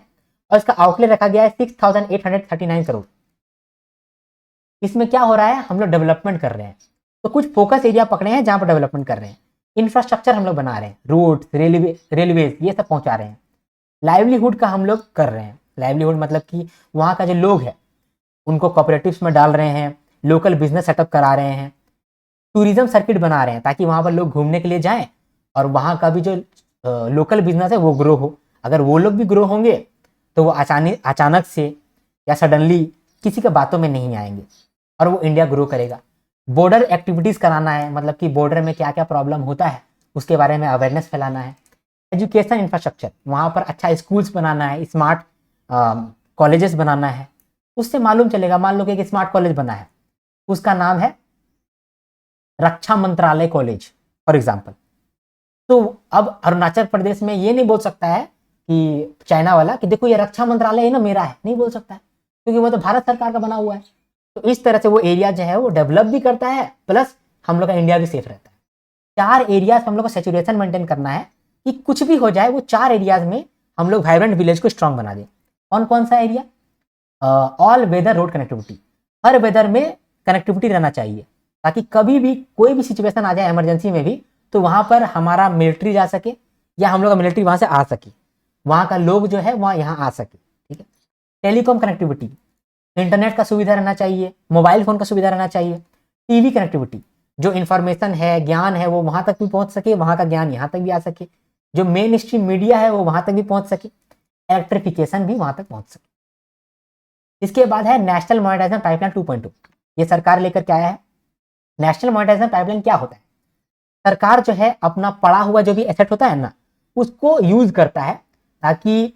S1: और इसका आउटले रखा गया है 6,839 करोड़। इसमें क्या हो रहा है, हम लोग डेवलपमेंट कर रहे हैं। तो कुछ फोकस एरिया पकड़े हैं जहाँ पर डेवलपमेंट कर रहे हैं। इंफ्रास्ट्रक्चर हम लोग बना रहे हैं, रोड, रेलवे ये सब पहुंचा रहे हैं। लाइवलीहुड का हम लोग कर रहे हैं। लाइवलीहुड मतलब कि वहाँ का जो लोग है उनको कोऑपरेटिव्स में डाल रहे हैं, लोकल बिजनेस सेटअप करा रहे हैं, टूरिज्म सर्किट बना रहे हैं ताकि वहाँ पर लोग घूमने के लिए जाएं और वहाँ का भी जो लोकल बिजनेस है वो ग्रो हो। अगर वो लोग भी ग्रो होंगे तो वो अचानक से या सडनली किसी के बातों में नहीं आएंगे और वो इंडिया ग्रो करेगा। बॉर्डर एक्टिविटीज़ कराना है, मतलब कि बॉर्डर में क्या क्या प्रॉब्लम होता है उसके बारे में अवेयरनेस फैलाना है। एजुकेशन इंफ्रास्ट्रक्चर, वहाँ पर अच्छा स्कूल्स बनाना है, स्मार्ट कॉलेजेस बनाना है। उससे मालूम चलेगा, मान लो कि एक स्मार्ट कॉलेज बना है, उसका नाम है रक्षा मंत्रालय कॉलेज फॉर एग्जाम्पल। तो अब अरुणाचल प्रदेश में ये नहीं बोल सकता है कि चाइना वाला कि देखो ये रक्षा मंत्रालय है ना मेरा है, नहीं बोल सकता है, क्योंकि वो तो भारत सरकार का बना हुआ है। तो इस तरह से वो एरिया जो है वो डेवलप भी करता है, प्लस हम लोग का इंडिया भी सेफ रहता है। 4 एरियाज हम लोग को सेचुरेशन मेंटेन करना है कि कुछ भी हो जाए वो 4 एरियाज में हम लोग वाइब्रेंट विलेज को स्ट्रांग बना दें। कौन कौन सा area? All weather road connectivity, हर वेदर में कनेक्टिविटी रहना चाहिए ताकि कभी भी कोई भी सिचुएशन आ जाए इमरजेंसी में भी तो वहाँ पर हमारा मिलिट्री जा सके या हम लोग का मिलिट्री वहाँ से आ सके, वहाँ का लोग जो है वहाँ यहाँ आ सके। ठीक है। टेलीकॉम कनेक्टिविटी, इंटरनेट का सुविधा रहना चाहिए, मोबाइल फ़ोन का सुविधा रहना चाहिए। टीवी कनेक्टिविटी, जो इन्फॉर्मेशन है, ज्ञान है, वो वहाँ तक भी पहुँच सके, वहाँ का ज्ञान यहाँ तक भी आ सके। जो मेन स्ट्रीम मीडिया है वो वहाँ तक भी पहुँच सके, इलेक्ट्रिफिकेशन भी वहाँ तक पहुँच सके। इसके बाद है नेशनल मॉनिटाइजेशन पाइपलाइन 2.0, ये सरकार लेकर के आया है। नेशनल मॉनिटाइजेशन पाइपलाइन क्या होता है? सरकार जो है अपना पड़ा हुआ जो भी एसेट होता है ना उसको यूज करता है ताकि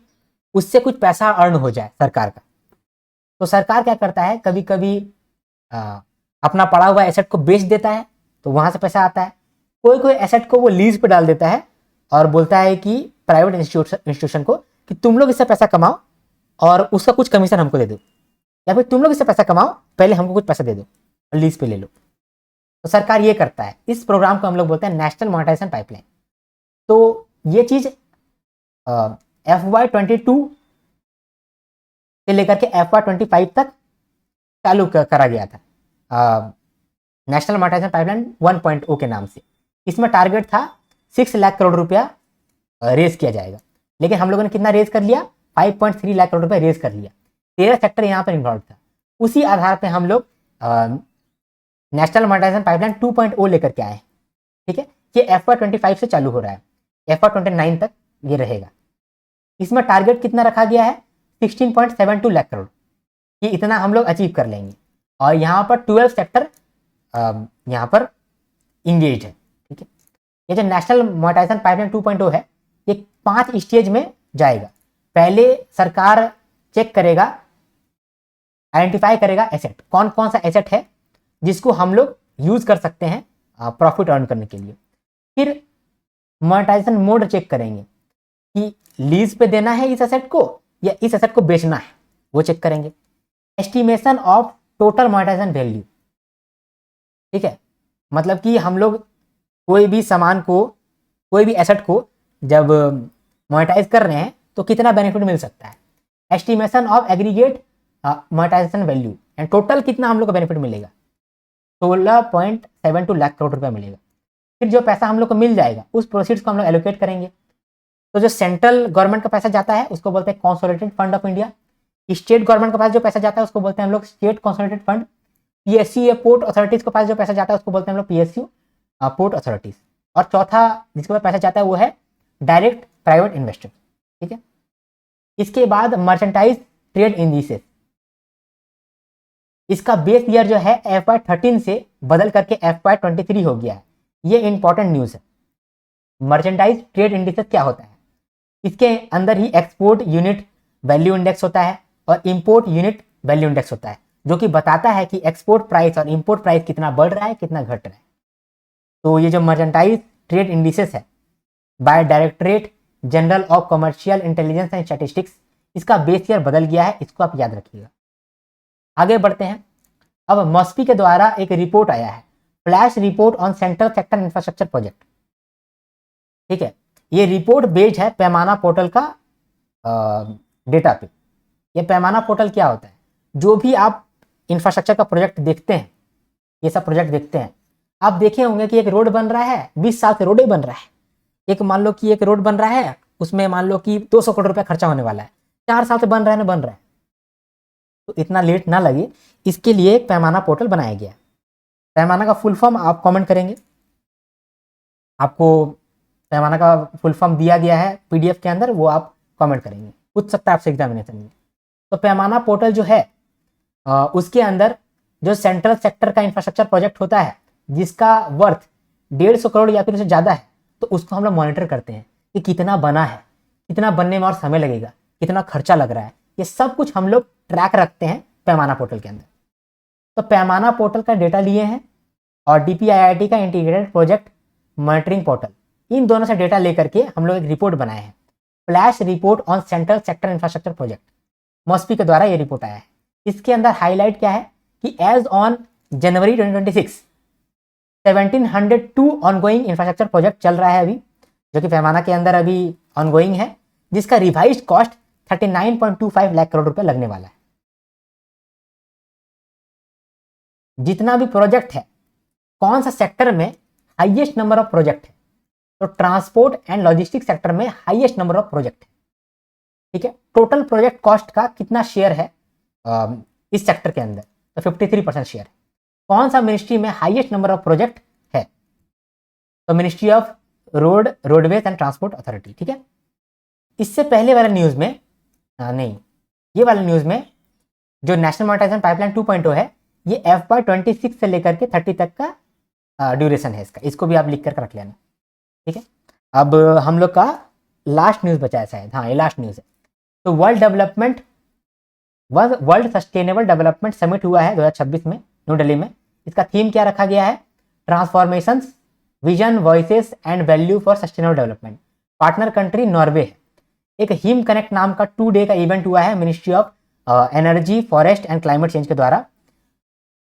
S1: उससे कुछ पैसा अर्न हो जाए सरकार का। तो सरकार क्या करता है, कभी कभी अपना पड़ा हुआ एसेट को बेच देता है तो वहां से पैसा आता है। कोई कोई एसेट को वो लीज पे डाल देता है और बोलता है कि प्राइवेट इंस्टीट्यूशन को कि तुम लोग इससे पैसा कमाओ और उसका कुछ कमीशन हमको दे दो, या फिर तुम लोग इससे पैसा कमाओ पहले हमको कुछ पैसा दे दो और लीज पे ले लो। तो सरकार ये करता है। इस प्रोग्राम को हम लोग बोलते हैं नेशनल मॉनिटाइजेशन पाइपलाइन। तो ये चीज FY22 से लेकर के FY25 तक चालू करा गया था, नेशनल मॉनिटाइजेशन पाइपलाइन 1.0 के नाम से। इसमें टारगेट था 6 लाख करोड़ रुपया रेज किया जाएगा, लेकिन हम लोगों ने कितना रेज कर लिया? 5.3 लाख करोड़ रुपया रेज कर लिया। 13 सेक्टर यहाँ पर इन्वॉल्व था। उसी आधार पर हम लोग नेशनल मॉनिटाइजेशन पाइपलाइन 2.0 लेकर के आए हैं। ठीक है। ये FY25 से चालू हो रहा है, FY29 तक ये रहेगा। इसमें टारगेट कितना रखा गया है? 16.72 लाख करोड़, ये इतना हम लोग अचीव कर लेंगे। और यहाँ पर 12 सेक्टर यहाँ पर इंगेज है। ठीक है। ये जो नेशनल मॉनिटाइजेशन पाइपलाइन 2.0 है ये 5 स्टेज में जाएगा। पहले सरकार चेक करेगा, आइडेंटिफाई करेगा एसेट, कौन कौन सा एसेट है जिसको हम लोग यूज कर सकते हैं प्रॉफिट अर्न करने के लिए। फिर मोनेटाइजेशन मोड चेक करेंगे कि लीज पे देना है इस एसेट को या इस एसेट को बेचना है, वो चेक करेंगे। Estimation of total monetization value, ठीक है, मतलब कि हम लोग कोई भी सामान को, कोई भी एसेट को जब मोनेटाइज कर रहे हैं तो कितना बेनिफिट मिल सकता है। Estimation of aggregate monetization value and total कितना हम लोग को बेनिफिट मिलेगा, 16.72 लाख करोड़ रुपया मिलेगा। फिर जो पैसा हम लोग को मिल जाएगा उस प्रोसीड्स को हम लोग एलोकेट करेंगे। तो जो सेंट्रल गवर्नमेंट का पैसा जाता है उसको बोलते हैं consolidated fund of India. State government के पास जो पैसा जाता है उसको बोलते हैं हम लोग स्टेट कंसोलिडेटेड फंड। PSU या पोर्ट अथॉरिटीज के पास जो पैसा जाता है उसको बोलते हैं हम लोग PSU पोर्ट अथॉरिटीज। और चौथा जिसके पास पैसा जाता है वो है डायरेक्ट प्राइवेट इन्वेस्टर। ठीक है। इसके बाद मर्चेंटाइज ट्रेड इंडिसेस, इसका बेस ईयर जो है FY13 से बदल करके FY23 हो गया है। ये इंपॉर्टेंट न्यूज है। मर्चेंटाइज ट्रेड इंडिसेस क्या होता है? इसके अंदर ही एक्सपोर्ट यूनिट वैल्यू इंडेक्स होता है और इंपोर्ट यूनिट वैल्यू इंडेक्स होता है, जो कि बताता है कि एक्सपोर्ट प्राइस और इंपोर्ट प्राइस कितना बढ़ रहा है कितना घट रहा है। तो ये जो मर्चेंटाइज ट्रेड इंडिसेस है by directorate general of commercial intelligence and statistics, इसका बेस ईयर बदल गया है, इसको आप याद रखिएगा। आगे बढ़ते हैं। अब मॉस्पी के द्वारा एक रिपोर्ट आया है, flash report on central sector infrastructure project. ठीक है। ये रिपोर्ट बेस्ड है पैमाना पोर्टल का डेटा पे। ये पैमाना पोर्टल क्या होता है? जो भी आप इंफ्रास्ट्रक्चर का प्रोजेक्ट देखते हैं, ये सब प्रोजेक्ट देखते हैं, आप देखे होंगे कि एक रोड बन रहा है, 20 साल से रोड ही बन रहा है। एक मान लो कि एक रोड बन रहा है, उसमें मान लो कि 200 करोड़ रुपया खर्चा होने वाला है, 4 साल से बन रहा है ना बन रहा है, तो इतना लेट ना लगे, इसके लिए एक पैमाना पोर्टल बनाया गया है। पैमाना का फुल फॉर्म आप कमेंट करेंगे, आपको पैमाना का फुल फॉर्म दिया गया है पीडीएफ के अंदर, वो आप कमेंट करेंगे, पूछ सकता है आपसे एग्जामिनेशन में। तो पैमाना पोर्टल जो है उसके अंदर जो सेंट्रल सेक्टर का इंफ्रास्ट्रक्चर प्रोजेक्ट होता है जिसका वर्थ 150 करोड़ या फिर उससे ज़्यादा है, तो उसको हम लोग मॉनिटर करते हैं कि कितना बना है, कितना बनने में और समय लगेगा, कितना खर्चा लग रहा है, ये सब कुछ हम लोग ट्रैक रखते हैं पैमाना पोर्टल के अंदर। तो पैमाना पोर्टल का डेटा लिए हैं और डीपीआईआईटी का इंटीग्रेटेड प्रोजेक्ट मॉनिटरिंग पोर्टल, इन दोनों से डेटा लेकर के हम लोग एक रिपोर्ट बनाए हैं, flash report on central sector infrastructure project, MoSPI के द्वारा ये रिपोर्ट आया है। इसके अंदर हाईलाइट क्या है कि as on January 2026 1702 ongoing infrastructure project चल रहा है अभी, जो कि पैमाना के अंदर अभी ऑनगोइंग है, जिसका रिवाइज्ड कॉस्ट 39.25 लाख करोड़ रुपए लगने वाला है। जितना भी प्रोजेक्ट है, कौन सा सेक्टर में हाईएस्ट नंबर ऑफ प्रोजेक्ट है, तो ट्रांसपोर्ट एंड लॉजिस्टिक्स सेक्टर में हाईएस्ट नंबर ऑफ प्रोजेक्ट है। ठीक है, टोटल प्रोजेक्ट कॉस्ट का कितना शेयर है इस सेक्टर के अंदर, तो 53% शेयर है। कौन सा मिनिस्ट्री में हाईएस्ट नंबर ऑफ प्रोजेक्ट है, तो ministry of roadways and transport authority. ठीक है, इससे पहले वाले न्यूज में नहीं, ये वाले न्यूज में जो नेशनल मोनेटाइजेशन पाइपलाइन 2.0 है, ये FY26 से लेकर के 30 तक का ड्यूरेशन है इसका, इसको भी आप लिख कर रख लेना। ठीक है, अब हम लोग का लास्ट न्यूज बचा है शायद, हाँ ये लास्ट न्यूज है। तो वर्ल्ड सस्टेनेबल डेवलपमेंट समिट हुआ है 2026 में न्यू दिल्ली में। इसका थीम क्या रखा गया है, transformations, vision, voices and value for sustainable development. Partner country Norway है। एक हिम कनेक्ट नाम का 2 डे का इवेंट हुआ है ministry of energy, forest and climate change के द्वारा,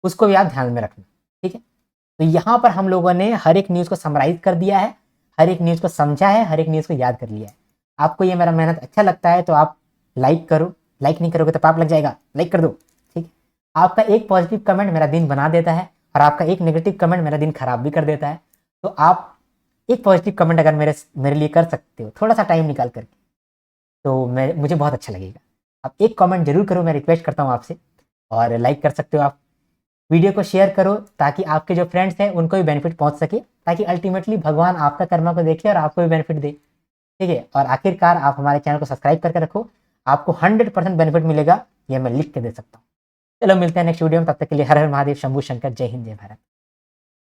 S1: उसको भी आप ध्यान में रखना। ठीक है, तो यहाँ पर हम लोगों ने हर एक न्यूज़ को समराइज कर दिया है, हर एक न्यूज़ को समझा है, हर एक न्यूज़ को याद कर लिया है। आपको ये मेरा मेहनत अच्छा लगता है तो आप लाइक करो, लाइक नहीं करोगे तो पाप लग जाएगा, लाइक कर दो। ठीक है, आपका एक पॉजिटिव कमेंट मेरा दिन बना देता है और आपका एक नेगेटिव कमेंट मेरा दिन खराब भी कर देता है। तो आप एक पॉजिटिव कमेंट अगर मेरे लिए कर सकते हो थोड़ा सा टाइम निकाल करके, तो मुझे बहुत अच्छा लगेगा। आप एक कमेंट जरूर करो, मैं रिक्वेस्ट करता हूँ आपसे, और लाइक कर सकते हो आप। वीडियो को शेयर करो ताकि आपके जो फ्रेंड्स हैं उनको भी बेनिफिट पहुंच सके, ताकि अल्टीमेटली भगवान आपका कर्मा को देखे और आपको भी बेनिफिट दे। ठीक है, और आखिरकार आप हमारे चैनल को सब्सक्राइब करके रखो, आपको 100% बेनिफिट मिलेगा, ये मैं लिख के दे सकता हूँ। चलो मिलते हैं नेक्स्ट वीडियो में, तब तक के लिए हर हर महादेव, शंभू शंकर, जय हिंद, जय भारत।